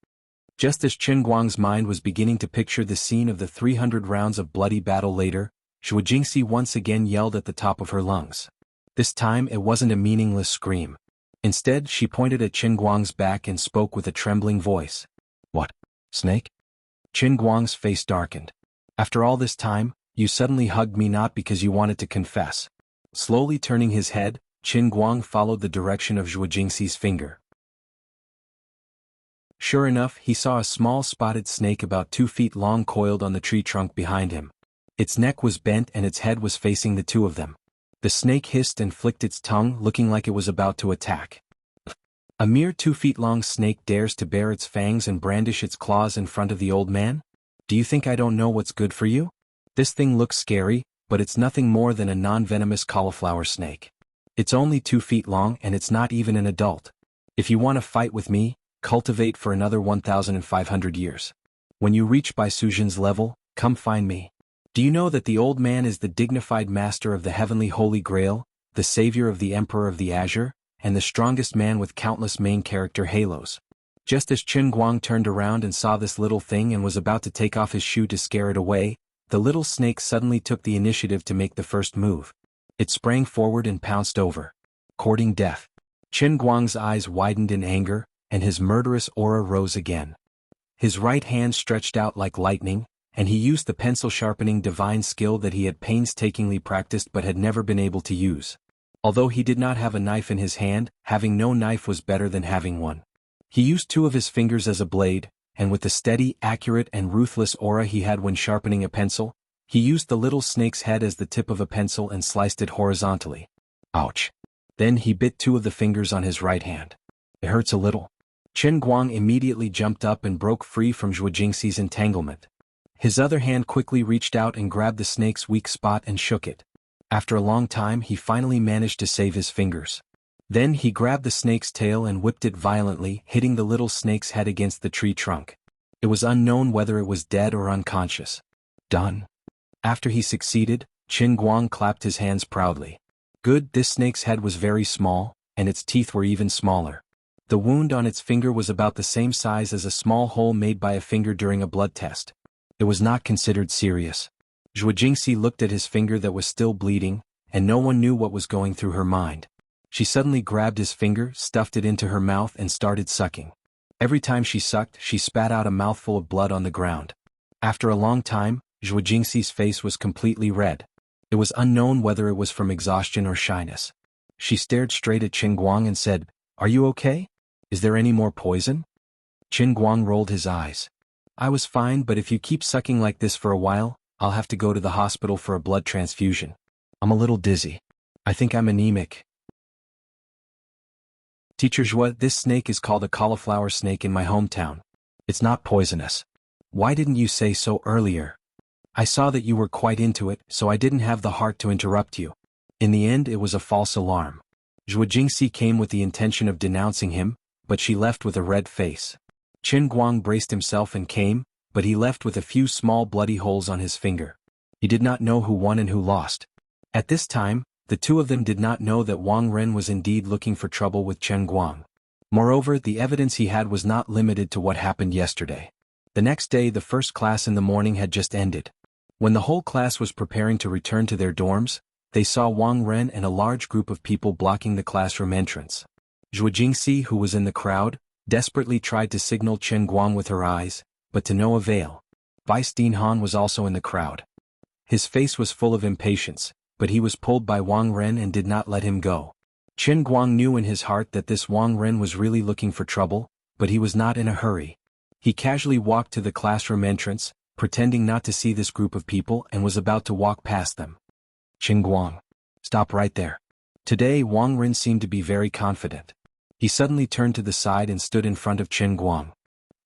Just as Qin Guang's mind was beginning to picture the scene of the 300 rounds of bloody battle later, Zhuo Jingxi once again yelled at the top of her lungs. This time it wasn't a meaningless scream. Instead, she pointed at Qin Guang's back and spoke with a trembling voice. What? Snake? Qin Guang's face darkened. After all this time, you suddenly hugged me not because you wanted to confess. Slowly turning his head, Qin Guang followed the direction of Zhuo Jingxi's finger. Sure enough, he saw a small spotted snake about 2 feet long coiled on the tree trunk behind him. Its neck was bent and its head was facing the two of them. The snake hissed and flicked its tongue, looking like it was about to attack. A mere 2 feet long snake dares to bare its fangs and brandish its claws in front of the old man? Do you think I don't know what's good for you? This thing looks scary, but it's nothing more than a non-venomous cauliflower snake. It's only 2 feet long and it's not even an adult. If you want to fight with me, cultivate for another 1,500 years. When you reach Bai Sujin's level, come find me. Do you know that the old man is the dignified master of the heavenly Holy Grail, the savior of the Emperor of the Azure, and the strongest man with countless main character halos? Just as Qin Guang turned around and saw this little thing and was about to take off his shoe to scare it away, the little snake suddenly took the initiative to make the first move. It sprang forward and pounced over, courting death. Qin Guang's eyes widened in anger, and his murderous aura rose again. His right hand stretched out like lightning, and he used the pencil-sharpening divine skill that he had painstakingly practiced but had never been able to use. Although he did not have a knife in his hand, having no knife was better than having one. He used 2 of his fingers as a blade, and with the steady, accurate and ruthless aura he had when sharpening a pencil, he used the little snake's head as the tip of a pencil and sliced it horizontally. Ouch! Then he bit 2 of the fingers on his right hand. It hurts a little. Qin Guang immediately jumped up and broke free from Zhuo Jingxi's entanglement. His other hand quickly reached out and grabbed the snake's weak spot and shook it. After a long time he finally managed to save his fingers. Then he grabbed the snake's tail and whipped it violently, hitting the little snake's head against the tree trunk. It was unknown whether it was dead or unconscious. Done. After he succeeded, Qin Guang clapped his hands proudly. Good, this snake's head was very small, and its teeth were even smaller. The wound on its finger was about the same size as a small hole made by a finger during a blood test. It was not considered serious. Zhuo Jingxi looked at his finger that was still bleeding, and no one knew what was going through her mind. She suddenly grabbed his finger, stuffed it into her mouth and started sucking. Every time she sucked, she spat out a mouthful of blood on the ground. After a long time, Zhuo Jingxi's face was completely red. It was unknown whether it was from exhaustion or shyness. She stared straight at Qin Guang and said, "Are you okay? Is there any more poison?" Qin Guang rolled his eyes. "I was fine, but if you keep sucking like this for a while, I'll have to go to the hospital for a blood transfusion. I'm a little dizzy. I think I'm anemic." "Teacher Zhuo, this snake is called a cauliflower snake in my hometown. It's not poisonous. Why didn't you say so earlier? I saw that you were quite into it, so I didn't have the heart to interrupt you." In the end it was a false alarm. Zhuo Jingxi came with the intention of denouncing him, but she left with a red face. Qin Guang braced himself and came, but he left with a few small bloody holes on his finger. He did not know who won and who lost. At this time, the 2 of them did not know that Wang Ren was indeed looking for trouble with Qin Guang. Moreover, the evidence he had was not limited to what happened yesterday. The next day the first class in the morning had just ended. When the whole class was preparing to return to their dorms, they saw Wang Ren and a large group of people blocking the classroom entrance. Zhuo Jingxi, who was in the crowd, desperately tried to signal Qin Guang with her eyes, but to no avail. Vice Dean Han was also in the crowd. His face was full of impatience, but he was pulled by Wang Ren and did not let him go. Qin Guang knew in his heart that this Wang Ren was really looking for trouble, but he was not in a hurry. He casually walked to the classroom entrance, pretending not to see this group of people, and was about to walk past them. "Qin Guang, stop right there." Today Wang Ren seemed to be very confident. He suddenly turned to the side and stood in front of Qin Guang.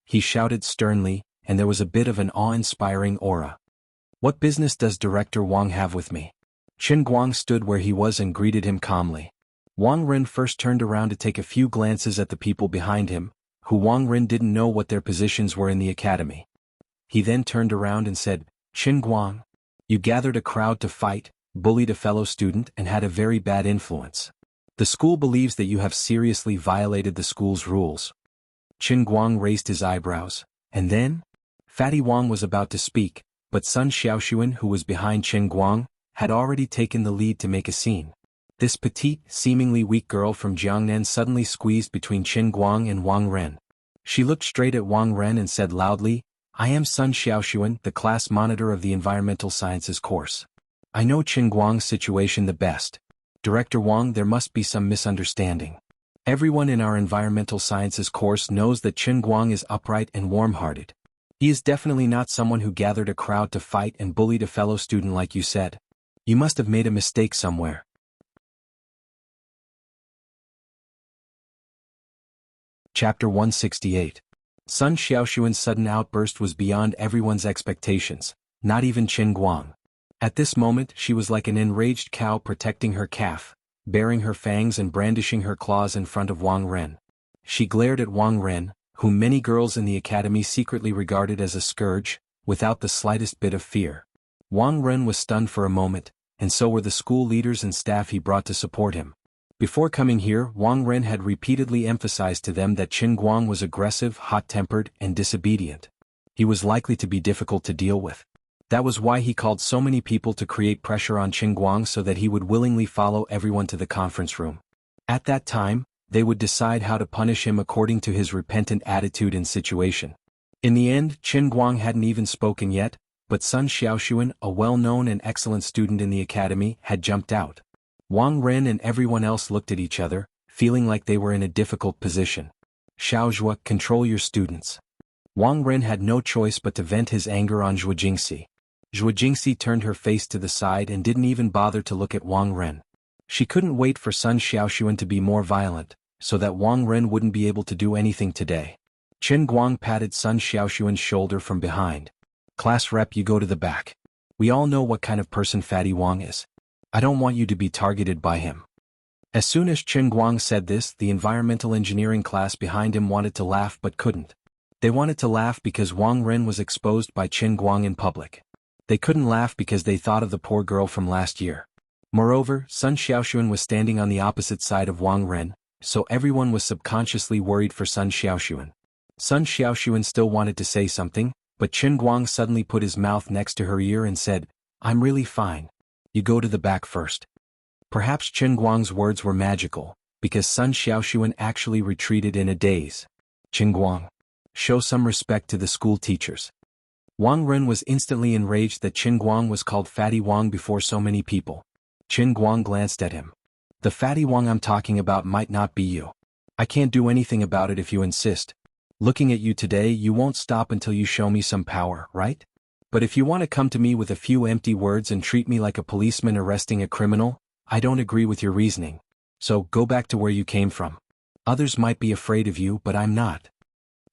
He shouted sternly, and there was a bit of an awe-inspiring aura. "What business does Director Wang have with me?" Qin Guang stood where he was and greeted him calmly. Wang Ren first turned around to take a few glances at the people behind him, who Wang Ren didn't know what their positions were in the academy. He then turned around and said, "Qin Guang, you gathered a crowd to fight, bullied a fellow student and had a very bad influence. The school believes that you have seriously violated the school's rules." Qin Guang raised his eyebrows, and then? Fatty Wang was about to speak, but Sun Xiaoxuan, who was behind Qin Guang, had already taken the lead to make a scene. This petite, seemingly weak girl from Jiangnan suddenly squeezed between Qin Guang and Wang Ren. She looked straight at Wang Ren and said loudly, "I am Sun Xiaoxuan, the class monitor of the Environmental Sciences course. I know Qin Guang's situation the best. Director Wang, there must be some misunderstanding. Everyone in our Environmental Sciences course knows that Qin Guang is upright and warm-hearted. He is definitely not someone who gathered a crowd to fight and bullied a fellow student like you said. You must have made a mistake somewhere." Chapter 168. Sun Xiaoxuan's sudden outburst was beyond everyone's expectations, not even Qin Guang. At this moment she was like an enraged cow protecting her calf, baring her fangs and brandishing her claws in front of Wang Ren. She glared at Wang Ren, whom many girls in the academy secretly regarded as a scourge, without the slightest bit of fear. Wang Ren was stunned for a moment, and so were the school leaders and staff he brought to support him. Before coming here, Wang Ren had repeatedly emphasized to them that Qin Guang was aggressive, hot-tempered, and disobedient. He was likely to be difficult to deal with. That was why he called so many people to create pressure on Qin Guang so that he would willingly follow everyone to the conference room. At that time, they would decide how to punish him according to his repentant attitude and situation. In the end, Qin Guang hadn't even spoken yet, but Sun Xiaoxuan, a well-known and excellent student in the academy, had jumped out. Wang Ren and everyone else looked at each other, feeling like they were in a difficult position. Xiaozhua, control your students. Wang Ren had no choice but to vent his anger on Zhuo Jingxi. Zhuo Jingxi turned her face to the side and didn't even bother to look at Wang Ren. She couldn't wait for Sun Xiaoxuan to be more violent, so that Wang Ren wouldn't be able to do anything today. Qin Guang patted Sun Xiaoxuan's shoulder from behind. Class rep, you go to the back. We all know what kind of person Fatty Wang is. I don't want you to be targeted by him. As soon as Qin Guang said this, the environmental engineering class behind him wanted to laugh but couldn't. They wanted to laugh because Wang Ren was exposed by Qin Guang in public. They couldn't laugh because they thought of the poor girl from last year. Moreover, Sun Xiaoxuan was standing on the opposite side of Wang Ren, so everyone was subconsciously worried for Sun Xiaoxuan. Sun Xiaoxuan still wanted to say something, but Qin Guang suddenly put his mouth next to her ear and said, I'm really fine. You go to the back first. Perhaps Qin Guang's words were magical, because Sun Xiaoxuan actually retreated in a daze. Qin Guang, show some respect to the school teachers. Wang Ren was instantly enraged that Qin Guang was called Fatty Wang before so many people. Qin Guang glanced at him. The Fatty Wang I'm talking about might not be you. I can't do anything about it if you insist. Looking at you today, you won't stop until you show me some power, right? But if you want to come to me with a few empty words and treat me like a policeman arresting a criminal, I don't agree with your reasoning. So go back to where you came from. Others might be afraid of you, but I'm not.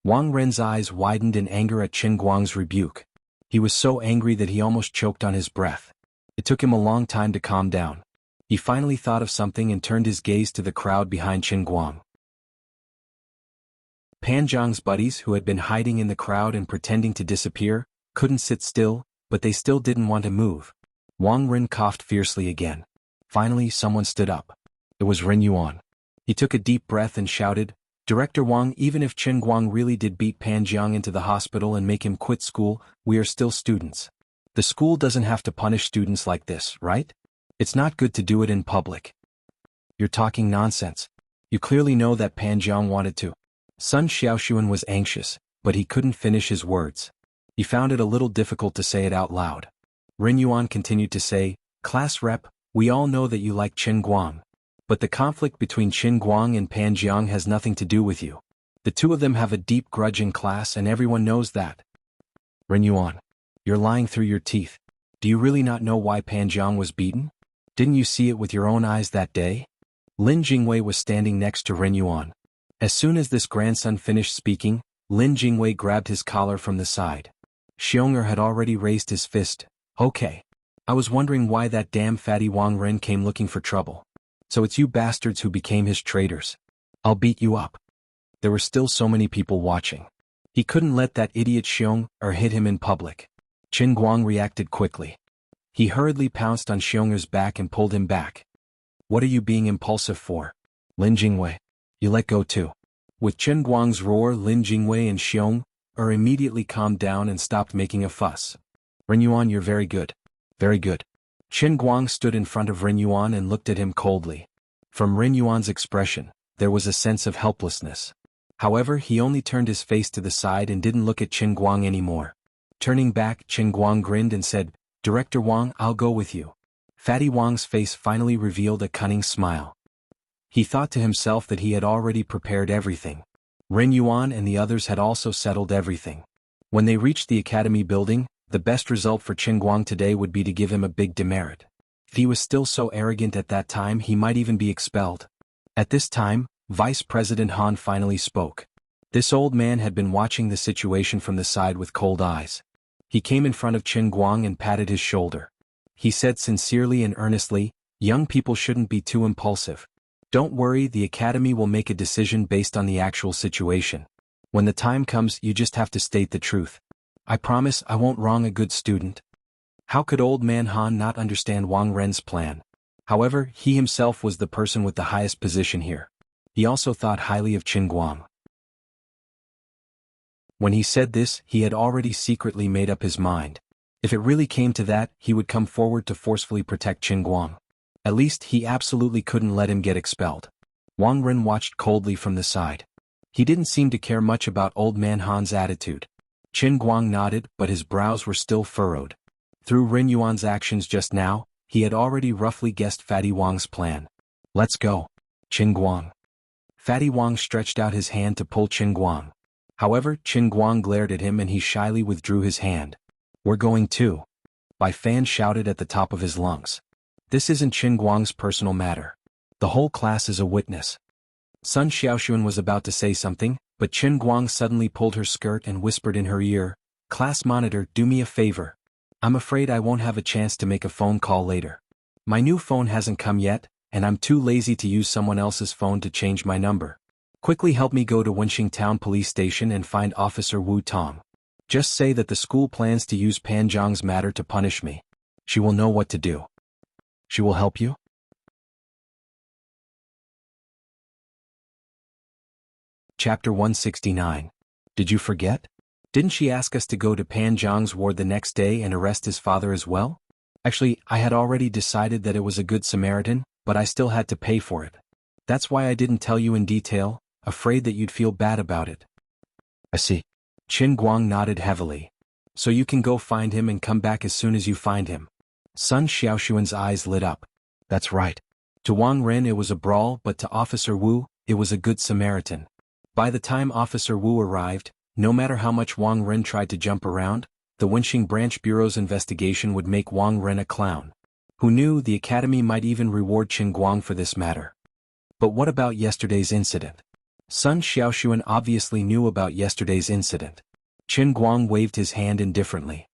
Wang Ren's eyes widened in anger at Qin Guang's rebuke. He was so angry that he almost choked on his breath. It took him a long time to calm down. He finally thought of something and turned his gaze to the crowd behind Qin Guang. Pan Zhang's buddies, who had been hiding in the crowd and pretending to disappear, couldn't sit still, but they still didn't want to move. Wang Ren coughed fiercely again. Finally, someone stood up. It was Ren Yuan. He took a deep breath and shouted, Director Wang, even if Qin Guang really did beat Pan Zhang into the hospital and make him quit school, we are still students. The school doesn't have to punish students like this, right? It's not good to do it in public. You're talking nonsense. You clearly know that Pan Zhang wanted to. Sun Xiaoxuan was anxious, but he couldn't finish his words. He found it a little difficult to say it out loud. Ren Yuan continued to say, Class rep, we all know that you like Qin Guang. But the conflict between Qin Guang and Pan Zhang has nothing to do with you. The two of them have a deep grudge in class and everyone knows that. Ren Yuan, you're lying through your teeth. Do you really not know why Pan Zhang was beaten? Didn't you see it with your own eyes that day? Lin Jingwei was standing next to Ren Yuan. As soon as this grandson finished speaking, Lin Jingwei grabbed his collar from the side. Xiong'er had already raised his fist. Okay. I was wondering why that damn fatty Wang Ren came looking for trouble. So it's you bastards who became his traitors. I'll beat you up. There were still so many people watching. He couldn't let that idiot Xiong'er hit him in public. Qin Guang reacted quickly. He hurriedly pounced on Xiong'er's back and pulled him back. What are you being impulsive for? Lin Jingwei. You let go too. With Qin Guang's roar, Lin Jingwei and Xiong'er immediately calmed down and stopped making a fuss. Ren Yuan, you're very good. Very good. Qin Guang stood in front of Ren Yuan and looked at him coldly. From Ren Yuan's expression, there was a sense of helplessness. However, he only turned his face to the side and didn't look at Qin Guang anymore. Turning back, Qin Guang grinned and said, Director Wang, I'll go with you. Fatty Wang's face finally revealed a cunning smile. He thought to himself that he had already prepared everything. Ren Yuan and the others had also settled everything. When they reached the academy building, the best result for Qin Guang today would be to give him a big demerit. If he was still so arrogant at that time, he might even be expelled. At this time, Vice President Han finally spoke. This old man had been watching the situation from the side with cold eyes. He came in front of Qin Guang and patted his shoulder. He said sincerely and earnestly, young people shouldn't be too impulsive. Don't worry, the academy will make a decision based on the actual situation. When the time comes, you just have to state the truth. I promise I won't wrong a good student. How could old man Han not understand Wang Ren's plan? However, he himself was the person with the highest position here. He also thought highly of Qin Guang. When he said this, he had already secretly made up his mind. If it really came to that, he would come forward to forcefully protect Qin Guang. At least, he absolutely couldn't let him get expelled. Wang Ren watched coldly from the side. He didn't seem to care much about old man Han's attitude. Qin Guang nodded, but his brows were still furrowed. Through Ren Yuan's actions just now, he had already roughly guessed Fatty Wang's plan. Let's go. Qin Guang. Fatty Wang stretched out his hand to pull Qin Guang. However, Qin Guang glared at him and he shyly withdrew his hand. We're going too. Bai Fan shouted at the top of his lungs. This isn't Qin Guang's personal matter. The whole class is a witness. Sun Xiaoxuan was about to say something, but Qin Guang suddenly pulled her skirt and whispered in her ear, "Class monitor, do me a favor. I'm afraid I won't have a chance to make a phone call later. My new phone hasn't come yet, and I'm too lazy to use someone else's phone to change my number. Quickly help me go to Wenxing Town Police Station and find Officer Wu Tong. Just say that the school plans to use Pan Zhang's matter to punish me. She will know what to do. She will help you?" Chapter 169. Did you forget? Didn't she ask us to go to Pan Zhang's ward the next day and arrest his father as well? Actually, I had already decided that it was a good Samaritan, but I still had to pay for it. That's why I didn't tell you in detail, afraid that you'd feel bad about it. I see. Qin Guang nodded heavily. So you can go find him and come back as soon as you find him. Sun Xiaoxuan's eyes lit up. That's right. To Wang Ren it was a brawl, but to Officer Wu, it was a good Samaritan. By the time Officer Wu arrived, no matter how much Wang Ren tried to jump around, the Wenxing Branch Bureau's investigation would make Wang Ren a clown. Who knew, the Academy might even reward Qin Guang for this matter. But what about yesterday's incident? Sun Xiaoxuan obviously knew about yesterday's incident. Qin Guang waved his hand indifferently.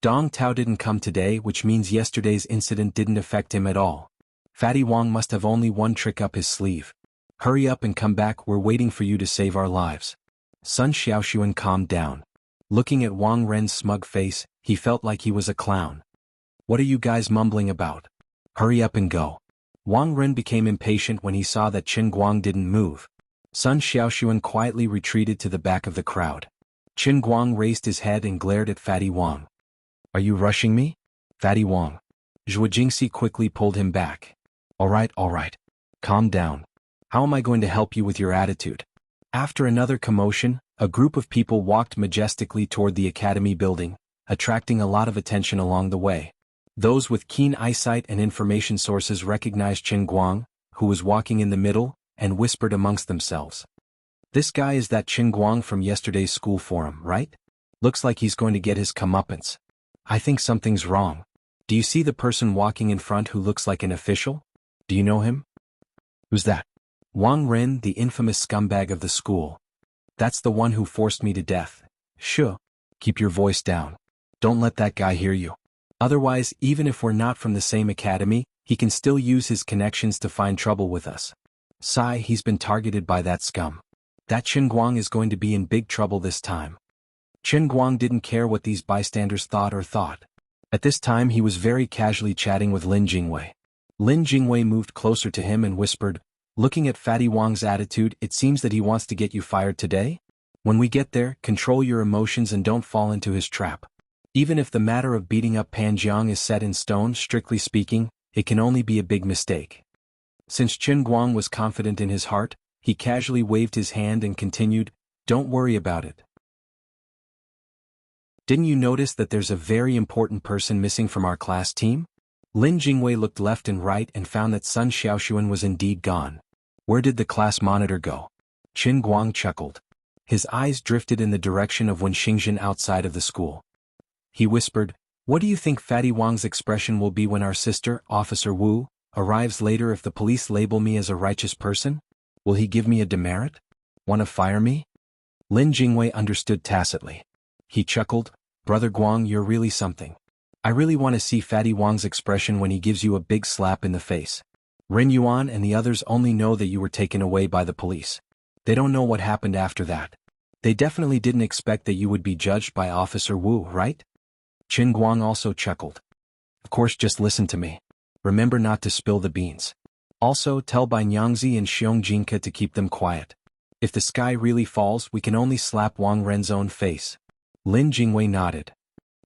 Dong Tao didn't come today, which means yesterday's incident didn't affect him at all. Fatty Wang must have only one trick up his sleeve. Hurry up and come back, we're waiting for you to save our lives. Sun Xiaoxuan calmed down. Looking at Wang Ren's smug face, he felt like he was a clown. What are you guys mumbling about? Hurry up and go. Wang Ren became impatient when he saw that Qin Guang didn't move. Sun Xiaoxuan quietly retreated to the back of the crowd. Qin Guang raised his head and glared at Fatty Wang. Are you rushing me? Fatty Wang. Zhuo Jingxi quickly pulled him back. All right. Calm down. How am I going to help you with your attitude? After another commotion, a group of people walked majestically toward the academy building, attracting a lot of attention along the way. Those with keen eyesight and information sources recognized Qin Guang, who was walking in the middle, and whispered amongst themselves. This guy is that Qin Guang from yesterday's school forum, right? Looks like he's going to get his comeuppance. I think something's wrong. Do you see the person walking in front who looks like an official? Do you know him? Who's that? Wang Ren, the infamous scumbag of the school. That's the one who forced me to death. Shh. Keep your voice down. Don't let that guy hear you. Otherwise, even if we're not from the same academy, he can still use his connections to find trouble with us. Sigh, he's been targeted by that scum. That Qin Guang is going to be in big trouble this time. Qin Guang didn't care what these bystanders thought. At this time he was very casually chatting with Lin Jingwei. Lin Jingwei moved closer to him and whispered, looking at Fatty Wang's attitude, it seems that he wants to get you fired today? When we get there, control your emotions and don't fall into his trap. Even if the matter of beating up Pan Zhang is set in stone, strictly speaking, it can only be a big mistake. Since Qin Guang was confident in his heart, he casually waved his hand and continued, don't worry about it. Didn't you notice that there's a very important person missing from our class team? Lin Jingwei looked left and right and found that Sun Xiaoxuan was indeed gone. Where did the class monitor go? Qin Guang chuckled. His eyes drifted in the direction of Wenxingjian outside of the school. He whispered, what do you think Fatty Wang's expression will be when our sister, Officer Wu, arrives later if the police label me as a righteous person? Will he give me a demerit? Want to fire me? Lin Jingwei understood tacitly. He chuckled, Brother Guang, you're really something. I really want to see Fatty Wang's expression when he gives you a big slap in the face. Ren Yuan and the others only know that you were taken away by the police. They don't know what happened after that. They definitely didn't expect that you would be judged by Officer Wu, right? Qin Guang also chuckled. Of course, just listen to me. Remember not to spill the beans. Also, tell Bai Nyangzi and Xiong Jinka to keep them quiet. If the sky really falls, we can only slap Wang Ren's own face. Lin Jingwei nodded.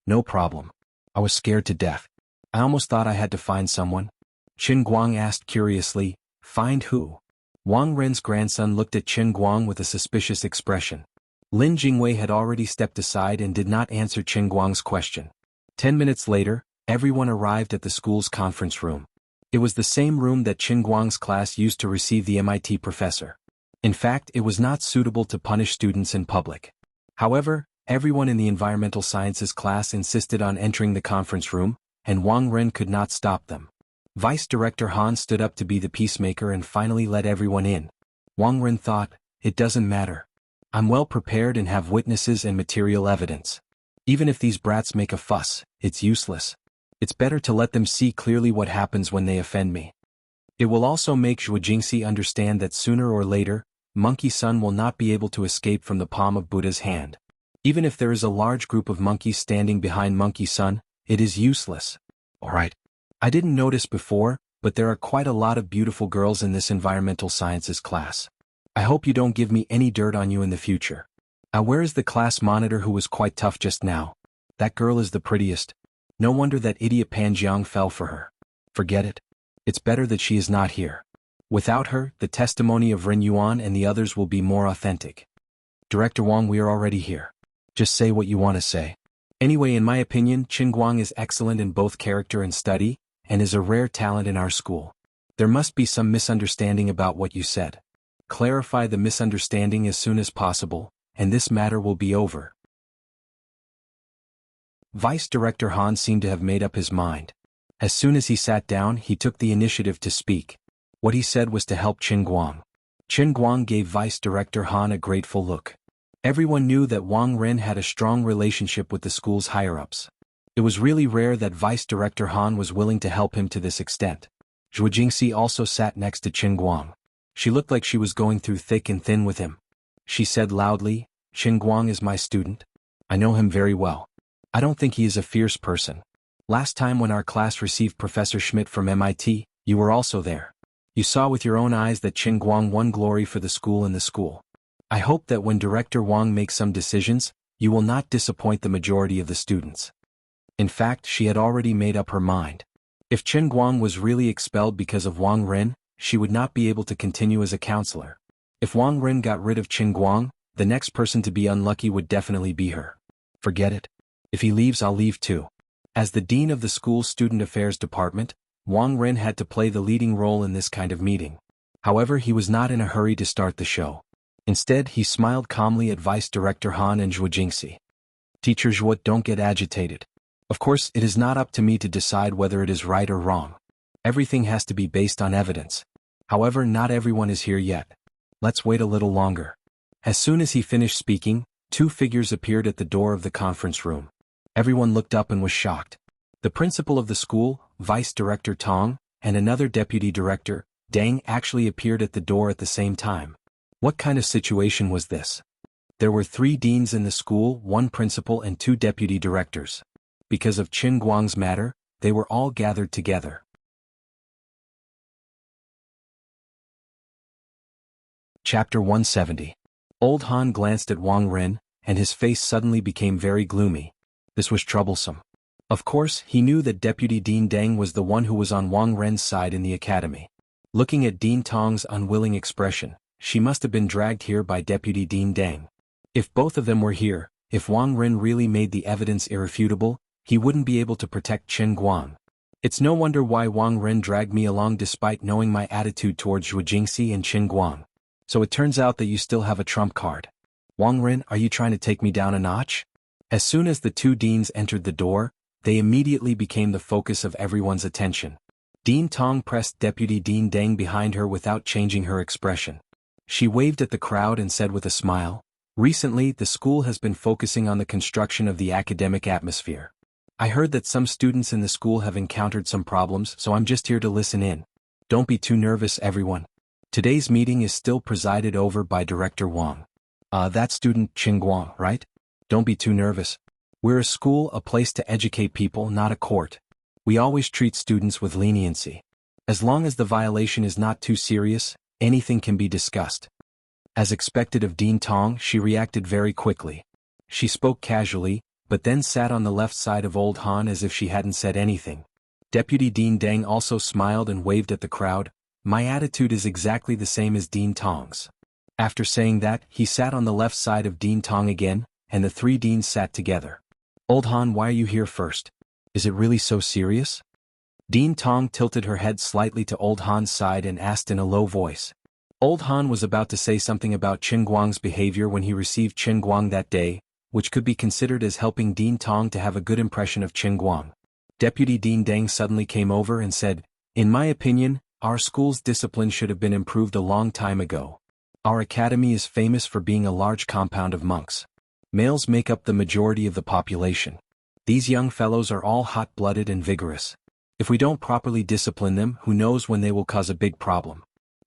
No problem. I was scared to death. I almost thought I had to find someone. Qin Guang asked curiously, find who? Wang Ren's grandson looked at Qin Guang with a suspicious expression. Lin Jingwei had already stepped aside and did not answer Qin Guang's question. 10 minutes later, everyone arrived at the school's conference room. It was the same room that Qin Guang's class used to receive the MIT professor. In fact, it was not suitable to punish students in public. However, everyone in the environmental sciences class insisted on entering the conference room, and Wang Ren could not stop them. Vice Director Han stood up to be the peacemaker and finally let everyone in. Wang Ren thought, it doesn't matter. I'm well prepared and have witnesses and material evidence. Even if these brats make a fuss, it's useless. It's better to let them see clearly what happens when they offend me. It will also make Zhuo Jingxi understand that sooner or later, Monkey Sun will not be able to escape from the palm of Buddha's hand. Even if there is a large group of monkeys standing behind Monkey Sun, it is useless. Alright. I didn't notice before, but there are quite a lot of beautiful girls in this environmental sciences class. I hope you don't give me any dirt on you in the future. Where is the class monitor who was quite tough just now? That girl is the prettiest. No wonder that idiot Pan Jiang fell for her. Forget it. It's better that she is not here. Without her, the testimony of Ren Yuan and the others will be more authentic. Director Wang, we are already here. Just say what you want to say. Anyway, in my opinion, Qin Guang is excellent in both character and study, and is a rare talent in our school. There must be some misunderstanding about what you said. Clarify the misunderstanding as soon as possible, and this matter will be over. Vice Director Han seemed to have made up his mind. As soon as he sat down, he took the initiative to speak. What he said was to help Qin Guang. Qin Guang gave Vice Director Han a grateful look. Everyone knew that Wang Ren had a strong relationship with the school's higher-ups. It was really rare that Vice Director Han was willing to help him to this extent. Zhuo Jingxi also sat next to Qin Guang. She looked like she was going through thick and thin with him. She said loudly, Qin Guang is my student. I know him very well. I don't think he is a fierce person. Last time when our class received Professor Schmidt from MIT, you were also there. You saw with your own eyes that Qin Guang won glory for the school and the school. I hope that when Director Wang makes some decisions, you will not disappoint the majority of the students. In fact, she had already made up her mind. If Qin Guang was really expelled because of Wang Ren, she would not be able to continue as a counselor. If Wang Ren got rid of Qin Guang, the next person to be unlucky would definitely be her. Forget it. If he leaves, I'll leave too. As the dean of the school's student affairs department, Wang Ren had to play the leading role in this kind of meeting. However, he was not in a hurry to start the show. Instead, he smiled calmly at Vice Director Han and Zhuo Jingxi. Teacher Zhuo, don't get agitated. Of course, it is not up to me to decide whether it is right or wrong. Everything has to be based on evidence. However, not everyone is here yet. Let's wait a little longer. As soon as he finished speaking, two figures appeared at the door of the conference room. Everyone looked up and was shocked. The principal of the school, Vice Director Tong, and another deputy director, Deng, actually appeared at the door at the same time. What kind of situation was this? There were 3 deans in the school, 1 principal and 2 deputy directors. Because of Qin Guang's matter, they were all gathered together. Chapter 170. Old Han glanced at Wang Ren, and his face suddenly became very gloomy. This was troublesome. Of course, he knew that Deputy Dean Deng was the one who was on Wang Ren's side in the academy. Looking at Dean Tong's unwilling expression, she must have been dragged here by Deputy Dean Deng. If both of them were here, if Wang Ren really made the evidence irrefutable, he wouldn't be able to protect Qin Guang. It's no wonder why Wang Ren dragged me along despite knowing my attitude towards Zhuo Jingxi and Qin Guang. So it turns out that you still have a trump card. Wang Ren, are you trying to take me down a notch? As soon as the 2 deans entered the door, they immediately became the focus of everyone's attention. Dean Tong pressed Deputy Dean Deng behind her without changing her expression. She waved at the crowd and said with a smile, recently, the school has been focusing on the construction of the academic atmosphere. I heard that some students in the school have encountered some problems, so I'm just here to listen in. Don't be too nervous, everyone. Today's meeting is still presided over by Director Wang. That student Qin Guang, right? Don't be too nervous. We're a school, a place to educate people, not a court. We always treat students with leniency. As long as the violation is not too serious, anything can be discussed. As expected of Dean Tong, she reacted very quickly. She spoke casually, but then sat on the left side of Old Han as if she hadn't said anything. Deputy Dean Deng also smiled and waved at the crowd. My attitude is exactly the same as Dean Tong's. After saying that, he sat on the left side of Dean Tong again, and the three deans sat together. Old Han, why are you here first? Is it really so serious? Dean Tong tilted her head slightly to Old Han's side and asked in a low voice. Old Han was about to say something about Qin Guang's behavior when he received Qin Guang that day, which could be considered as helping Dean Tong to have a good impression of Qin Guang. Deputy Dean Deng suddenly came over and said, in my opinion, our school's discipline should have been improved a long time ago. Our academy is famous for being a large compound of monks. Males make up the majority of the population. These young fellows are all hot-blooded and vigorous. If we don't properly discipline them, who knows when they will cause a big problem.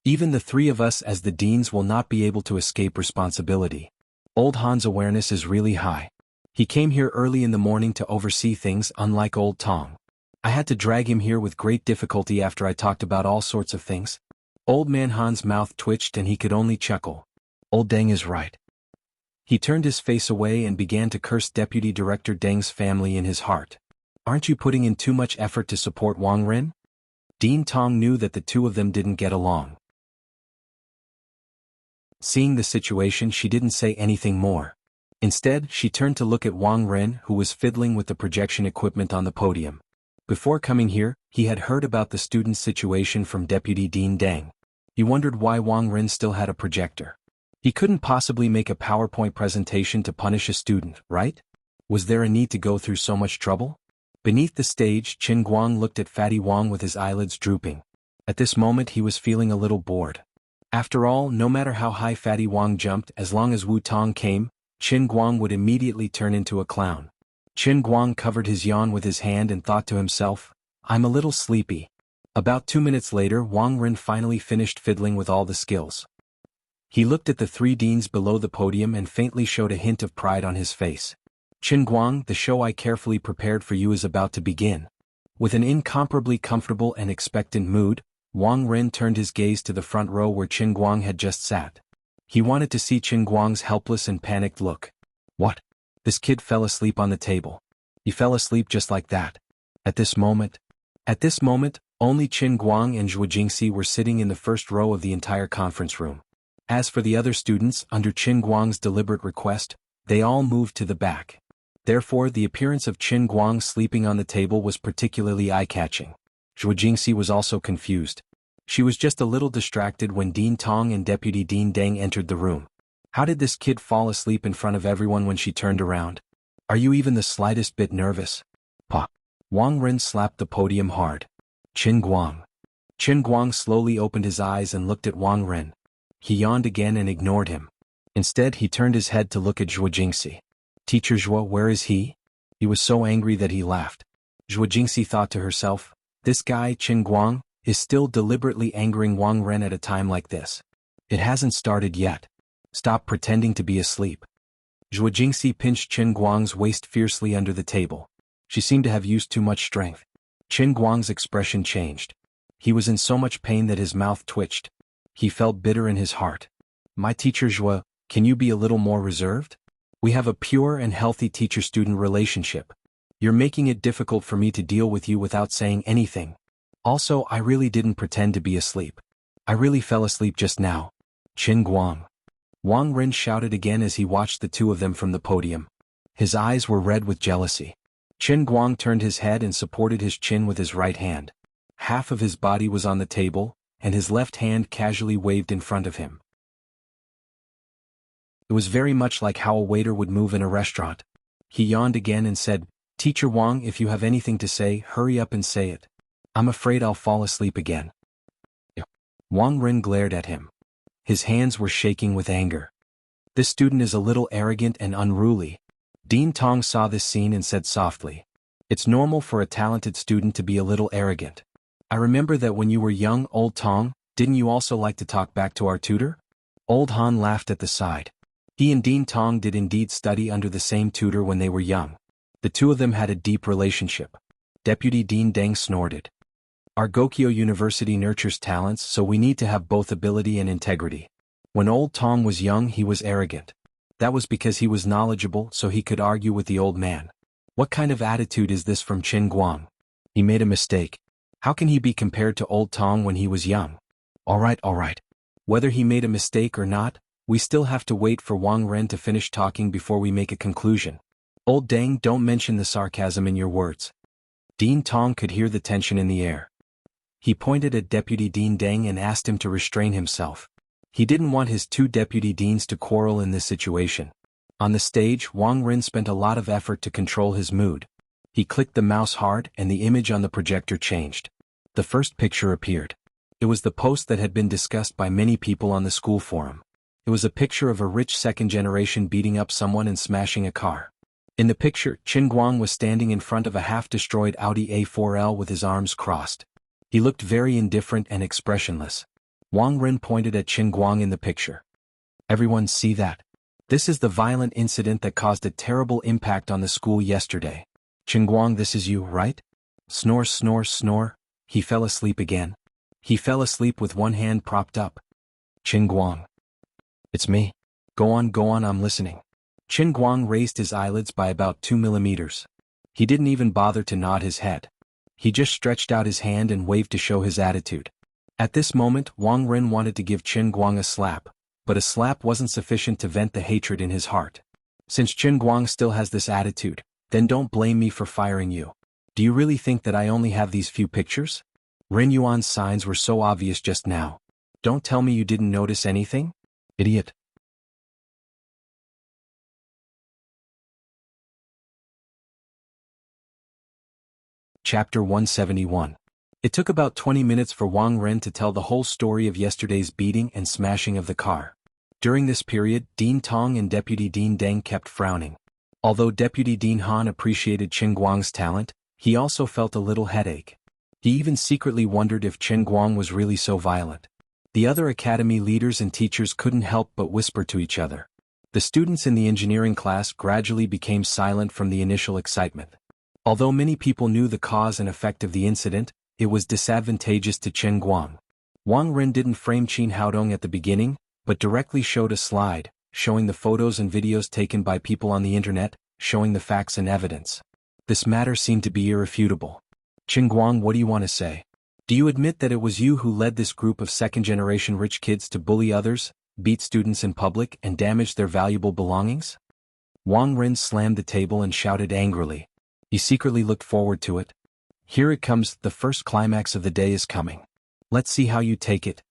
Even the three of us as the deans will not be able to escape responsibility. Old Han's awareness is really high. He came here early in the morning to oversee things, unlike Old Tong. I had to drag him here with great difficulty after I talked about all sorts of things. Old man Han's mouth twitched and he could only chuckle. Old Deng is right. He turned his face away and began to curse Deputy Director Deng's family in his heart. Aren't you putting in too much effort to support Wang Ren? Dean Tong knew that the two of them didn't get along. Seeing the situation, she didn't say anything more. Instead, she turned to look at Wang Ren, who was fiddling with the projection equipment on the podium. Before coming here, he had heard about the student's situation from Deputy Dean Deng. He wondered why Wang Ren still had a projector. He couldn't possibly make a PowerPoint presentation to punish a student, right? Was there a need to go through so much trouble? Beneath the stage, Qin Guang looked at Fatty Wang with his eyelids drooping. At this moment he was feeling a little bored. After all, no matter how high Fatty Wang jumped, as long as Wu Tong came, Qin Guang would immediately turn into a clown. Qin Guang covered his yawn with his hand and thought to himself, I'm a little sleepy. About 2 minutes later, Wang Ren finally finished fiddling with all the skills. He looked at the three deans below the podium and faintly showed a hint of pride on his face. Qin Guang, the show I carefully prepared for you is about to begin. With an incomparably comfortable and expectant mood, Wang Ren turned his gaze to the front row where Qin Guang had just sat. He wanted to see Qin Guang's helpless and panicked look. What? This kid fell asleep on the table. He fell asleep just like that. At this moment, only Qin Guang and Zhuo Jingxi were sitting in the first row of the entire conference room. As for the other students, under Qin Guang's deliberate request, they all moved to the back. Therefore, the appearance of Qin Guang sleeping on the table was particularly eye-catching. Zhuo Jingxi was also confused. She was just a little distracted when Dean Tong and Deputy Dean Deng entered the room. How did this kid fall asleep in front of everyone when she turned around? Are you even the slightest bit nervous? Pa. Wang Ren slapped the podium hard. Qin Guang. Qin Guang slowly opened his eyes and looked at Wang Ren. He yawned again and ignored him. Instead, he turned his head to look at Zhuo Jingxi. Teacher Zhuo, where is he? He was so angry that he laughed. Zhuo Jingxi thought to herself, this guy, Qin Guang, is still deliberately angering Wang Ren at a time like this. It hasn't started yet. Stop pretending to be asleep. Zhuo Jingxi pinched Qin Guang's waist fiercely under the table. She seemed to have used too much strength. Qin Guang's expression changed. He was in so much pain that his mouth twitched. He felt bitter in his heart. My teacher Zhuo, can you be a little more reserved? We have a pure and healthy teacher-student relationship. You're making it difficult for me to deal with you without saying anything. Also, I really didn't pretend to be asleep. I really fell asleep just now. Qin Guang. Wang Ren shouted again as he watched the two of them from the podium. His eyes were red with jealousy. Qin Guang turned his head and supported his chin with his right hand. Half of his body was on the table, and his left hand casually waved in front of him. It was very much like how a waiter would move in a restaurant. He yawned again and said, Teacher Wang, if you have anything to say, hurry up and say it. I'm afraid I'll fall asleep again. Wang Ren glared at him. His hands were shaking with anger. This student is a little arrogant and unruly. Dean Tong saw this scene and said softly, it's normal for a talented student to be a little arrogant. I remember that when you were young, Old Tong, didn't you also like to talk back to our tutor? Old Han laughed at the side. He and Dean Tong did indeed study under the same tutor when they were young. The two of them had a deep relationship. Deputy Dean Deng snorted. Our Gokyo University nurtures talents, so we need to have both ability and integrity. When old Tong was young, he was arrogant. That was because he was knowledgeable, so he could argue with the old man. What kind of attitude is this from Qin Guang? He made a mistake. How can he be compared to old Tong when he was young? All right. Whether he made a mistake or not, we still have to wait for Wang Ren to finish talking before we make a conclusion. Old Deng, don't mention the sarcasm in your words. Dean Tong could hear the tension in the air. He pointed at Deputy Dean Deng and asked him to restrain himself. He didn't want his two deputy deans to quarrel in this situation. On the stage, Wang Ren spent a lot of effort to control his mood. He clicked the mouse hard and the image on the projector changed. The first picture appeared. It was the post that had been discussed by many people on the school forum. It was a picture of a rich second generation beating up someone and smashing a car. In the picture, Qin Guang was standing in front of a half-destroyed Audi A4L with his arms crossed. He looked very indifferent and expressionless. Wang Ren pointed at Qin Guang in the picture. Everyone see that? This is the violent incident that caused a terrible impact on the school yesterday. Qin Guang, this is you, right? Snore, snore, snore. He fell asleep again. He fell asleep with one hand propped up. Qin Guang. It's me. Go on, I'm listening. Qin Guang raised his eyelids by about 2 millimeters. He didn't even bother to nod his head. He just stretched out his hand and waved to show his attitude. At this moment, Wang Ren wanted to give Qin Guang a slap, but a slap wasn't sufficient to vent the hatred in his heart. Since Qin Guang still has this attitude, then don't blame me for firing you. Do you really think that I only have these few pictures? Ren Yuan's signs were so obvious just now. Don't tell me you didn't notice anything? Idiot. Chapter 171. It took about 20 minutes for Wang Ren to tell the whole story of yesterday's beating and smashing of the car. During this period, Dean Tong and Deputy Dean Deng kept frowning. Although Deputy Dean Han appreciated Qin Guang's talent, he also felt a little headache. He even secretly wondered if Qin Guang was really so violent. The other academy leaders and teachers couldn't help but whisper to each other. The students in the engineering class gradually became silent from the initial excitement. Although many people knew the cause and effect of the incident, it was disadvantageous to Qin Guang. Wang Ren didn't frame Qin Haodong at the beginning, but directly showed a slide, showing the photos and videos taken by people on the internet, showing the facts and evidence. This matter seemed to be irrefutable. Qin Guang, what do you want to say? Do you admit that it was you who led this group of second-generation rich kids to bully others, beat students in public, and damage their valuable belongings? Wang Ren slammed the table and shouted angrily. He secretly looked forward to it. Here it comes, the first climax of the day is coming. Let's see how you take it.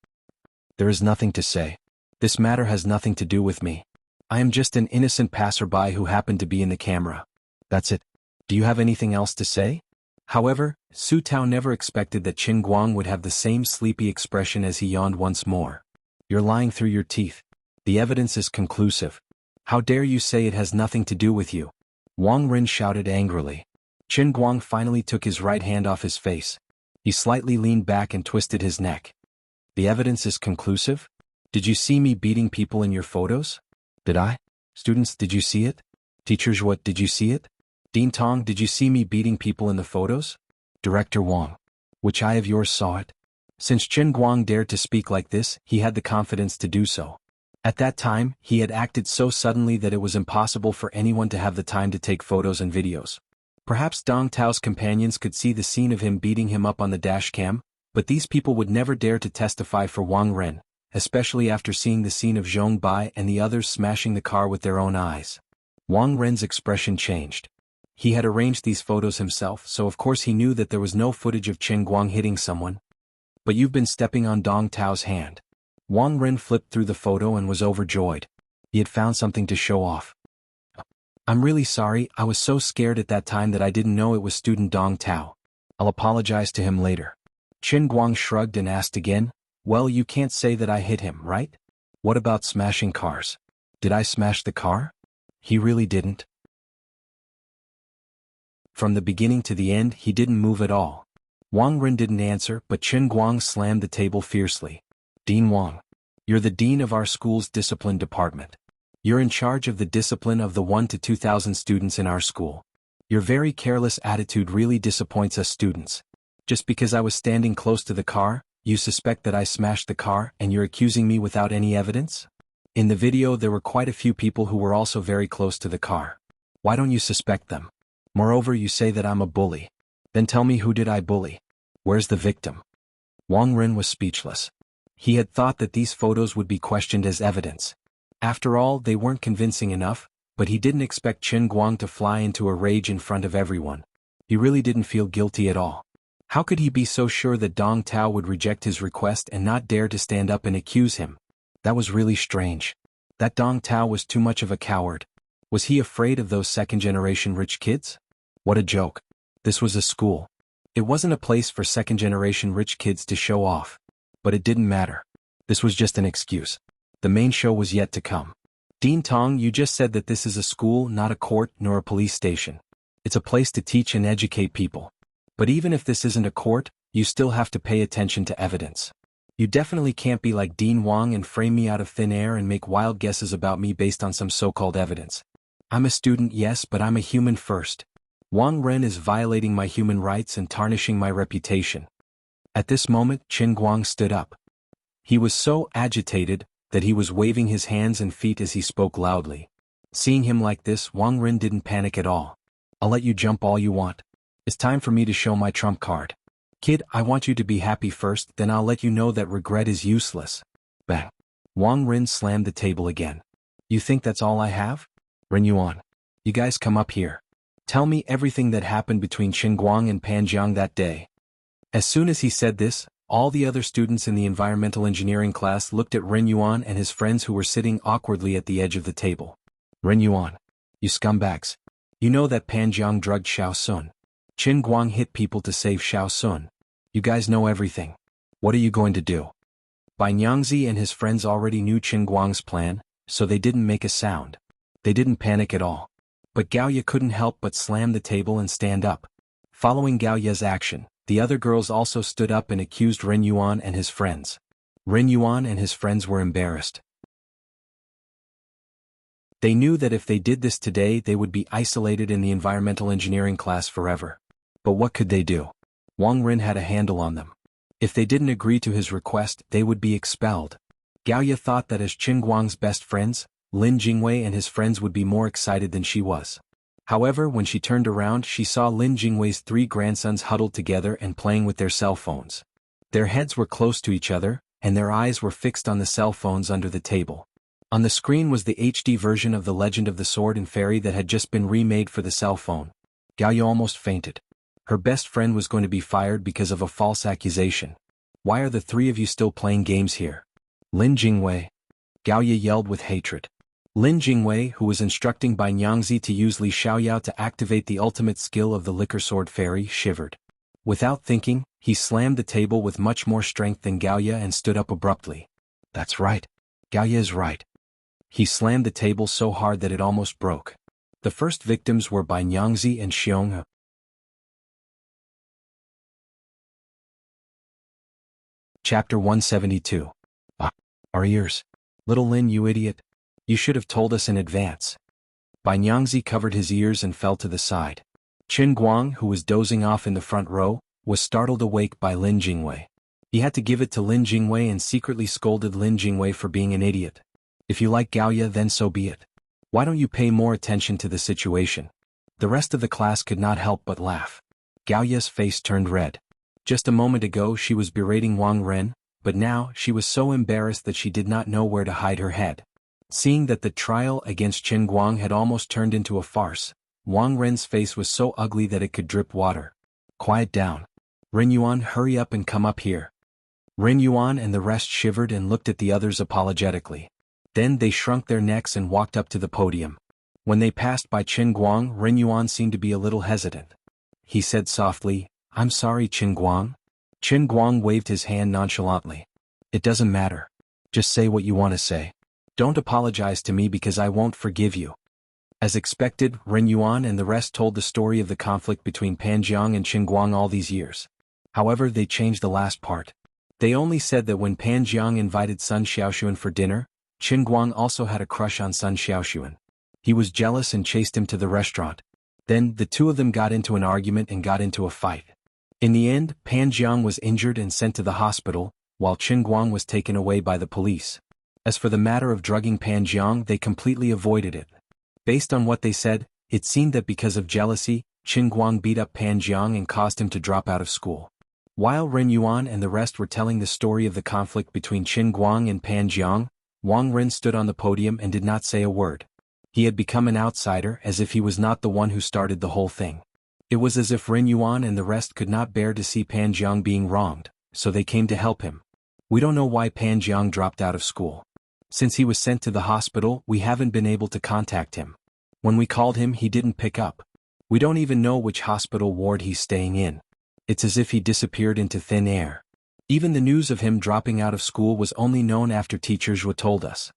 There is nothing to say. This matter has nothing to do with me. I am just an innocent passerby who happened to be in the camera. That's it. Do you have anything else to say? However, Su Tao never expected that Qin Guang would have the same sleepy expression as he yawned once more. You're lying through your teeth. The evidence is conclusive. How dare you say it has nothing to do with you? Wang Ren shouted angrily. Qin Guang finally took his right hand off his face. He slightly leaned back and twisted his neck. The evidence is conclusive? Did you see me beating people in your photos? Did I? Students, did you see it? Teachers, what, did you see it? Dean Tong, did you see me beating people in the photos? Director Wang. Which eye of yours saw it? Since Qin Guang dared to speak like this, he had the confidence to do so. At that time, he had acted so suddenly that it was impossible for anyone to have the time to take photos and videos. Perhaps Dong Tao's companions could see the scene of him beating him up on the dash cam, but these people would never dare to testify for Wang Ren, especially after seeing the scene of Zhong Bai and the others smashing the car with their own eyes. Wang Ren's expression changed. He had arranged these photos himself, so of course he knew that there was no footage of Qin Guang hitting someone. But you've been stepping on Dong Tao's hand. Wang Ren flipped through the photo and was overjoyed. He had found something to show off. I'm really sorry, I was so scared at that time that I didn't know it was student Dong Tao. I'll apologize to him later. Qin Guang shrugged and asked again, well, you can't say that I hit him, right? What about smashing cars? Did I smash the car? He really didn't. From the beginning to the end, he didn't move at all. Wang Ren didn't answer, but Qin Guang slammed the table fiercely. Dean Wang. You're the dean of our school's discipline department. You're in charge of the discipline of the 1 to 2,000 students in our school. Your very careless attitude really disappoints us students. Just because I was standing close to the car, you suspect that I smashed the car and you're accusing me without any evidence? In the video there were quite a few people who were also very close to the car. Why don't you suspect them? Moreover, you say that I'm a bully. Then tell me, who did I bully? Where's the victim? Wang Ren was speechless. He had thought that these photos would be questioned as evidence. After all, they weren't convincing enough, but he didn't expect Chen Guang to fly into a rage in front of everyone. He really didn't feel guilty at all. How could he be so sure that Dong Tao would reject his request and not dare to stand up and accuse him? That was really strange. That Dong Tao was too much of a coward. Was he afraid of those second-generation rich kids? What a joke. This was a school. It wasn't a place for second-generation rich kids to show off. But it didn't matter. This was just an excuse. The main show was yet to come. Dean Tong, you just said that this is a school, not a court nor a police station. It's a place to teach and educate people. But even if this isn't a court, you still have to pay attention to evidence. You definitely can't be like Dean Wang and frame me out of thin air and make wild guesses about me based on some so-called evidence. I'm a student, yes, but I'm a human first. Wang Ren is violating my human rights and tarnishing my reputation. At this moment, Qin Guang stood up. He was so agitated that he was waving his hands and feet as he spoke loudly. Seeing him like this, Wang Ren didn't panic at all. I'll let you jump all you want. It's time for me to show my trump card. Kid, I want you to be happy first, then I'll let you know that regret is useless. Bang. Wang Ren slammed the table again. You think that's all I have? Ren Yuan. You guys come up here. Tell me everything that happened between Qin Guang and Pan Jiang that day. As soon as he said this, all the other students in the environmental engineering class looked at Ren Yuan and his friends who were sitting awkwardly at the edge of the table. Ren Yuan. You scumbags. You know that Pan Jiang drugged Xiao Sun. Qin Guang hit people to save Xiao Sun. You guys know everything. What are you going to do? Bai Nyangzi and his friends already knew Qin Guang's plan, so they didn't make a sound. They didn't panic at all. But Gao Ye couldn't help but slam the table and stand up. Following Gao Ye's action, the other girls also stood up and accused Ren Yuan and his friends. Ren Yuan and his friends were embarrassed. They knew that if they did this today they would be isolated in the environmental engineering class forever. But what could they do? Wang Ren had a handle on them. If they didn't agree to his request, they would be expelled. Gao Ye thought that as Qin Guang's best friends, Lin Jingwei and his friends would be more excited than she was. However, when she turned around she saw Lin Jingwei's 3 grandsons huddled together and playing with their cell phones. Their heads were close to each other, and their eyes were fixed on the cell phones under the table. On the screen was the HD version of The Legend of the Sword and Fairy that had just been remade for the cell phone. Gao Ye almost fainted. Her best friend was going to be fired because of a false accusation. Why are the 3 of you still playing games here? Lin Jingwei. Gao Ye yelled with hatred. Lin Jingwei, who was instructing Bai Nyangzi to use Li Xiaoyao to activate the ultimate skill of the Liquor Sword Fairy, shivered. Without thinking, he slammed the table with much more strength than Gao Ye and stood up abruptly. That's right. Gao Ye is right. He slammed the table so hard that it almost broke. The first victims were Bai Nyangzi and Xiong. Chapter 172. Our ears. Little Lin, you idiot. You should have told us in advance. Bai Nyangzi covered his ears and fell to the side. Qin Guang, who was dozing off in the front row, was startled awake by Lin Jingwei. He had to give it to Lin Jingwei and secretly scolded Lin Jingwei for being an idiot. If you like Gao Ye, then so be it. Why don't you pay more attention to the situation? The rest of the class could not help but laugh. Gao Ye's face turned red. Just a moment ago she was berating Wang Ren, but now she was so embarrassed that she did not know where to hide her head. Seeing that the trial against Qin Guang had almost turned into a farce, Wang Ren's face was so ugly that it could drip water. Quiet down. Ren Yuan, hurry up and come up here. Ren Yuan and the rest shivered and looked at the others apologetically. Then they shrunk their necks and walked up to the podium. When they passed by Qin Guang, Ren Yuan seemed to be a little hesitant. He said softly, I'm sorry, Qin Guang. Qin Guang waved his hand nonchalantly. It doesn't matter. Just say what you want to say. Don't apologize to me because I won't forgive you. As expected, Ren Yuan and the rest told the story of the conflict between Pan Jiang and Qin Guang all these years. However, they changed the last part. They only said that when Pan Jiang invited Sun Xiaoxuan for dinner, Qin Guang also had a crush on Sun Xiaoxuan. He was jealous and chased him to the restaurant. Then, the two of them got into an argument and got into a fight. In the end, Pan Jiang was injured and sent to the hospital, while Qin Guang was taken away by the police. As for the matter of drugging Pan Jiang, they completely avoided it. Based on what they said, it seemed that because of jealousy, Qin Guang beat up Pan Jiang and caused him to drop out of school. While Ren Yuan and the rest were telling the story of the conflict between Qin Guang and Pan Jiang, Wang Ren stood on the podium and did not say a word. He had become an outsider, as if he was not the one who started the whole thing. It was as if Ren Yuan and the rest could not bear to see Pan Jiang being wronged, so they came to help him. We don't know why Pan Jiang dropped out of school. Since he was sent to the hospital, we haven't been able to contact him. When we called him, he didn't pick up. We don't even know which hospital ward he's staying in. It's as if he disappeared into thin air. Even the news of him dropping out of school was only known after teachers were told us.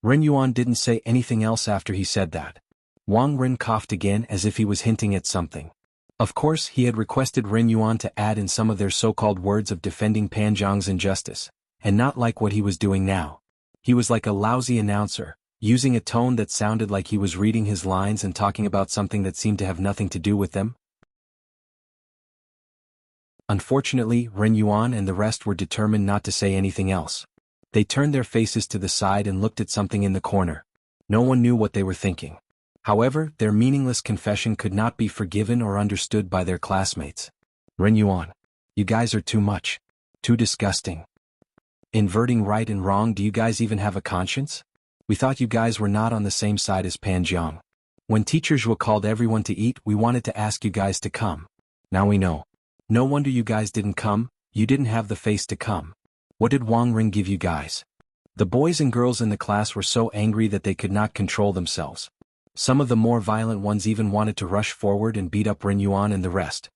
Ren Yuan didn't say anything else after he said that. Wang Ren coughed again as if he was hinting at something. Of course, he had requested Ren Yuan to add in some of their so-called words of defending Pan Jiang's injustice, and not like what he was doing now. He was like a lousy announcer, using a tone that sounded like he was reading his lines and talking about something that seemed to have nothing to do with them. Unfortunately, Ren Yuan and the rest were determined not to say anything else. They turned their faces to the side and looked at something in the corner. No one knew what they were thinking. However, their meaningless confession could not be forgiven or understood by their classmates. Ren Yuan, you guys are too much. Too disgusting. Inverting right and wrong, do you guys even have a conscience? We thought you guys were not on the same side as Pan Jiang. When teachers were called everyone to eat, we wanted to ask you guys to come. Now we know. No wonder you guys didn't come, you didn't have the face to come. What did Wang Ren give you guys? The boys and girls in the class were so angry that they could not control themselves. Some of the more violent ones even wanted to rush forward and beat up Ren Yuan and the rest.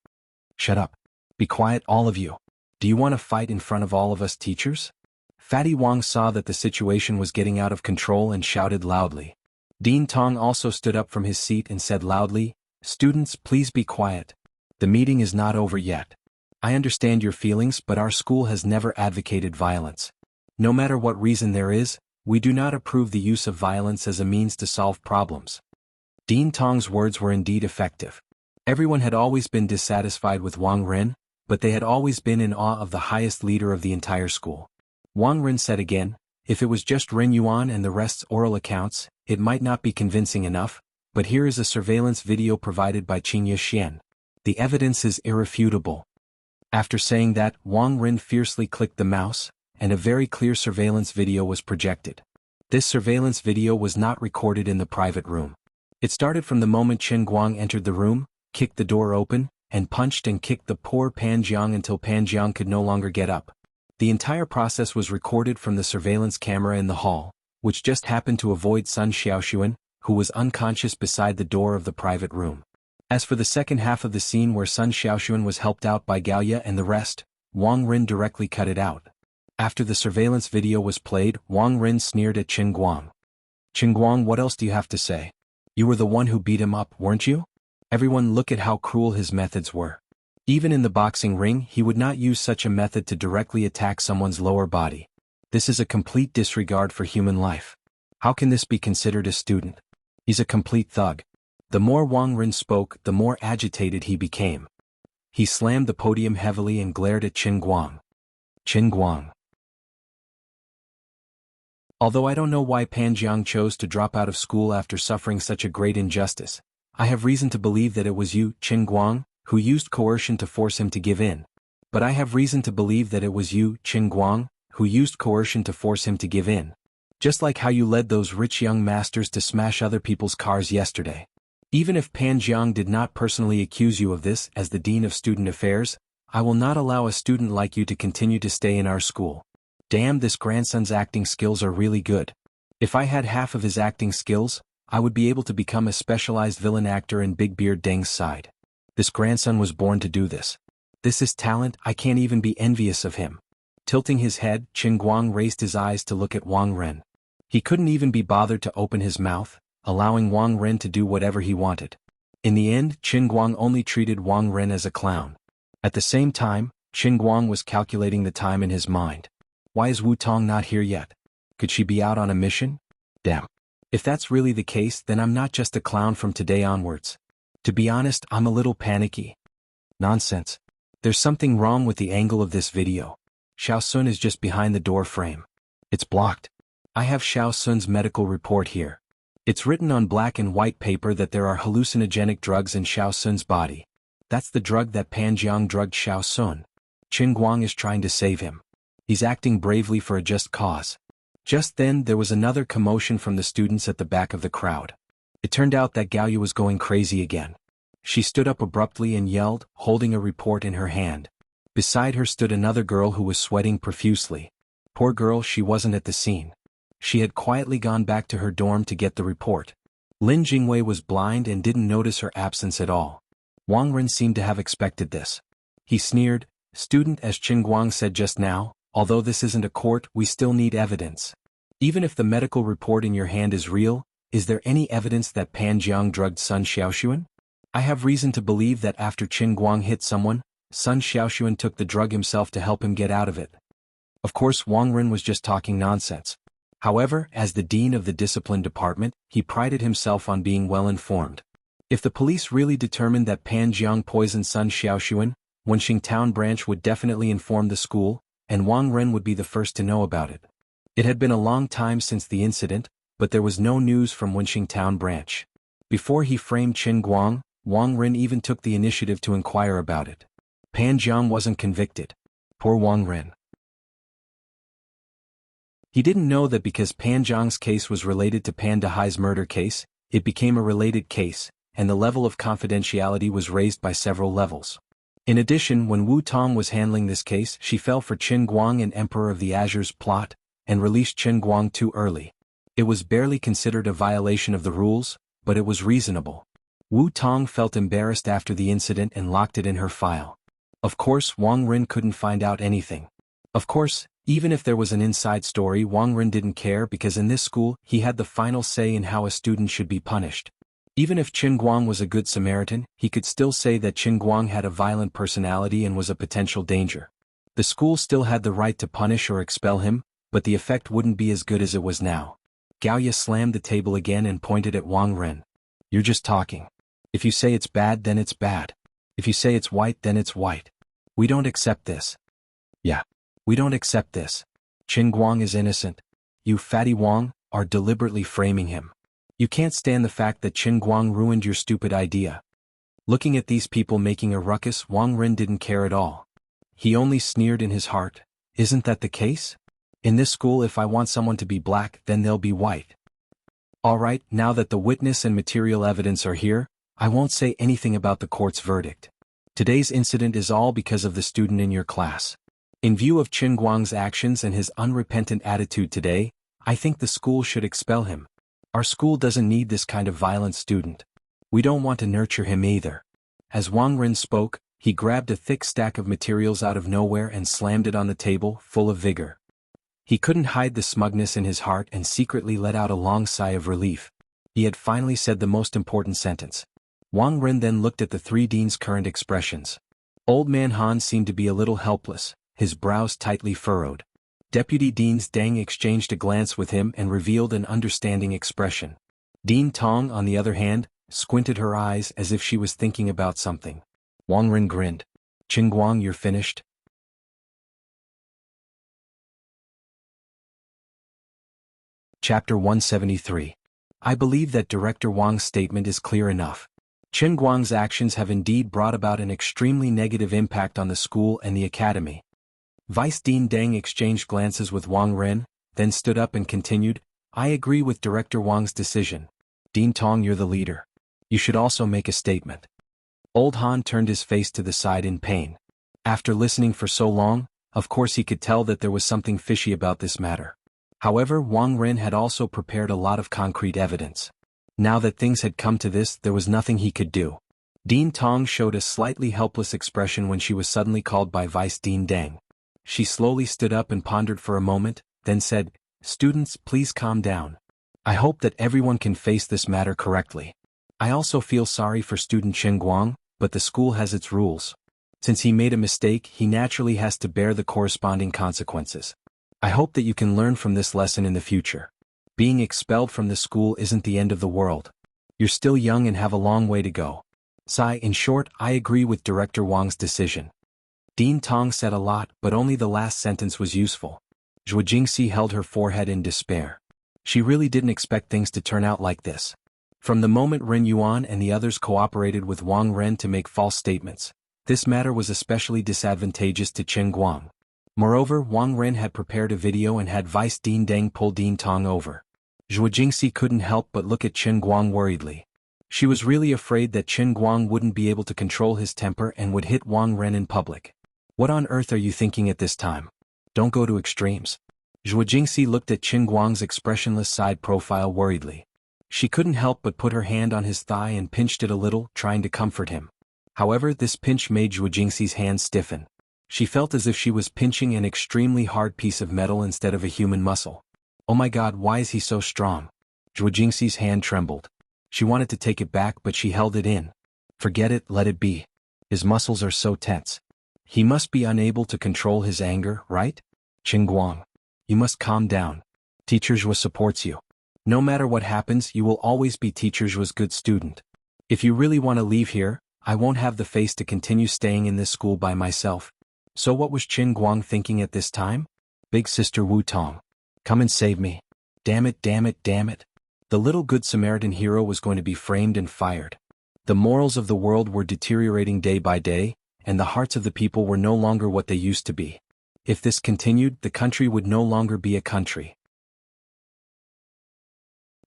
Shut up. Be quiet, all of you. Do you want to fight in front of all of us teachers? Fatty Wang saw that the situation was getting out of control and shouted loudly. Dean Tong also stood up from his seat and said loudly, "Students, please be quiet. The meeting is not over yet. I understand your feelings, but our school has never advocated violence. No matter what reason there is, we do not approve the use of violence as a means to solve problems." Dean Tong's words were indeed effective. Everyone had always been dissatisfied with Wang Ren, but they had always been in awe of the highest leader of the entire school. Wang Ren said again, "If it was just Ren Yuan and the rest's oral accounts, it might not be convincing enough, but here is a surveillance video provided by Qin Yixian. The evidence is irrefutable." After saying that, Wang Ren fiercely clicked the mouse, and a very clear surveillance video was projected. This surveillance video was not recorded in the private room. It started from the moment Qin Guang entered the room, kicked the door open, and punched and kicked the poor Pan Jiang until Pan Jiang could no longer get up. The entire process was recorded from the surveillance camera in the hall, which just happened to avoid Sun Xiaoxuan, who was unconscious beside the door of the private room. As for the second half of the scene where Sun Xiaoxuan was helped out by Gaoya and the rest, Wang Ren directly cut it out. After the surveillance video was played, Wang Ren sneered at Qin Guang. "Qin Guang, what else do you have to say? You were the one who beat him up, weren't you? Everyone look at how cruel his methods were. Even in the boxing ring, he would not use such a method to directly attack someone's lower body. This is a complete disregard for human life. How can this be considered a student? He's a complete thug." The more Wang Ren spoke, the more agitated he became. He slammed the podium heavily and glared at Qin Guang. "Qin Guang. Although I don't know why Pan Jiang chose to drop out of school after suffering such a great injustice, I have reason to believe that it was you, Qin Guang, who used coercion to force him to give in. But I have reason to believe that it was you, Qin Guang, who used coercion to force him to give in. Just like how you led those rich young masters to smash other people's cars yesterday. Even if Pan Jiang did not personally accuse you of this as the Dean of Student Affairs, I will not allow a student like you to continue to stay in our school. Damn, this grandson's acting skills are really good. If I had half of his acting skills, I would be able to become a specialized villain actor in Big Beard Deng's side. This grandson was born to do this. This is talent, I can't even be envious of him." Tilting his head, Qin Guang raised his eyes to look at Wang Ren. He couldn't even be bothered to open his mouth, allowing Wang Ren to do whatever he wanted. In the end, Qin Guang only treated Wang Ren as a clown. At the same time, Qin Guang was calculating the time in his mind. Why is Wu Tong not here yet? Could she be out on a mission? Damn. If that's really the case, then I'm not just a clown from today onwards. To be honest, I'm a little panicky. Nonsense. There's something wrong with the angle of this video. Xiao Sun is just behind the door frame. It's blocked. I have Xiao Sun's medical report here. It's written on black and white paper that there are hallucinogenic drugs in Xiao Sun's body. That's the drug that Pan Jiang drugged Xiao Sun. Qin Guang is trying to save him. He's acting bravely for a just cause. Just then there was another commotion from the students at the back of the crowd. It turned out that Gaoyu was going crazy again. She stood up abruptly and yelled, holding a report in her hand. Beside her stood another girl who was sweating profusely. Poor girl, she wasn't at the scene. She had quietly gone back to her dorm to get the report. Lin Jingwei was blind and didn't notice her absence at all. Wang Ren seemed to have expected this. He sneered, "Student, as Qin Guang said just now, although this isn't a court, we still need evidence. Even if the medical report in your hand is real, is there any evidence that Pan Jiang drugged Sun Xiaoxuan? I have reason to believe that after Qin Guang hit someone, Sun Xiaoxuan took the drug himself to help him get out of it." Of course, Wang Ren was just talking nonsense. However, as the dean of the discipline department, he prided himself on being well informed. If the police really determined that Pan Jiang poisoned Sun Xiaoxuan, Wenxing Town branch would definitely inform the school, and Wang Ren would be the first to know about it. It had been a long time since the incident, but there was no news from Wenxing Town branch. Before he framed Qin Guang, Wang Ren even took the initiative to inquire about it. Pan Jiang wasn't convicted. Poor Wang Ren. He didn't know that because Pan Jiang's case was related to Pan Dehai's murder case, it became a related case, and the level of confidentiality was raised by several levels. In addition, when Wu Tong was handling this case, she fell for Qin Guang and Emperor of the Azure's plot, and released Qin Guang too early. It was barely considered a violation of the rules, but it was reasonable. Wu Tong felt embarrassed after the incident and locked it in her file. Of course, Wang Ren couldn't find out anything. Of course, even if there was an inside story, Wang Ren didn't care because in this school, he had the final say in how a student should be punished. Even if Qin Guang was a good Samaritan, he could still say that Qin Guang had a violent personality and was a potential danger. The school still had the right to punish or expel him, but the effect wouldn't be as good as it was now. Gaoyu slammed the table again and pointed at Wang Ren. "You're just talking. If you say it's bad, then it's bad. If you say it's white, then it's white. We don't accept this." "Yeah. We don't accept this. Qin Guang is innocent. You, Fatty Wang, are deliberately framing him. You can't stand the fact that Qin Guang ruined your stupid idea." Looking at these people making a ruckus, Wang Ren didn't care at all. He only sneered in his heart. "Isn't that the case? In this school, if I want someone to be black, then they'll be white. Alright, now that the witness and material evidence are here, I won't say anything about the court's verdict. Today's incident is all because of the student in your class. In view of Qin Guang's actions and his unrepentant attitude today, I think the school should expel him. Our school doesn't need this kind of violent student. We don't want to nurture him either." As Wang Ren spoke, he grabbed a thick stack of materials out of nowhere and slammed it on the table, full of vigor. He couldn't hide the smugness in his heart and secretly let out a long sigh of relief. He had finally said the most important sentence. Wang Ren then looked at the three deans' current expressions. Old man Han seemed to be a little helpless, his brows tightly furrowed. Deputy Deans Deng exchanged a glance with him and revealed an understanding expression. Dean Tong, on the other hand, squinted her eyes as if she was thinking about something. Wang Ren grinned. "Qin Guang, you're finished?" Chapter 173. I believe that Director Wang's statement is clear enough. Qin Guang's actions have indeed brought about an extremely negative impact on the school and the academy. Vice Dean Deng exchanged glances with Wang Ren, then stood up and continued, "I agree with Director Wang's decision. Dean Tong, you're the leader. You should also make a statement." Old Han turned his face to the side in pain. After listening for so long, of course he could tell that there was something fishy about this matter. However, Wang Ren had also prepared a lot of concrete evidence. Now that things had come to this, there was nothing he could do. Dean Tong showed a slightly helpless expression when she was suddenly called by Vice Dean Deng. She slowly stood up and pondered for a moment, then said, "Students, please calm down. I hope that everyone can face this matter correctly. I also feel sorry for student Qin Guang, but the school has its rules. Since he made a mistake, he naturally has to bear the corresponding consequences. I hope that you can learn from this lesson in the future. Being expelled from the school isn't the end of the world. You're still young and have a long way to go. Sigh, in short, I agree with Director Wang's decision. Dean Tong said a lot, but only the last sentence was useful. Zhuo Jingxi held her forehead in despair. She really didn't expect things to turn out like this. From the moment Ren Yuan and the others cooperated with Wang Ren to make false statements, this matter was especially disadvantageous to Chen Guang. Moreover, Wang Ren had prepared a video and had Vice Dean Deng pull Dean Tong over. Zhuo Jingxi couldn't help but look at Chen Guang worriedly. She was really afraid that Chen Guang wouldn't be able to control his temper and would hit Wang Ren in public. What on earth are you thinking at this time? Don't go to extremes. Zhuo Jingxi looked at Chen Guang's expressionless side profile worriedly. She couldn't help but put her hand on his thigh and pinched it a little, trying to comfort him. However, this pinch made Zhuo Jingxi's hand stiffen. She felt as if she was pinching an extremely hard piece of metal instead of a human muscle. Oh my god, why is he so strong? Zhuo Jingxi's hand trembled. She wanted to take it back, but she held it in. Forget it, let it be. His muscles are so tense. He must be unable to control his anger, right? Chen Guang, you must calm down. Teacher Zhuo supports you. No matter what happens, you will always be Teacher Zhuo's good student. If you really want to leave here, I won't have the face to continue staying in this school by myself. So what was Chen Guang thinking at this time? Big sister Wu Tong. Come and save me. Damn it, damn it, damn it. The little Good Samaritan hero was going to be framed and fired. The morals of the world were deteriorating day by day, and the hearts of the people were no longer what they used to be. If this continued, the country would no longer be a country.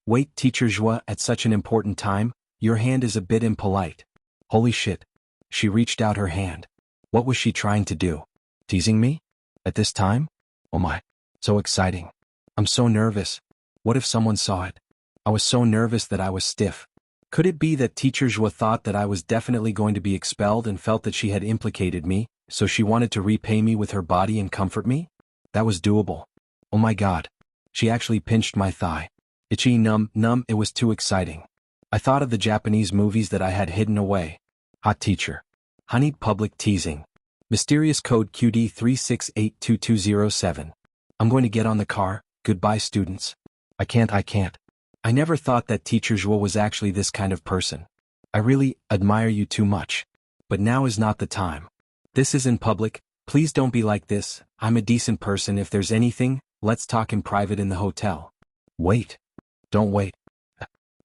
Wait, Teacher Zhuo, at such an important time, your hand is a bit impolite. Holy shit. She reached out her hand. What was she trying to do? Teasing me? At this time? Oh my. So exciting. I'm so nervous. What if someone saw it? I was so nervous that I was stiff. Could it be that Teacher Zhuo thought that I was definitely going to be expelled and felt that she had implicated me, so she wanted to repay me with her body and comfort me? That was doable. Oh my god. She actually pinched my thigh. Itchy, numb, it was too exciting. I thought of the Japanese movies that I had hidden away. Hot teacher. Honeyed public teasing. Mysterious code QD 3682207. I'm going to get on the car, goodbye students. I can't. I never thought that Teacher Zhuo was actually this kind of person. I really admire you too much. But now is not the time. This is in public, please don't be like this. I'm a decent person. If there's anything, let's talk in private in the hotel. Wait. Don't wait.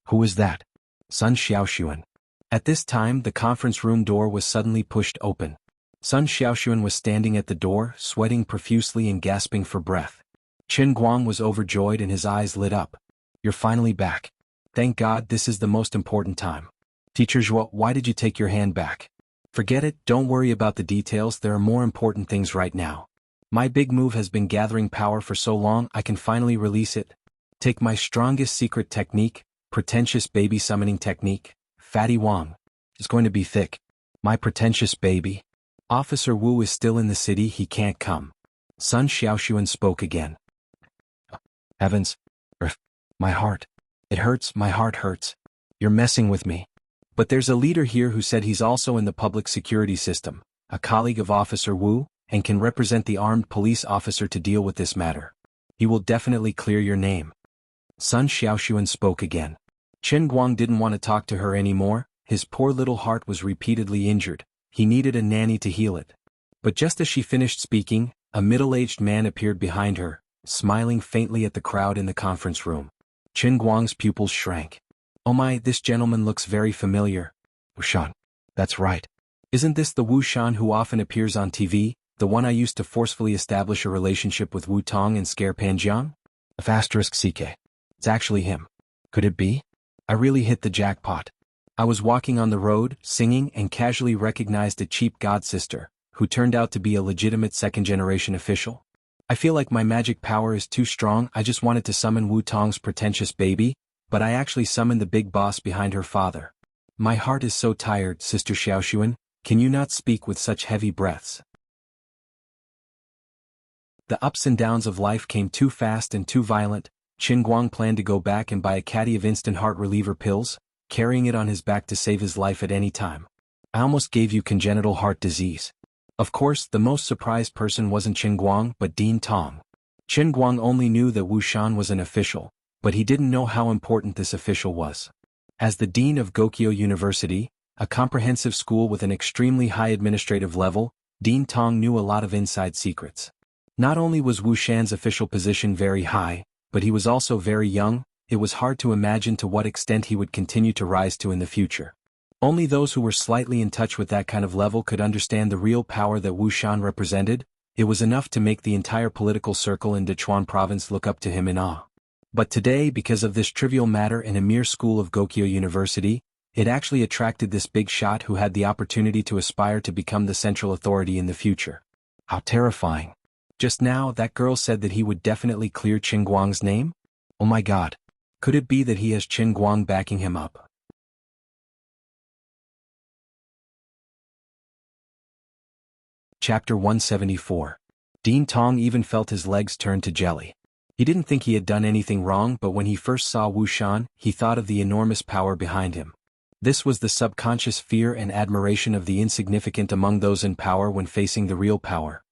Who is that? Sun Xiaoxuan. At this time, the conference room door was suddenly pushed open. Sun Xiaoxuan was standing at the door, sweating profusely and gasping for breath. Chen Guang was overjoyed and his eyes lit up. You're finally back. Thank God, this is the most important time. Teacher Zhuo, why did you take your hand back? Forget it, don't worry about the details, there are more important things right now. My big move has been gathering power for so long, I can finally release it. Take my strongest secret technique, pretentious baby summoning technique, Fatty Wang. It's going to be thick. My pretentious baby. Officer Wu is still in the city, he can't come. Sun Xiaoxuan spoke again. Heavens. My heart. It hurts, my heart hurts. You're messing with me. But there's a leader here who said he's also in the public security system, a colleague of Officer Wu, and can represent the armed police officer to deal with this matter. He will definitely clear your name. Sun Xiaoxuan spoke again. Chen Guang didn't want to talk to her anymore, his poor little heart was repeatedly injured, he needed a nanny to heal it. But just as she finished speaking, a middle-aged man appeared behind her, smiling faintly at the crowd in the conference room. Chen Guang's pupils shrank. Oh my, this gentleman looks very familiar. Wushan. That's right. Isn't this the Wushan who often appears on TV, the one I used to forcefully establish a relationship with Wu Tong and scare Panjiang? *CK. It's actually him. Could it be? I really hit the jackpot. I was walking on the road, singing, and casually recognized a cheap godsister, who turned out to be a legitimate second-generation official. I feel like my magic power is too strong. I just wanted to summon Wu Tong's pretentious baby, but I actually summoned the big boss behind her father. My heart is so tired, Sister Xiaoxuan, can you not speak with such heavy breaths? The ups and downs of life came too fast and too violent. Chen Guang planned to go back and buy a caddy of instant heart reliever pills, carrying it on his back to save his life at any time. I almost gave you congenital heart disease. Of course, the most surprised person wasn't Chen Guang but Dean Tong. Chen Guang only knew that Wu Shan was an official, but he didn't know how important this official was. As the dean of Gokyo University, A comprehensive school with an extremely high administrative level, Dean Tong knew a lot of inside secrets. Not only was Wu Shan's official position very high, but he was also very young. It was hard to imagine to what extent he would continue to rise to in the future. Only those who were slightly in touch with that kind of level could understand the real power that Wu Shan represented. It was enough to make the entire political circle in Dechuan province look up to him in awe. But today, because of this trivial matter in a mere school of Gokyo University, it actually attracted this big shot who had the opportunity to aspire to become the central authority in the future. How terrifying. Just now, that girl said that he would definitely clear Qin Guang's name? Oh my god. Could it be that he has Qin Guang backing him up? Chapter 174. Dean Tong even felt his legs turn to jelly. He didn't think he had done anything wrong, but when he first saw Wu Shan, he thought of the enormous power behind him. This was the subconscious fear and admiration of the insignificant among those in power when facing the real power.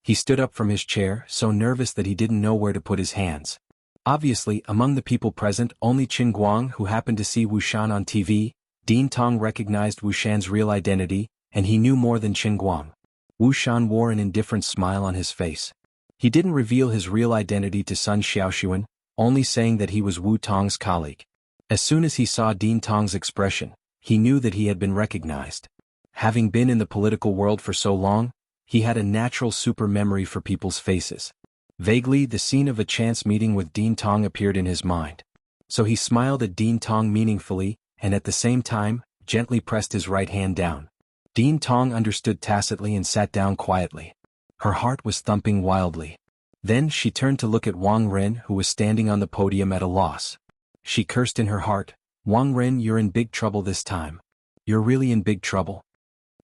He stood up from his chair, so nervous that he didn't know where to put his hands. Obviously, among the people present, only Qin Guang, who happened to see Wu Shan on TV, Dean Tong recognized Wu Shan's real identity, and he knew more than Qin Guang. Wu Shan wore an indifferent smile on his face. He didn't reveal his real identity to Sun Xiaoxuan, only saying that he was Wu Tong's colleague. As soon as he saw Dean Tong's expression, he knew that he had been recognized. Having been in the political world for so long, he had a natural super memory for people's faces. Vaguely, the scene of a chance meeting with Dean Tong appeared in his mind. So he smiled at Dean Tong meaningfully, and at the same time, gently pressed his right hand down. Dean Tong understood tacitly and sat down quietly. Her heart was thumping wildly. Then she turned to look at Wang Ren, who was standing on the podium at a loss. She cursed in her heart, "Wang Ren, you're in big trouble this time. You're really in big trouble."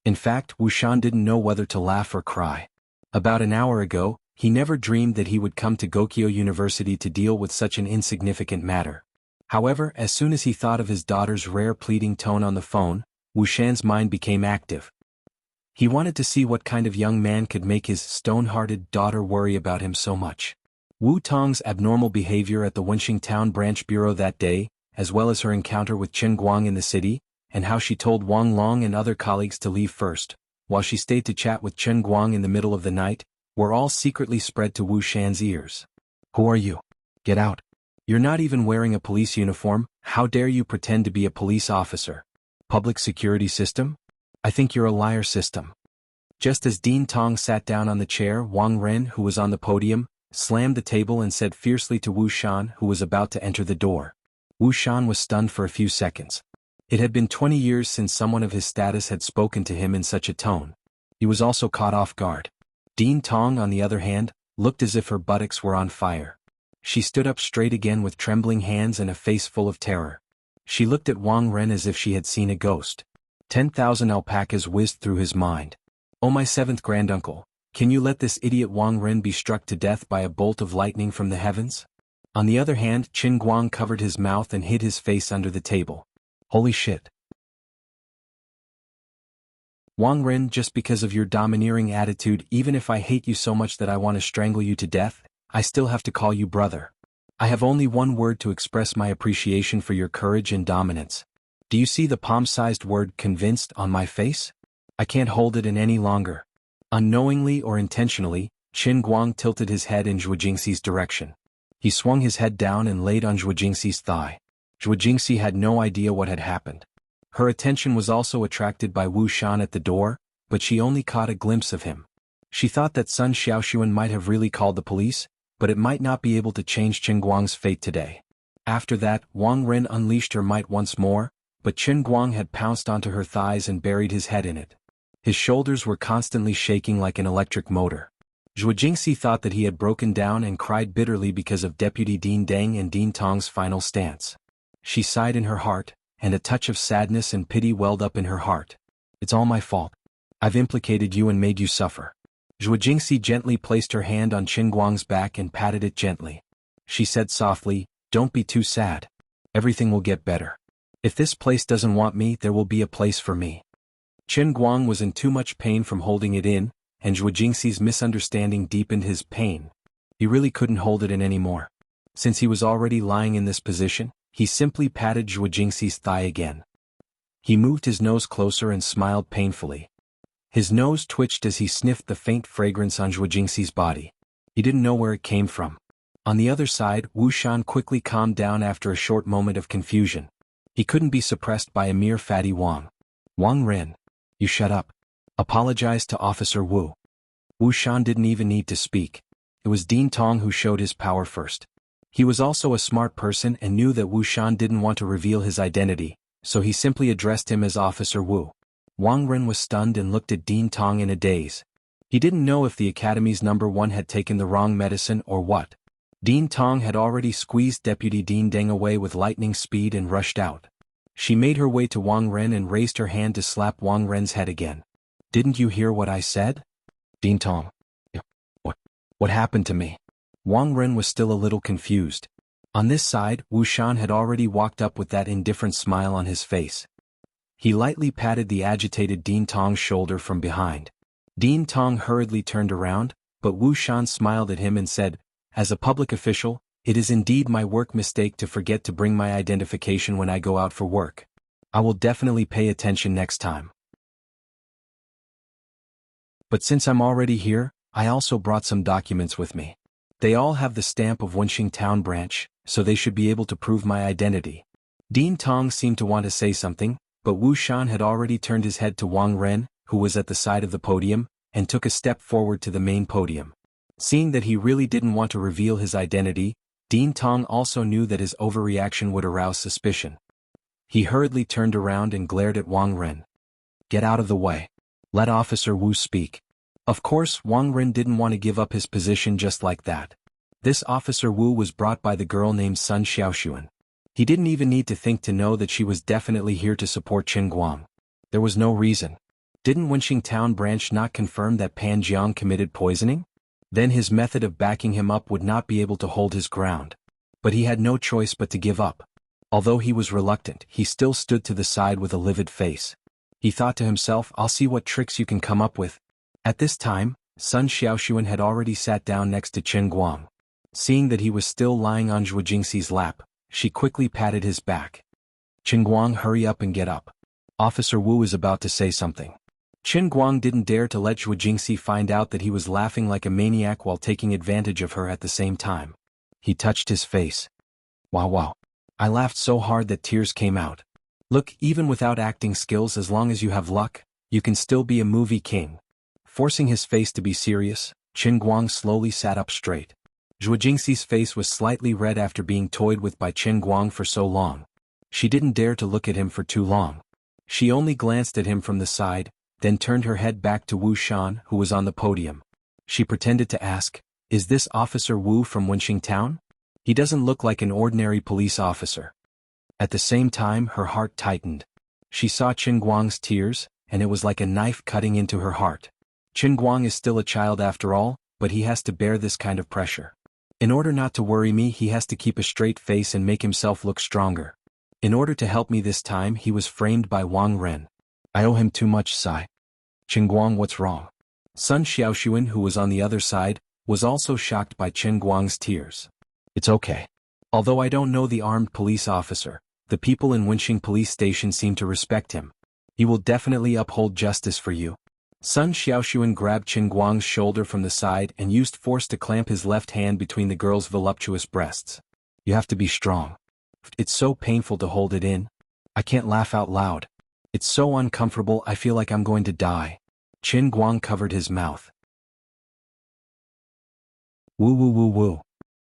In fact, Wu Shan didn't know whether to laugh or cry. About an hour ago, he never dreamed that he would come to Gokyo University to deal with such an insignificant matter. However, as soon as he thought of his daughter's rare pleading tone on the phone, Wu Shan's mind became active. He wanted to see what kind of young man could make his stone-hearted daughter worry about him so much. Wu Tong's abnormal behavior at the Wenxing Town Branch Bureau that day, as well as her encounter with Qin Guang in the city, and how she told Wang Long and other colleagues to leave first, while she stayed to chat with Qin Guang in the middle of the night, were all secretly spread to Wu Shan's ears. "Who are you? Get out. You're not even wearing a police uniform. How dare you pretend to be a police officer? Public security system? I think you're a liar system." Just as Dean Tong sat down on the chair, Wang Ren, who was on the podium, slammed the table and said fiercely to Wu Shan, who was about to enter the door. Wu Shan was stunned for a few seconds. It had been 20 years since someone of his status had spoken to him in such a tone. He was also caught off guard. Dean Tong, on the other hand, looked as if her buttocks were on fire. She stood up straight again with trembling hands and a face full of terror. She looked at Wang Ren as if she had seen a ghost. 10,000 alpacas whizzed through his mind. "Oh, my seventh granduncle, can you let this idiot Wang Ren be struck to death by a bolt of lightning from the heavens?" On the other hand, Qin Guang covered his mouth and hid his face under the table. "Holy shit. Wang Ren, just because of your domineering attitude, even if I hate you so much that I want to strangle you to death, I still have to call you brother. I have only one word to express my appreciation for your courage and dominance. Do you see the palm-sized word convinced on my face? I can't hold it in any longer." Unknowingly or intentionally, Qin Guang tilted his head in Zhuo Jingxi's direction. He swung his head down and laid on Zhuo Jingxi's thigh. Zhuo Jingxi had no idea what had happened. Her attention was also attracted by Wu Shan at the door, but she only caught a glimpse of him. She thought that Sun Xiaoxuan might have really called the police, but it might not be able to change Qin Guang's fate today. After that, Wang Ren unleashed her might once more, but Qin Guang had pounced onto her thighs and buried his head in it. His shoulders were constantly shaking like an electric motor. Zhuo Jingxi thought that he had broken down and cried bitterly because of Deputy Dean Deng and Dean Tong's final stance. She sighed in her heart, and a touch of sadness and pity welled up in her heart. "It's all my fault. I've implicated you and made you suffer." Zhuo Jingxi gently placed her hand on Qin Guang's back and patted it gently. She said softly, "Don't be too sad. Everything will get better. If this place doesn't want me, there will be a place for me." Qin Guang was in too much pain from holding it in, and Zhuo Jingxi's misunderstanding deepened his pain. He really couldn't hold it in anymore. Since he was already lying in this position, he simply patted Zhuo Jingxi's thigh again. He moved his nose closer and smiled painfully. His nose twitched as he sniffed the faint fragrance on Zhuo Jingxi's body. He didn't know where it came from. On the other side, Wu Shan quickly calmed down after a short moment of confusion. He couldn't be suppressed by a mere fatty Wang. Wang Ren. You shut up. Apologized to Officer Wu. Wu Shan didn't even need to speak. It was Dean Tong who showed his power first. He was also a smart person and knew that Wu Shan didn't want to reveal his identity, so he simply addressed him as Officer Wu. Wang Ren was stunned and looked at Dean Tong in a daze. He didn't know if the Academy's #1 had taken the wrong medicine or what. Dean Tong had already squeezed Deputy Dean Deng away with lightning speed and rushed out. She made her way to Wang Ren and raised her hand to slap Wang Ren's head again. Didn't you hear what I said? Dean Tong. What happened to me? Wang Ren was still a little confused. On this side, Wu Shan had already walked up with that indifferent smile on his face. He lightly patted the agitated Dean Tong's shoulder from behind. Dean Tong hurriedly turned around, but Wu Shan smiled at him and said, as a public official, it is indeed my work mistake to forget to bring my identification when I go out for work. I will definitely pay attention next time. But since I'm already here, I also brought some documents with me. They all have the stamp of Wenxing Town branch, so they should be able to prove my identity. Dean Tong seemed to want to say something, but Wu Shan had already turned his head to Wang Ren, who was at the side of the podium, and took a step forward to the main podium. Seeing that he really didn't want to reveal his identity, Dean Tong also knew that his overreaction would arouse suspicion. He hurriedly turned around and glared at Wang Ren. Get out of the way. Let Officer Wu speak. Of course, Wang Ren didn't want to give up his position just like that. This Officer Wu was brought by the girl named Sun Xiaoxuan. He didn't even need to think to know that she was definitely here to support Qin Guang. There was no reason. Didn't Wenxing Town branch not confirm that Pan Jiang committed poisoning? Then his method of backing him up would not be able to hold his ground. But he had no choice but to give up. Although he was reluctant, he still stood to the side with a livid face. He thought to himself, I'll see what tricks you can come up with. At this time, Sun Xiaoxuan had already sat down next to Qin Guang. Seeing that he was still lying on Zhuo Jingxi's lap, she quickly patted his back. Qin Guang, hurry up and get up. Officer Wu is about to say something. Qin Guang didn't dare to let Zhuo Jingxi find out that he was laughing like a maniac while taking advantage of her at the same time. He touched his face. Wow. I laughed so hard that tears came out. Look, even without acting skills, as long as you have luck, you can still be a movie king. Forcing his face to be serious, Qin Guang slowly sat up straight. Zhuo Jingxi's face was slightly red after being toyed with by Qin Guang for so long. She didn't dare to look at him for too long. She only glanced at him from the side, then turned her head back to Wu Shan, who was on the podium. She pretended to ask, is this Officer Wu from Wenxing Town? He doesn't look like an ordinary police officer. At the same time, her heart tightened. She saw Qin Guang's tears, and it was like a knife cutting into her heart. Qin Guang is still a child after all, but he has to bear this kind of pressure. In order not to worry me, he has to keep a straight face and make himself look stronger. In order to help me this time, he was framed by Wang Ren. I owe him too much, Sai. Qin Guang, what's wrong? Sun Xiaoxuan, who was on the other side, was also shocked by Qin Guang's tears. It's okay. Although I don't know the armed police officer, the people in Wenxing police station seem to respect him. He will definitely uphold justice for you. Sun Xiaoxuan grabbed Qin Guang's shoulder from the side and used force to clamp his left hand between the girl's voluptuous breasts. You have to be strong. It's so painful to hold it in. I can't laugh out loud. It's so uncomfortable, I feel like I'm going to die. Qin Guang covered his mouth. Woo.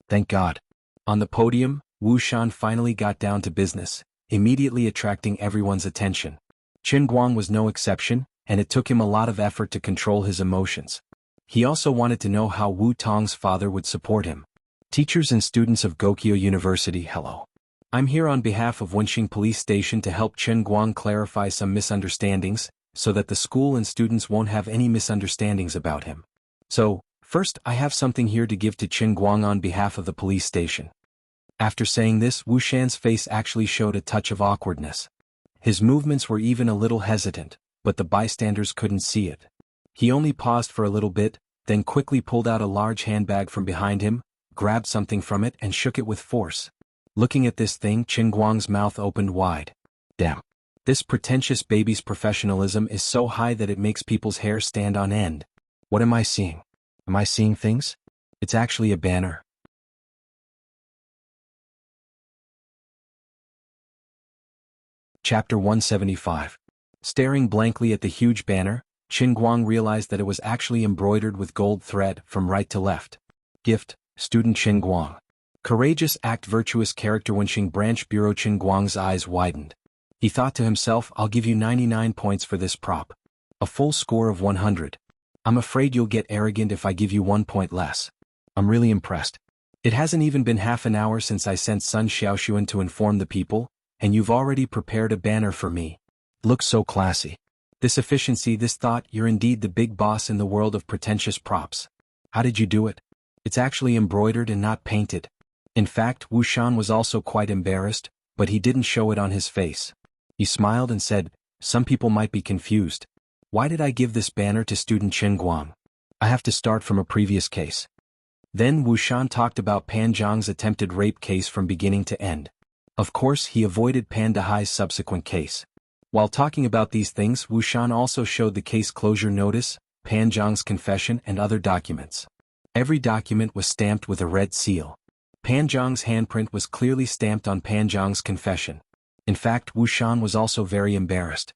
Thank God. On the podium, Wu Shan finally got down to business, immediately attracting everyone's attention. Qin Guang was no exception, and it took him a lot of effort to control his emotions. He also wanted to know how Wu Tong's father would support him. Teachers and students of Gokyo University, hello. I'm here on behalf of Wenxing Police Station to help Qin Guang clarify some misunderstandings, so that the school and students won't have any misunderstandings about him. So, first, I have something here to give to Qin Guang on behalf of the police station. After saying this, Wu Shan's face actually showed a touch of awkwardness. His movements were even a little hesitant, but the bystanders couldn't see it. He only paused for a little bit, then quickly pulled out a large handbag from behind him, grabbed something from it and shook it with force. Looking at this thing, Qin Guang's mouth opened wide. Damn. This pretentious baby's professionalism is so high that it makes people's hair stand on end. What am I seeing? Am I seeing things? It's actually a banner. Chapter 175. Staring blankly at the huge banner, Qin Guang realized that it was actually embroidered with gold thread from right to left. Gift, Student Qin Guang. Courageous act virtuous character. Wenxing Branch Bureau. Qin Guang's eyes widened. He thought to himself, I'll give you 99 points for this prop. A full score of 100. I'm afraid you'll get arrogant if I give you 1 point less. I'm really impressed. It hasn't even been half an hour since I sent Sun Xiaoxuan to inform the people, and you've already prepared a banner for me. Looks so classy. This efficiency, this thought, you're indeed the big boss in the world of pretentious props. How did you do it? It's actually embroidered and not painted. In fact, Wu Shan was also quite embarrassed, but he didn't show it on his face. He smiled and said, some people might be confused. Why did I give this banner to Student Qin Guang? I have to start from a previous case. Then Wu Shan talked about Pan Zhang's attempted rape case from beginning to end. Of course, he avoided Pan Dehai's subsequent case. While talking about these things, Wu Shan also showed the case closure notice, Pan Zhang's confession and other documents. Every document was stamped with a red seal. Pan Zhang's handprint was clearly stamped on Pan Zhang's confession. In fact, Wu Shan was also very embarrassed.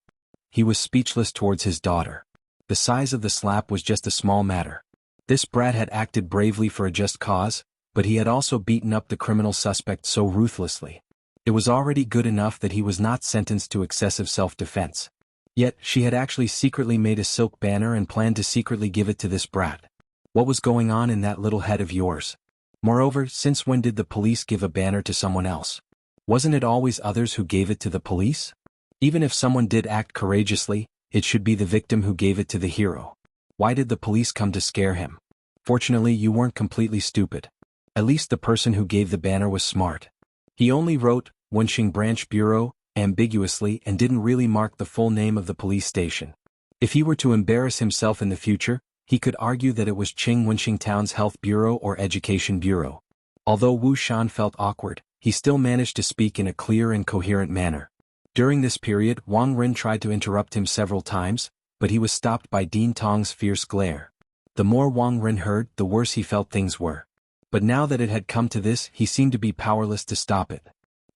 He was speechless towards his daughter. The size of the slap was just a small matter. This brat had acted bravely for a just cause, but he had also beaten up the criminal suspect so ruthlessly. It was already good enough that he was not sentenced to excessive self-defense. Yet, she had actually secretly made a silk banner and planned to secretly give it to this brat. What was going on in that little head of yours? Moreover, since when did the police give a banner to someone else? Wasn't it always others who gave it to the police? Even if someone did act courageously, it should be the victim who gave it to the hero. Why did the police come to scare him? Fortunately, you weren't completely stupid. At least the person who gave the banner was smart. He only wrote, Wenxing Branch Bureau, ambiguously and didn't really mark the full name of the police station. If he were to embarrass himself in the future, he could argue that it was Qing Wenxing Town's Health Bureau or Education Bureau. Although Wu Shan felt awkward, he still managed to speak in a clear and coherent manner. During this period, Wang Ren tried to interrupt him several times, but he was stopped by Dean Tong's fierce glare. The more Wang Ren heard, the worse he felt things were. But now that it had come to this, he seemed to be powerless to stop it.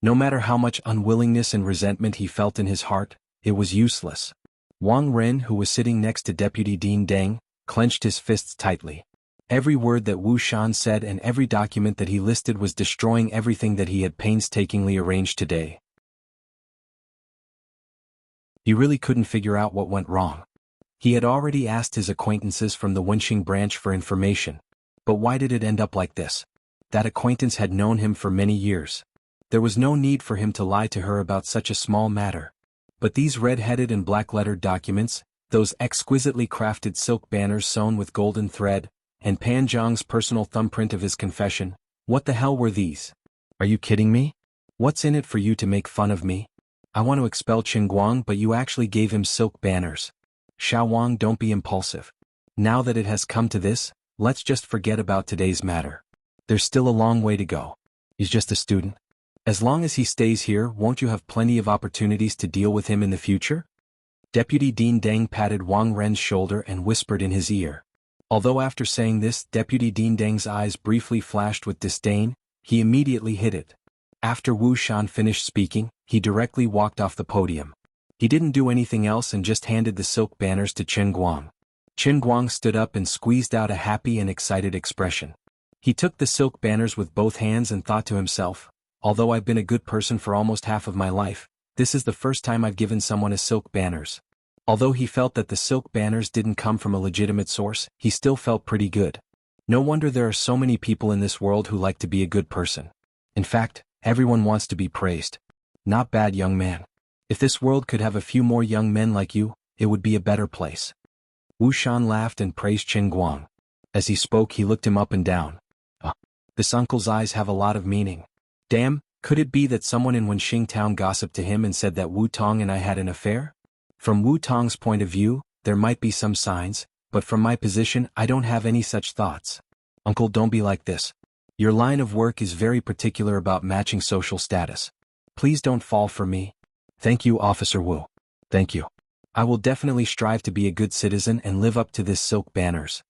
No matter how much unwillingness and resentment he felt in his heart, it was useless. Wang Ren, who was sitting next to Deputy Dean Deng, clenched his fists tightly. Every word that Wu Shan said and every document that he listed was destroying everything that he had painstakingly arranged today. He really couldn't figure out what went wrong. He had already asked his acquaintances from the Wenxing branch for information. But why did it end up like this? That acquaintance had known him for many years. There was no need for him to lie to her about such a small matter. But these red-headed and black-lettered documents, those exquisitely crafted silk banners sewn with golden thread, and Pan Zhang's personal thumbprint of his confession, what the hell were these? Are you kidding me? What's in it for you to make fun of me? I want to expel Qin Guang, but you actually gave him silk banners. Xiao Wang, don't be impulsive. Now that it has come to this, let's just forget about today's matter. There's still a long way to go. He's just a student. As long as he stays here, won't you have plenty of opportunities to deal with him in the future? Deputy Dean Deng patted Wang Ren's shoulder and whispered in his ear. Although after saying this, Deputy Dean Deng's eyes briefly flashed with disdain, he immediately hid it. After Wu Shan finished speaking, he directly walked off the podium. He didn't do anything else and just handed the silk banners to Qin Guang. Qin Guang stood up and squeezed out a happy and excited expression. He took the silk banners with both hands and thought to himself, although I've been a good person for almost half of my life, this is the first time I've given someone a silk banners. Although he felt that the silk banners didn't come from a legitimate source, he still felt pretty good. No wonder there are so many people in this world who like to be a good person. In fact, everyone wants to be praised. Not bad, young man. If this world could have a few more young men like you, it would be a better place. Wu Shan laughed and praised Qin Guang. As he spoke, he looked him up and down. This uncle's eyes have a lot of meaning. Damn, could it be that someone in Wenxing Town gossiped to him and said that Wu Tong and I had an affair? From Wu Tong's point of view, there might be some signs, but from my position, I don't have any such thoughts. Uncle, don't be like this. Your line of work is very particular about matching social status. Please don't fall for me. Thank you, Officer Wu. Thank you. I will definitely strive to be a good citizen and live up to this silk banners.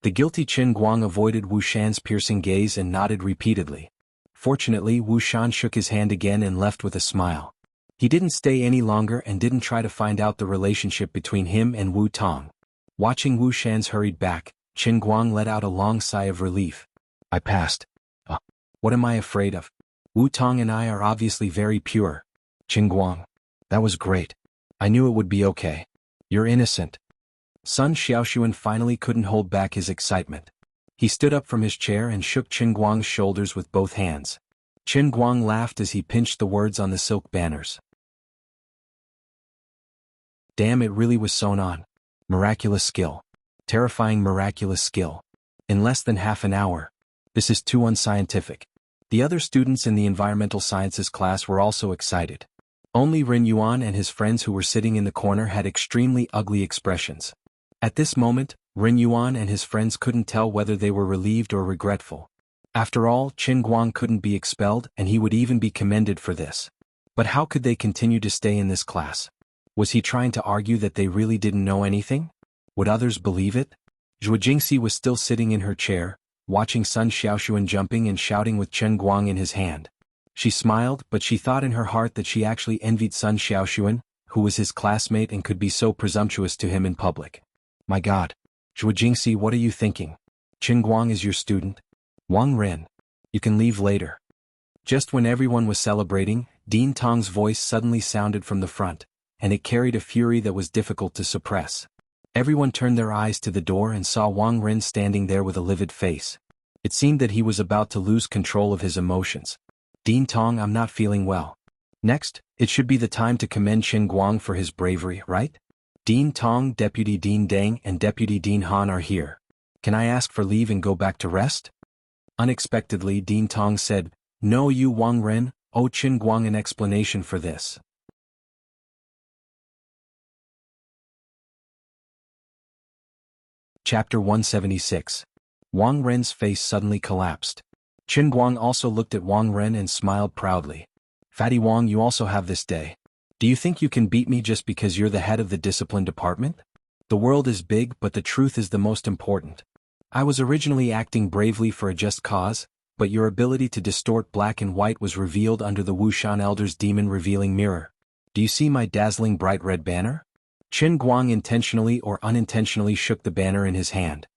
The guilty Qin Guang avoided Wu Shan's piercing gaze and nodded repeatedly. Fortunately, Wu Shan shook his hand again and left with a smile. He didn't stay any longer and didn't try to find out the relationship between him and Wu Tong. Watching Wu Shan's hurried back, Qin Guang let out a long sigh of relief. I passed. What am I afraid of? Wu Tong and I are obviously very pure. Qin Guang. That was great. I knew it would be okay. You're innocent. Sun Xiaoxuan finally couldn't hold back his excitement. He stood up from his chair and shook Qin Guang's shoulders with both hands. Qin Guang laughed as he pinched the words on the silk banners. Damn, it really was sewn on. Miraculous skill. Terrifying miraculous skill. In less than half an hour. This is too unscientific. The other students in the environmental sciences class were also excited. Only Ren Yuan and his friends who were sitting in the corner had extremely ugly expressions. At this moment, Ren Yuan and his friends couldn't tell whether they were relieved or regretful. After all, Qin Guang couldn't be expelled and he would even be commended for this. But how could they continue to stay in this class? Was he trying to argue that they really didn't know anything? Would others believe it? Zhuo Jingxi was still sitting in her chair, watching Sun Xiaoxuan jumping and shouting with Qin Guang in his hand. She smiled, but she thought in her heart that she actually envied Sun Xiaoxuan, who was his classmate and could be so presumptuous to him in public. My God. Zhuo Jingxi, what are you thinking? Qin Guang is your student. Wang Ren. You can leave later. Just when everyone was celebrating, Dean Tong's voice suddenly sounded from the front, and it carried a fury that was difficult to suppress. Everyone turned their eyes to the door and saw Wang Ren standing there with a livid face. It seemed that he was about to lose control of his emotions. Dean Tong, I'm not feeling well. Next, it should be the time to commend Qin Guang for his bravery, right? Dean Tong, Deputy Dean Deng and Deputy Dean Han are here. Can I ask for leave and go back to rest? Unexpectedly, Dean Tong said, No, you Wang Ren, owe Qin Guang an explanation for this. Chapter 176. Wang Ren's face suddenly collapsed. Qin Guang also looked at Wang Ren and smiled proudly. Fatty Wang, you also have this day. Do you think you can beat me just because you're the head of the discipline department? The world is big, but the truth is the most important. I was originally acting bravely for a just cause, but your ability to distort black and white was revealed under the Wushan Elder's demon-revealing mirror. Do you see my dazzling bright red banner? Qin Guang intentionally or unintentionally shook the banner in his hand.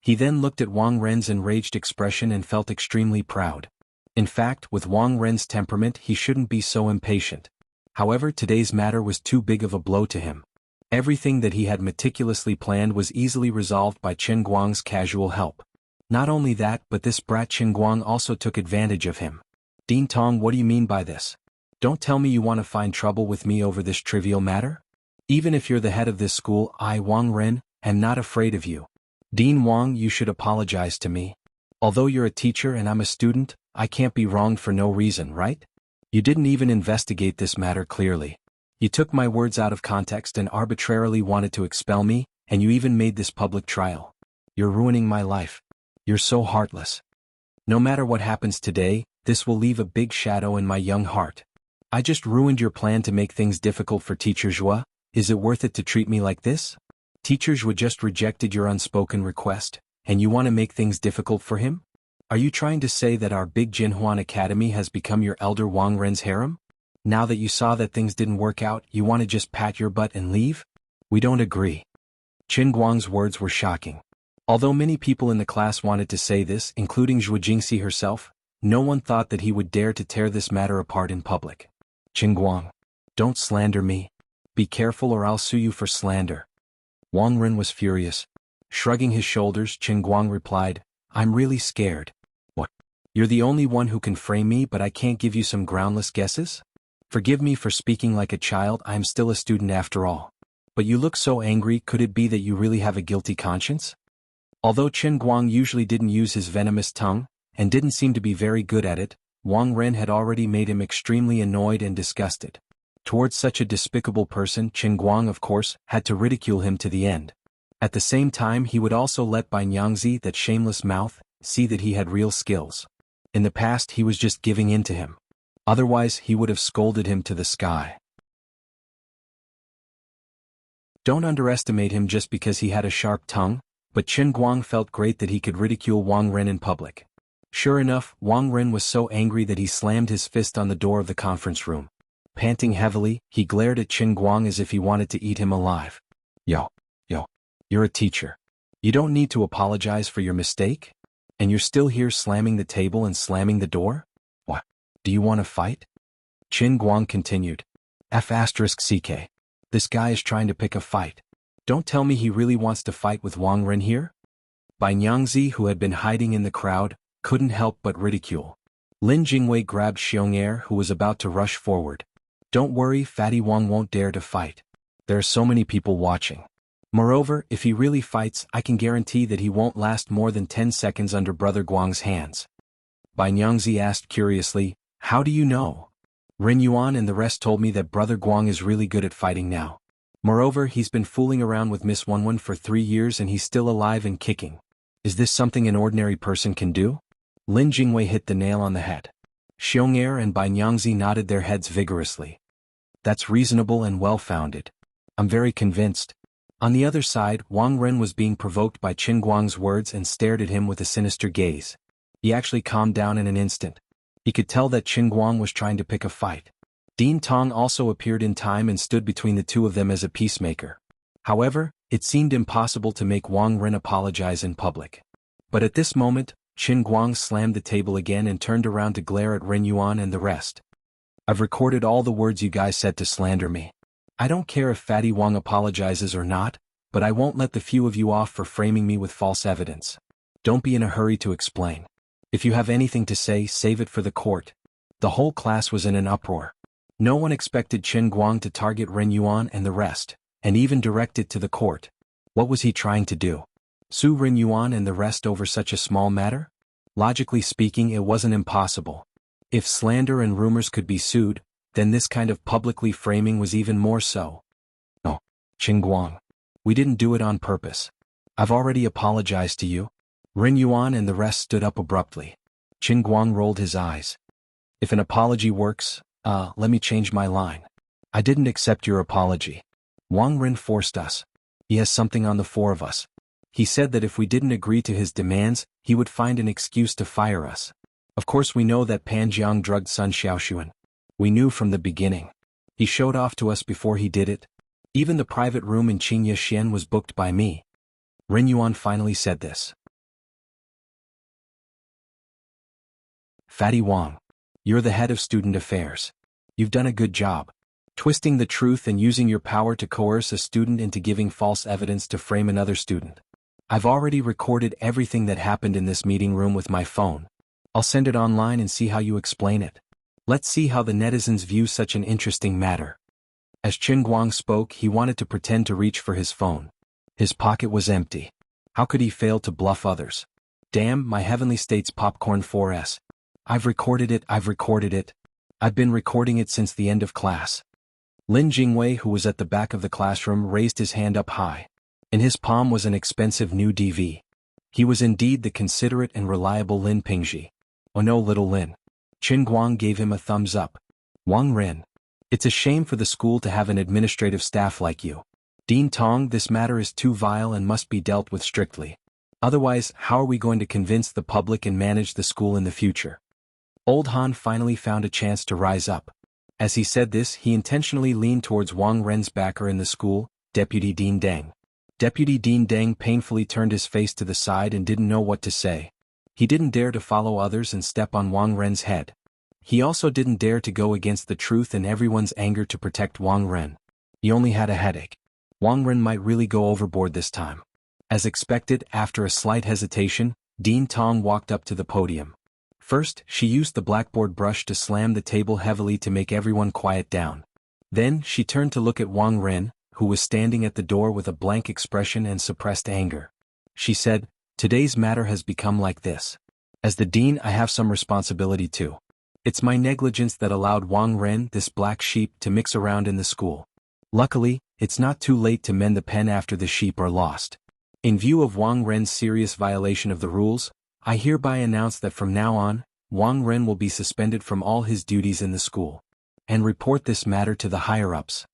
He then looked at Wang Ren's enraged expression and felt extremely proud. In fact, with Wang Ren's temperament he shouldn't be so impatient. However, today's matter was too big of a blow to him. Everything that he had meticulously planned was easily resolved by Qin Guang's casual help. Not only that, but this brat Qin Guang also took advantage of him. Dean Tong, what do you mean by this? Don't tell me you want to find trouble with me over this trivial matter? Even if you're the head of this school, I, Wang Ren, am not afraid of you. Dean Wang, you should apologize to me. Although you're a teacher and I'm a student, I can't be wronged for no reason, right? You didn't even investigate this matter clearly. You took my words out of context and arbitrarily wanted to expel me, and you even made this public trial. You're ruining my life. You're so heartless. No matter what happens today, this will leave a big shadow in my young heart. I just ruined your plan to make things difficult for Teacher Zhua. Is it worth it to treat me like this? Teacher Zhua just rejected your unspoken request, and you want to make things difficult for him? Are you trying to say that our big Jinhuan Academy has become your elder Wang Ren's harem? Now that you saw that things didn't work out, you want to just pat your butt and leave? We don't agree. Qin Guang's words were shocking. Although many people in the class wanted to say this, including Zhuo Jingxi herself, no one thought that he would dare to tear this matter apart in public. Qin Guang, don't slander me. Be careful or I'll sue you for slander. Wang Ren was furious. Shrugging his shoulders, Qin Guang replied, I'm really scared. What? You're the only one who can frame me, but I can't give you some groundless guesses? Forgive me for speaking like a child, I am still a student after all. But you look so angry, could it be that you really have a guilty conscience? Although Qin Guang usually didn't use his venomous tongue, and didn't seem to be very good at it, Wang Ren had already made him extremely annoyed and disgusted. Towards such a despicable person, Qin Guang of course had to ridicule him to the end. At the same time he would also let Bai Nyangzi, that shameless mouth, see that he had real skills. In the past he was just giving in to him. Otherwise he would have scolded him to the sky. Don't underestimate him just because he had a sharp tongue, but Qin Guang felt great that he could ridicule Wang Ren in public. Sure enough, Wang Ren was so angry that he slammed his fist on the door of the conference room. Panting heavily, he glared at Qin Guang as if he wanted to eat him alive. Yo, you're a teacher. You don't need to apologize for your mistake? And you're still here slamming the table and slamming the door? What? Do you want to fight? Qin Guang continued. F***CK. This guy is trying to pick a fight. Don't tell me he really wants to fight with Wang Ren here? Bai Nyangzi, who had been hiding in the crowd, couldn't help but ridicule. Lin Jingwei grabbed Xiong'er, who was about to rush forward. Don't worry, Fatty Wang won't dare to fight. There are so many people watching. Moreover, if he really fights, I can guarantee that he won't last more than 10 seconds under Brother Guang's hands. Bai Nyangzi asked curiously, how do you know? Ren Yuan and the rest told me that Brother Guang is really good at fighting now. Moreover, he's been fooling around with Miss Wenwen for 3 years and he's still alive and kicking. Is this something an ordinary person can do? Lin Jingwei hit the nail on the head. Xiong'er and Bai Nyangzi nodded their heads vigorously. That's reasonable and well-founded. I'm very convinced. On the other side, Wang Ren was being provoked by Qin Guang's words and stared at him with a sinister gaze. He actually calmed down in an instant. He could tell that Qin Guang was trying to pick a fight. Dean Tong also appeared in time and stood between the two of them as a peacemaker. However, it seemed impossible to make Wang Ren apologize in public. But at this moment, Qin Guang slammed the table again and turned around to glare at Ren Yuan and the rest. I've recorded all the words you guys said to slander me. I don't care if Fatty Wang apologizes or not, but I won't let the few of you off for framing me with false evidence. Don't be in a hurry to explain. If you have anything to say, save it for the court. The whole class was in an uproar. No one expected Qin Guang to target Ren Yuan and the rest, and even direct it to the court. What was he trying to do? Sue Ren Yuan and the rest over such a small matter? Logically speaking, it wasn't impossible. If slander and rumors could be sued, then this kind of publicly framing was even more so. No, Qin Guang. We didn't do it on purpose. I've already apologized to you. Ren Yuan and the rest stood up abruptly. Qin Guang rolled his eyes. If an apology works, let me change my line. I didn't accept your apology. Wang Ren forced us. He has something on the 4 of us. He said that if we didn't agree to his demands, he would find an excuse to fire us. Of course we know that Pan Jiang drugged Sun Xiaoshuan. We knew from the beginning. He showed off to us before he did it. Even the private room in Qingye Xian was booked by me. Ren Yuan finally said this. Fatty Wang. You're the head of student affairs. You've done a good job. Twisting the truth and using your power to coerce a student into giving false evidence to frame another student. I've already recorded everything that happened in this meeting room with my phone. I'll send it online and see how you explain it. Let's see how the netizens view such an interesting matter. As Qin Guang spoke, he wanted to pretend to reach for his phone. His pocket was empty. How could he fail to bluff others? Damn, my Heavenly States Popcorn 4S. I've recorded it. I've been recording it since the end of class. Lin Jingwei, who was at the back of the classroom, raised his hand up high. In his palm was an expensive new DV. He was indeed the considerate and reliable Lin Pingji. Oh no, little Lin. Qin Guang gave him a thumbs up. Wang Ren. It's a shame for the school to have an administrative staff like you. Dean Tong, this matter is too vile and must be dealt with strictly. Otherwise, how are we going to convince the public and manage the school in the future? Old Han finally found a chance to rise up. As he said this, he intentionally leaned towards Wang Ren's backer in the school, Deputy Dean Deng. Deputy Dean Deng painfully turned his face to the side and didn't know what to say. He didn't dare to follow others and step on Wang Ren's head. He also didn't dare to go against the truth and everyone's anger to protect Wang Ren. He only had a headache. Wang Ren might really go overboard this time. As expected, after a slight hesitation, Dean Tong walked up to the podium. First, she used the blackboard brush to slam the table heavily to make everyone quiet down. Then, she turned to look at Wang Ren, who was standing at the door with a blank expression and suppressed anger. She said, "Today's matter has become like this. As the dean, I have some responsibility too. It's my negligence that allowed Wang Ren, this black sheep, to mix around in the school. Luckily, it's not too late to mend the pen after the sheep are lost. In view of Wang Ren's serious violation of the rules, I hereby announce that from now on, Wang Ren will be suspended from all his duties in the school. And report this matter to the higher-ups."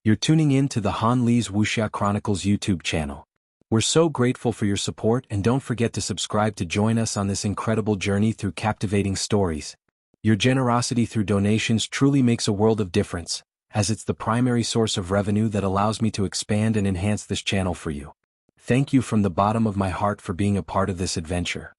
You're tuning in to the Han Lee's Wuxia Chronicles YouTube channel. We're so grateful for your support, and don't forget to subscribe to join us on this incredible journey through captivating stories. Your generosity through donations truly makes a world of difference, as it's the primary source of revenue that allows me to expand and enhance this channel for you. Thank you from the bottom of my heart for being a part of this adventure.